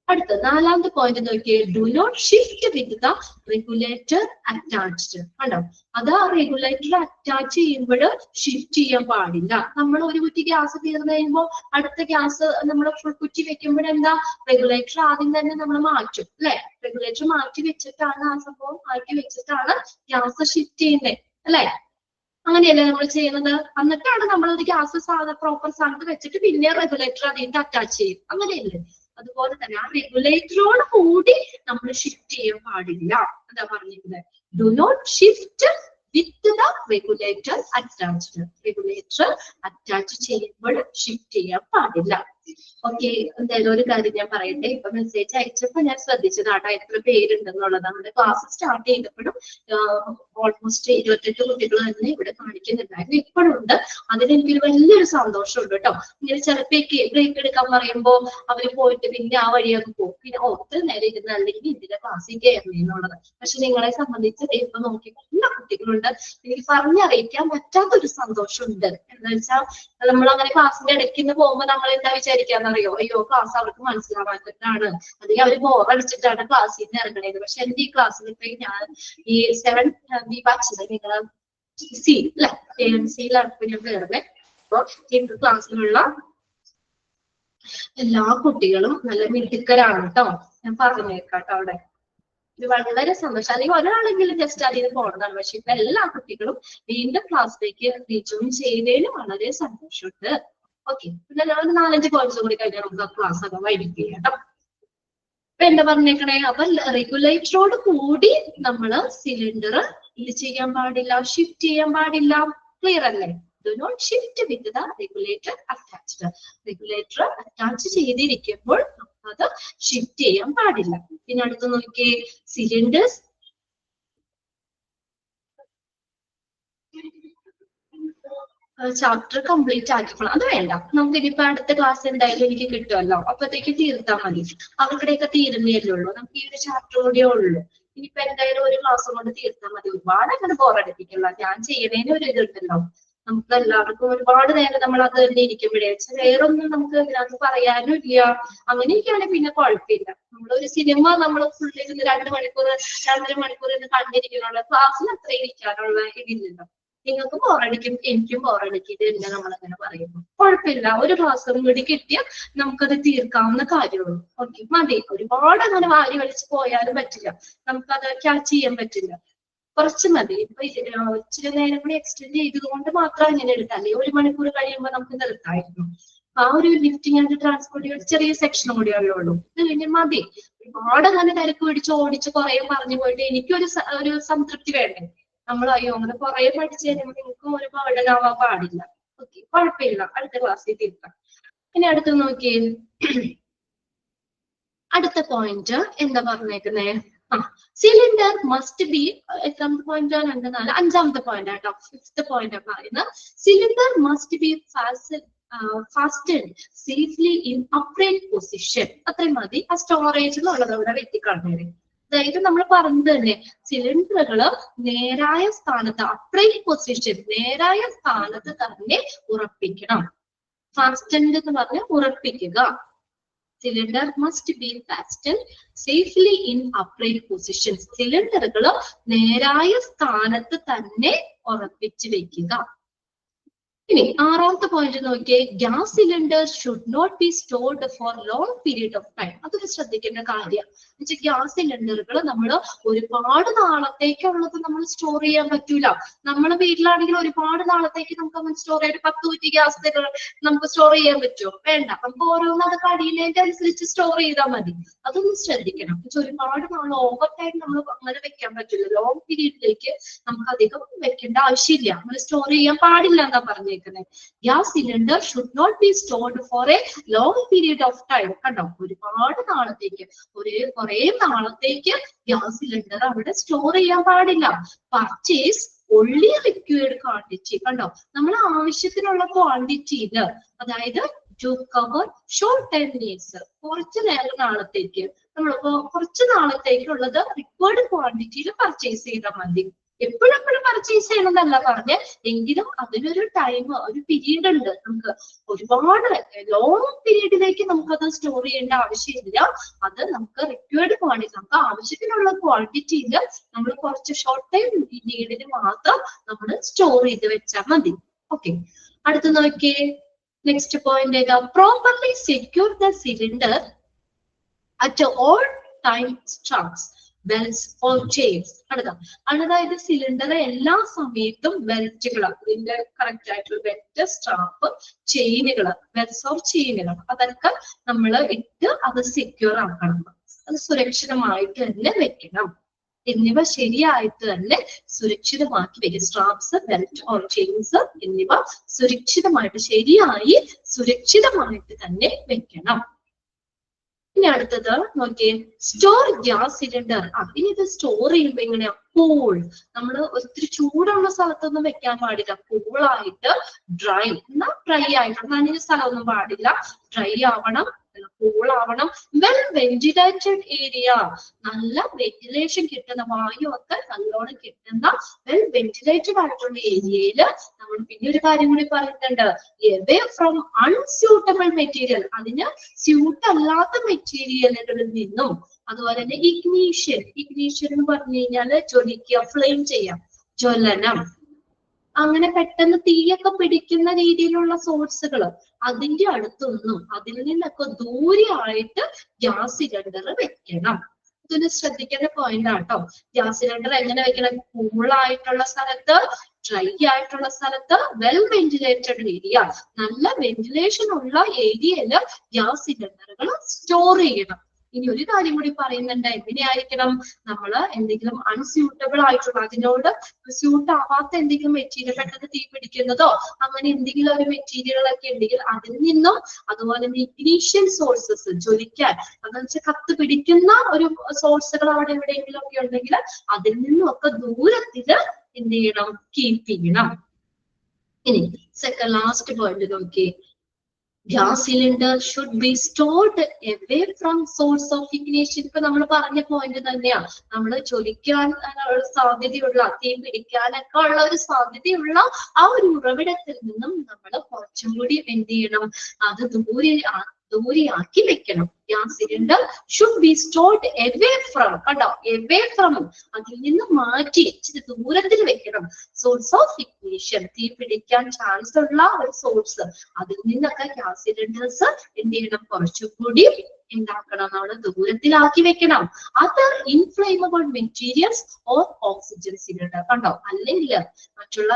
അടുത്ത 4ാമത്തെ പോയിന്റ് നോക്കിയേ. Do not shift with the regulator attached. കണ്ടോ, അത് ആ റെഗുലേറ്റർ അറ്റാച്ച് ചെയ്യുമ്പോൾ ഷിഫ്റ്റ് ചെയ്യാൻ പാടില്ല. നമ്മൾ ഒരു കുറ്റി ഗ്യാസ് തീർന്നു കഴിയുമ്പോൾ അടുത്ത ഗ്യാസ് നമ്മൾ ഫുൾ കുറ്റി വെക്കുമ്പോൾ എന്താ, റെഗുലേറ്റർ ആദ്യം തന്നെ നമ്മൾ മാറ്റും അല്ലെ? റെഗുലേറ്റർ മാറ്റി വെച്ചിട്ടാണ് ആ സംഭവം മാറ്റി വെച്ചിട്ടാണ് ഗ്യാസ് ഷിഫ്റ്റ് ചെയ്യുന്നത് അല്ലെ? അങ്ങനെയല്ലേ നമ്മൾ ചെയ്യുന്നത്? എന്നിട്ടാണ് നമ്മൾ ഒരു ഗ്യാസ് പ്രോപ്പർ സ്ഥാനത്ത് വെച്ചിട്ട് പിന്നെ റെഗുലേറ്റർ അതിന്റെ അറ്റാച്ച് ചെയ്യും. അങ്ങനെയല്ലേ? അതുപോലെ തന്നെ ആ റെഗുലേറ്ററോട് കൂടി നമ്മൾ ഷിഫ്റ്റ് ചെയ്യാൻ പാടില്ല. എന്താ പറഞ്ഞിരിക്കുന്നത്? Do not shift with the regulator attached. Regulator attach ചെയ്യുമ്പോൾ ഷിഫ്റ്റ് ചെയ്യാൻ പാടില്ല. ഓക്കെ, എന്തായാലും ഒരു കാര്യം ഞാൻ പറയട്ടെ. ഇപ്പൊ മെസ്സേജ് അയച്ചപ്പോ ഞാൻ ശ്രദ്ധിച്ചതാട്ടോ എത്ര പേരുണ്ടെന്നുള്ളത്. നമ്മുടെ ക്ലാസ് സ്റ്റാർട്ട് ചെയ്തപ്പോഴും ഓൾമോസ്റ്റ് 28 കുട്ടികൾ തന്നെ ഇവിടെ കാണിക്കുന്നുണ്ടായിരുന്നു. ഇപ്പോഴും ഉണ്ട്. അതിനെനിക്കൊരു വലിയൊരു സന്തോഷമുണ്ട് കേട്ടോ. ഇങ്ങനെ ചിലപ്പോ ബ്രേക്ക് എടുക്കാൻ പറയുമ്പോൾ അവര് പോയിട്ട് പിന്നെ ആ വഴിയൊക്കെ പോകും. പിന്നെ ഒത്തിരി നേരം ഇരുന്ന് അല്ലെങ്കിൽ ഇതിന്റെ ക്ലാസ്സിൽ കയറണേ എന്നുള്ളത്. പക്ഷെ നിങ്ങളെ സംബന്ധിച്ച് ഇപ്പൊ നോക്കി എല്ലാ കുട്ടികളുണ്ട്. എനിക്ക് പറഞ്ഞറിയിക്കാൻ പറ്റാത്തൊരു സന്തോഷമുണ്ട്. എന്താ വെച്ചാൽ നമ്മളങ്ങനെ ക്ലാസ്സിന്റെ ഇടയ്ക്ക് പോകുമ്പോൾ നമ്മൾ എന്താ വിചാരിക്കാന്നറിയോ? അയ്യോ, ക്ലാസ് അവർക്ക് മനസ്സിലാവാത്തിട്ടാണ്, അല്ലെങ്കിൽ അവര് ബോറടിച്ചിട്ടാണ് ക്ലാസ്സിൽ നിന്ന് ഇറങ്ങണത്. പക്ഷെ എന്റെ ഈ ക്ലാസ്സിൽ ഇപ്പൊ ഞാൻ ഈ 7 ബാച്ചില് നിങ്ങൾ സി അല്ലെ AMCയിലാണ് ഇപ്പൊ ഞാൻ കയറുന്നത്. അപ്പൊ എന്റെ ക്ലാസ്സിലുള്ള എല്ലാ കുട്ടികളും നല്ല മിടുക്കരാണ് കേട്ടോ. ഞാൻ പറഞ്ഞേക്കാട്ടോ അവിടെ. ഇത് വളരെ സന്തോഷം. അല്ലെങ്കിൽ ഒരാളെങ്കിലും ജസ്റ്റ് അതിന് പോണതാണ്. പക്ഷെ ഇപ്പൊ എല്ലാ കുട്ടികളും വീണ്ടും ക്ലാസ്സിലേക്ക് റീജോയിൻ ചെയ്തതിന് വളരെ സന്തോഷമുണ്ട്. ഓക്കെ, പിന്നെ ഞാൻ 4-5 പോയിന്റ്സ് കൂടി കഴിഞ്ഞാൽ നമുക്ക് ക്ലാസ് ഒക്കെ വൈകിട്ട് ചെയ്യാം കേട്ടോ. ഇപ്പൊ എന്താ പറഞ്ഞേക്കണേ? അപ്പൊ റെഗുലേറ്ററോട് കൂടി നമ്മള് സിലിണ്ടർ ഇത് ചെയ്യാൻ പാടില്ല, ഷിഫ്റ്റ് ചെയ്യാൻ പാടില്ല. ക്ലിയർ അല്ലേ? Do not shift with the regulator attached. Regulator attach ചെയ്തിരിക്കുമ്പോൾ അത് ഷിഫ്റ്റ് ചെയ്യാൻ പാടില്ല. പിന്നെ അടുത്ത് നോക്കിയേ, സിലിണ്ടേഴ്സ് ചാപ്റ്റർ കംപ്ലീറ്റ് ആക്കിക്കോളാം. അത് വേണ്ട, നമുക്ക് ഇനിയിപ്പോ അടുത്ത ക്ലാസ് എന്തായാലും എനിക്ക് കിട്ടുമല്ലോ, അപ്പത്തേക്ക് തീർത്താൽ മതി. അവിടെയൊക്കെ തീരുന്നല്ലേ ഉള്ളൂ. നമുക്ക് ഈ ഒരു ചാപ്റ്റർ കൂടിയേ ഉള്ളൂ. ഇനിയിപ്പോ എന്തായാലും ഒരു ക്ലാസ് കൊണ്ട് തീർത്താൽ മതി. ഒരുപാട് അങ്ങനെ ബോറടിപ്പിക്കില്ല. ഞാൻ ചെയ്യണേന് ഒരു ഇതുണ്ടല്ലോ. നമുക്ക് എല്ലാവർക്കും ഒരുപാട് നേരം നമ്മൾ അത് തന്നെ ഇരിക്കുമ്പോഴേ വേറൊന്നും നമുക്ക് ഇതിനകത്ത് പറയാനും ഇല്ല. അങ്ങനെയൊക്കെയാണെങ്കിൽ പിന്നെ കുഴപ്പമില്ല. നമ്മളൊരു സിനിമ നമ്മൾ ഫുൾ ഇരുന്ന് 2 മണിക്കൂർ 2.5 മണിക്കൂർ ഇരുന്ന് കണ്ടിരിക്കാനുള്ള ക്ലാസ്സിൽ അത്ര ഇരിക്കാനുള്ള ഇതില്ലല്ലോ. നിങ്ങൾക്ക് ബോറടിക്കും, എനിക്കും ബോറടിക്കും. ഇത് തന്നെ നമ്മളങ്ങനെ പറയുമ്പോൾ കുഴപ്പമില്ല. ഒരു ക്ലാസ് കൂടി കിട്ടിയാൽ നമുക്കത് തീർക്കാവുന്ന കാര്യമുള്ളൂ. ഓക്കെ, മതി. ഒരുപാട് അങ്ങനെ വാരി വലിച്ച് പോയാലും പറ്റില്ല, നമുക്കത് ക്യാച്ച് ചെയ്യാൻ പറ്റില്ല. കുറച്ച് മതി. ഇപ്പൊ ഇച്ചിരി നേരം കൂടി എക്സ്റ്റെൻഡ് ചെയ്തതുകൊണ്ട് മാത്രം ഇങ്ങനെ എടുത്താൽ 1 മണിക്കൂർ കഴിയുമ്പോൾ നമുക്ക് നിർത്തായിരുന്നു. ആ ഒരു ലിഫ്റ്റിംഗ് ആൻഡ് ട്രാൻസ്പോർട്ട് ചെറിയ സെക്ഷനും കൂടി ഉള്ളൂ. ഇത് കഴിഞ്ഞാൽ മതി. ഒരുപാട് അങ്ങനെ തിരക്ക് പിടിച്ച് ഓടിച്ച് കുറെ പറഞ്ഞു പോയിട്ട് എനിക്കൊരു സംതൃപ്തി വേണ്ടേ? നമ്മൾ അയ്യോ അങ്ങനെ കുറെ പഠിച്ചു കഴിയുമ്പോൾ നിങ്ങൾക്കും ഒരു ബർഡനാവാൻ പാടില്ല. ഓക്കെ, കുഴപ്പമില്ല. അടുത്ത ക്ലാസ്സിൽ തീർക്കാം. ഇനി അടുത്ത് നോക്കിയേ, അടുത്ത പോയിന്റ് എന്താ പറഞ്ഞേക്കുന്നേ? സിലിണ്ടർ മസ്റ്റ് ബി, എത്രാമത്തെ പോയിന്റ്? 2, 4, 5ാമത്തെ പോയിന്റ് ആട്ടോ. 5th പോയിന്റ് പറയുന്നത് cylinder must be fastened safely in upright position. അത്രയും മതി. ആ സ്റ്റോറേജ് എന്നുള്ളത് അവിടെ വെട്ടിക്കളഞ്ഞേരെ. അതായത് നമ്മൾ പറഞ്ഞത് തന്നെ, സിലിണ്ടറുകള് നേരായ സ്ഥാനത്ത്, അപ്രൈറ്റ് പൊസിഷൻ, നേരായ സ്ഥാനത്ത് തന്നെ ഉറപ്പിക്കണം. ഫാസ്റ്റൻഡ് എന്ന് പറഞ്ഞ് ഉറപ്പിക്കുക. Cylinder must be fastened safely in upright positions. സിലിണ്ടറുകൾ നേരായ സ്ഥാനത്ത് തന്നെ ഉറപ്പിച്ചു വെക്കുക. ഇനി 6ാമത്തെ പോയിന്റ് നോക്കിയേ, gas cylinder should not be stored for long period of time. അതൊരു ശ്രദ്ധിക്കേണ്ട കാര്യം. ഗ്യാസ് സിലിണ്ടറുകൾ നമ്മൾ ഒരുപാട് നാളത്തേക്കുള്ളത് നമ്മൾ സ്റ്റോർ ചെയ്യാൻ പറ്റൂല. നമ്മളെ വീട്ടിലാണെങ്കിൽ ഒരുപാട് നാളത്തേക്ക് നമുക്ക് അങ്ങനെ സ്റ്റോർ ചെയ്യാൻ 10 കുറ്റി ഗ്യാസ് നമുക്ക് സ്റ്റോർ ചെയ്യാൻ പറ്റുമോ? വേണ്ട. നമുക്ക് ഓരോന്നും അത് കഴിയുന്നതിന്റെ അനുസരിച്ച് സ്റ്റോർ ചെയ്താൽ മതി. അതൊന്ന് ശ്രദ്ധിക്കണം. ഒരുപാട് നാൾ ഓവർ ടൈം നമ്മൾ അങ്ങനെ വെക്കാൻ പറ്റില്ല. ലോങ് പീരീഡിലേക്ക് നമുക്ക് അധികം വെക്കേണ്ട ആവശ്യമില്ല. നമ്മൾ സ്റ്റോർ ചെയ്യാൻ പാടില്ല എന്നാ പറഞ്ഞേക്കുന്നത്. Gas cylinder should not be stored for a long period of time. കണ്ടോ, ഒരുപാട് നാളത്തേക്ക് കുറെ നാളത്തേക്ക് ഗ്യാസ് സിലിണ്ടർ അവിടെ സ്റ്റോർ ചെയ്യാൻ പാടില്ല. Purchase only required quantity. കണ്ടോ, നമ്മൾ ആവശ്യത്തിനുള്ള ക്വാണ്ടിറ്റിയിൽ, അതായത് to cover short time needs, കുറച്ച് നാളത്തേക്ക് നമ്മളിപ്പോ കുറച്ച് നാളത്തേക്കുള്ളത് റിക്വയർഡ് ക്വാണ്ടിറ്റിയിൽ പർച്ചേസ് ചെയ്താൽ മതി. എപ്പോഴെപ്പോഴും പർച്ചേസ് ചെയ്യണമെന്നല്ല പറഞ്ഞ്, എങ്കിലും അതിനൊരു ടൈം, ഒരു പീരീഡ് ഉണ്ട്. നമുക്ക് ഒരുപാട് ലോങ് പീരീഡിലേക്ക് നമുക്കത് സ്റ്റോർ ചെയ്യേണ്ട ആവശ്യമില്ല. അത് നമുക്ക് റിക്വയർഡ് ക്വാണ്ടിറ്റി, നമുക്ക് ആവശ്യത്തിനുള്ള ക്വാണ്ടിറ്റിയിൽ നമ്മൾ കുറച്ച് ഷോർട്ട് ടൈം നീഡിന് മാത്രം നമ്മൾ സ്റ്റോർ ചെയ്ത് വെച്ചാൽ മതി. ഓക്കെ, അടുത്ത് നോക്കിയേ. നെക്സ്റ്റ് പോയിന്റ് ഏതാ? Properly secure the cylinder at all time straps, belts or chains. അതായത് സിലിണ്ടർ എല്ലാ സമയത്തും ബെൽറ്റുകൾ, ഇതിന്റെ കറക്റ്റ് ആയിട്ടുള്ള ബെൽറ്റ്, സ്ട്രാപ്പ്, ചെയിനുകൾ, ബെൽറ്റ്സ് ഓർ ചെയിനുകൾ, അതൊക്കെ നമ്മൾ ഇട്ട് അത് സെക്യൂർ ആക്കണം. അത് സുരക്ഷിതമായിട്ട് തന്നെ വെക്കണം. എന്നിവ ശരിയായിട്ട് തന്നെ സുരക്ഷിതമാക്കി വെക്കും. സ്ട്രാപ്സ്, ബെൽറ്റ് ഓർ ചെയിൻസ് എന്നിവ സുരക്ഷിതമായിട്ട് തന്നെ വെക്കണം. ഇനി അടുത്തത് നോക്കിയേ, സ്റ്റോർ ഗ്യാസ് സിലിണ്ടർ. ഇനി ഇത് സ്റ്റോർ ചെയ്യുമ്പോ എങ്ങനെയാ? കൂൾ. നമ്മൾ ഒത്തിരി ചൂടുള്ള സ്ഥലത്തൊന്നും വെക്കാൻ പാടില്ല. കൂളായിട്ട്, ഡ്രൈ ആയിട്ട്, നനഞ്ഞ സ്ഥലമൊന്നും പാടില്ല. ഡ്രൈ ആവണം, കൂൾ ആവണം. വെൽ വെന്റിലേറ്റഡ് ഏരിയ, നല്ല വെന്റിലേഷൻ കിട്ടുന്ന, വായു ഒക്കെ നല്ലോണം കിട്ടുന്ന വെൽ വെന്റിലേറ്റഡ് ആയിട്ടുള്ള ഏരിയയിൽ നമ്മൾ പിന്നെ ഒരു കാര്യം കൂടി പറയുന്നുണ്ട്, എവേ ഫ്രം അൺസ്യൂട്ടബിൾ മെറ്റീരിയൽ, അതിന് സ്യൂട്ട് അല്ലാത്ത മെറ്റീരിയലുകളിൽ നിന്നും. അതുപോലെ തന്നെ ഇഗ്നീഷ്യൻ എന്ന് പറഞ്ഞു കഴിഞ്ഞാല് ജ്വലിക്കുക, ഫ്ലെയിം ചെയ്യാം, ജ്വലനം, അങ്ങനെ പെട്ടെന്ന് തീയൊക്കെ പിടിക്കുന്ന രീതിയിലുള്ള സോഴ്സുകൾ, അതിന്റെ അടുത്തൊന്നും, അതിൽ നിന്നൊക്കെ ദൂരെയായിട്ട് ഗ്യാസ് സിലിണ്ടർ വെക്കണം. ഇതൊന്ന് ശ്രദ്ധിക്കേണ്ട പോയിന്റ് ആട്ടോ. ഗ്യാസ് സിലിണ്ടർ എങ്ങനെ വെക്കണം? കൂളായിട്ടുള്ള സ്ഥലത്ത്, ഡ്രൈ ആയിട്ടുള്ള സ്ഥലത്ത്, വെൽ വെന്റിലേറ്റഡ് ഏരിയ, നല്ല വെന്റിലേഷൻ ഉള്ള ഏരിയയില് ഗ്യാസ് സിലിണ്ടറുകൾ സ്റ്റോർ ചെയ്യണം. ഇനി ഒരു കാര്യം കൂടി പറയുന്നുണ്ട്, എങ്ങനെയായിരിക്കണം? നമ്മൾ എന്തെങ്കിലും അൺസ്യൂട്ടബിൾ ആയിട്ടുള്ള, അതിനോട് സ്യൂട്ട് ആവാത്ത എന്തെങ്കിലും മെറ്റീരിയൽ, പെട്ടെന്ന് തീ പിടിക്കുന്നതോ അങ്ങനെ എന്തെങ്കിലും ഒരു മെറ്റീരിയലൊക്കെ ഉണ്ടെങ്കിൽ അതിൽ നിന്നും, അതുപോലെ തന്നെ ഇഗ്നീഷ്യൻ സോഴ്സസ്, ജ്വലിക്കാൻ, അതെന്ന് വെച്ചാൽ കത്ത് പിടിക്കുന്ന ഒരു സോഴ്സുകൾ അവിടെ എവിടെയെങ്കിലും ഒക്കെ ഉണ്ടെങ്കിൽ അതിൽ നിന്നും ഒക്കെ ദൂരത്തില് എന്ത് ചെയ്യണം? കീപ്പ് ചെയ്യണം. ഇനി ലാസ്റ്റ് പോയിന്റ് നോക്കി, gas cylinder should be stored away from source of ignition. ഇപ്പൊ നമ്മൾ പറഞ്ഞ പോയിന്റ് തന്നെയാ. നമ്മൾ ജ്വലിക്കാൻ സാധ്യതയുള്ള, തീ പിടിക്കാനൊക്കെ ഉള്ള ഒരു സാധ്യതയുള്ള ആ ഒരു ഉറവിടത്തിൽ നിന്നും നമ്മൾ കുറച്ചും കൂടി എന്ത് ചെയ്യണം? അത് ദൂരെയാക്കി വെക്കണം. Gas cylinder should be stored away from, കണ്ടോ, എവേ ഫ്രം, അതിൽ നിന്ന് മാറ്റി ഇച്ചിരി ദൂരത്തിൽ വെക്കണം. സോഴ്സ് ഓഫ് ഇഗ്നീഷൻ, തീ പിടിക്കാൻ ചാൻസ് ഉള്ള ഒരു സോഴ്സ്, അതിൽ നിന്നൊക്കെ ഗ്യാസ് സിലിണ്ടേഴ്സ് എന്ത് ചെയ്യണം? കുറച്ചും കൂടി ഉണ്ടാക്കണം, നമ്മൾ ദൂരത്തിലാക്കി വെക്കണം. Other inflammable materials or oxygen cylinder, കണ്ടോ, അല്ലെങ്കിൽ മറ്റുള്ള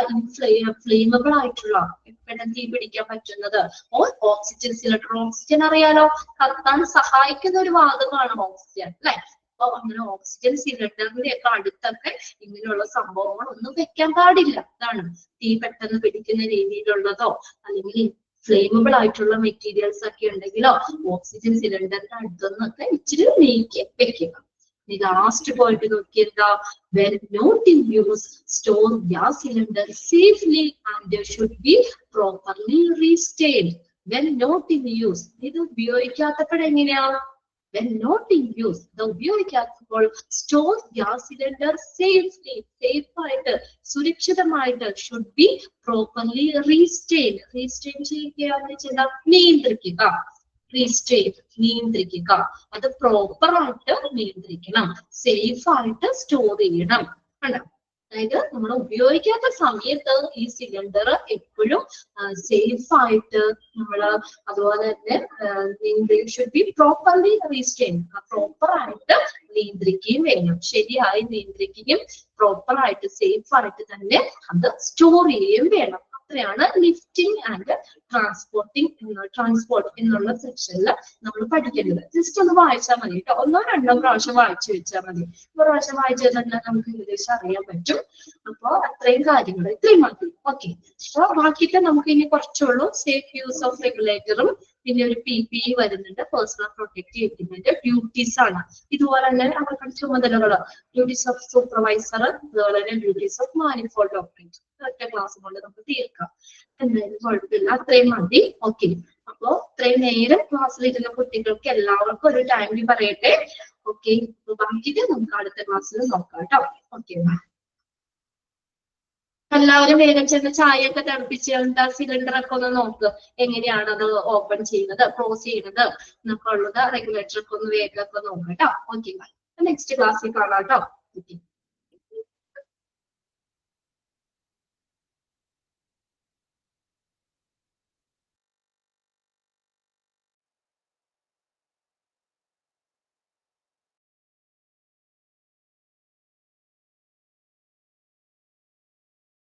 ഫ്ലെയിമബിൾ ആയിട്ടുള്ള, പെട്ടെന്ന് തീ പിടിക്കാൻ പറ്റുന്നത്, ഓർ ഓക്സിജൻ സിലിണ്ടർ. ഓക്സിജൻ അറിയാലോ, കത്താൻ സഹായിക്കുന്ന ഒരു വാതകമാണ് ഓക്സിജൻ, അല്ലെ? അപ്പൊ അങ്ങനെ ഓക്സിജൻ സിലിണ്ടറിന്റെ ഒക്കെ അടുത്തൊക്കെ ഇങ്ങനെയുള്ള സംഭവങ്ങൾ ഒന്നും വെക്കാൻ പാടില്ല. അതാണ്, തീ പെട്ടെന്ന് പിടിക്കുന്ന രീതിയിലുള്ളതോ അല്ലെങ്കിൽ ഫ്ലെയിമബിൾ ആയിട്ടുള്ള മെറ്റീരിയൽസ് ഒക്കെ ഉണ്ടെങ്കിലോ ഓക്സിജൻ സിലിണ്ടറിന്റെ അടുത്തൊന്നൊക്കെ ഇച്ചിരി നീക്കി വെക്കുക. ലാസ്റ്റ് പോയിട്ട് നോക്കി, എന്താ? when not in use, store gas cylinder safely and should be properly restrained. when not in use, ഇത് ഉപയോഗിക്കാത്തപ്പോൾ എങ്ങനെയാ? when not in use, ഇത് ഉപയോഗിക്കാത്തപ്പോൾ store gas cylinder safely, safe ആയിട്ട്, സുരക്ഷിതമായിട്ട്, should be properly restrained. restrain ചെയ്യുകയാണെന്ന് വെച്ചാൽ നിയന്ത്രിക്കുക. നിയന്ത്രിക്കുക, അത് പ്രോപ്പർ ആയിട്ട് നിയന്ത്രിക്കണം, സേഫ് ആയിട്ട് സ്റ്റോർ ചെയ്യണം. കണ്ടോ, അതായത് നമ്മൾ ഉപയോഗിക്കാത്ത സമയത്ത് ഈ സിലിണ്ടർ എപ്പോഴും സേഫ് ആയിട്ട് നമ്മൾ അതുപോലെ തന്നെ ഷുഡ് ബി പ്രോപ്പർലി റീസ്റ്റെയിൻ, പ്രോപ്പർ ആയിട്ട് നിയന്ത്രിക്കുകയും വേണം. ശരിയായി നിയന്ത്രിക്കുകയും പ്രോപ്പർ ആയിട്ട് സേഫ് ആയിട്ട് തന്നെ അത് സ്റ്റോർ ചെയ്യുകയും വേണം. അത്രയാണ് ലിഫ്റ്റിംഗ് ആൻഡ് ട്രാൻസ്പോർട്ട് എന്നുള്ള സെക്ഷനിൽ നമ്മൾ പഠിക്കേണ്ടത്. ജസ്റ്റ് ഒന്ന് വായിച്ചാൽ മതി കേട്ടോ. 1 or 2 പ്രാവശ്യം വായിച്ചു വെച്ചാൽ മതി. ഒരു പ്രാവശ്യം വായിച്ചാൽ തന്നെ നമുക്ക് ഏകദേശം അറിയാൻ പറ്റും. അപ്പൊ അത്രയും കാര്യങ്ങൾ ഇത്രയും മതി. ഓക്കെ, അപ്പൊ ബാക്കിയിട്ട് നമുക്ക് ഇനി കുറച്ചുള്ളൂ. സേഫ് യൂസ് ഓഫ് റെഗുലേറ്ററും പിന്നെ ഒരു PPE വരുന്നുണ്ട്, പേഴ്സണൽ പ്രൊട്ടക്റ്റീവ് എക്യുപ്മെന്റ്. ഡ്യൂട്ടീസ് ആണ് ഇതുപോലെ തന്നെ അവർക്ക് ചുമതലകൾ, ഡ്യൂട്ടീസ് ഓഫ് സൂപ്പർവൈസർ, അതുപോലെ തന്നെ ഡ്യൂട്ടീസ് ഓഫ് മാനിഫോൾഡ് ഓപ്പറേറ്റർ. ഒറ്റ ക്ലാസ് കൊണ്ട് നമുക്ക് തീർക്കാം, എന്തായാലും കുഴപ്പമില്ല. അത്രയും മതി. ഓക്കെ, അപ്പോ ഇത്രയും നേരം ക്ലാസ്സിലിരുന്ന കുട്ടികൾക്ക് എല്ലാവർക്കും ഒരു ടൈമിൽ പറയട്ടെ. ഓക്കെ, ബാക്കിയിട്ട് നമുക്ക് അടുത്ത ക്ലാസ്സിൽ നോക്കാം കേട്ടോ. ഓക്കെ, എല്ലാവരും വേഗം ചെന്ന് ചായയൊക്കെ തിളപ്പിച്ച് എന്താ സിലിണ്ടർ ഒക്കെ ഒന്ന് നോക്ക്, എങ്ങനെയാണ് അത് ഓപ്പൺ ചെയ്യുന്നത്, ക്ലോസ് ചെയ്യുന്നത് എന്നൊക്കെ ഉള്ളത്. റെഗുലേറ്റർ ഒക്കെ ഒന്ന് വേഗം ഒക്കെ നോക്കാം കേട്ടോ. ഓക്കെ, നെക്സ്റ്റ് ക്ലാസ്സിൽ കാണാം കേട്ടോ.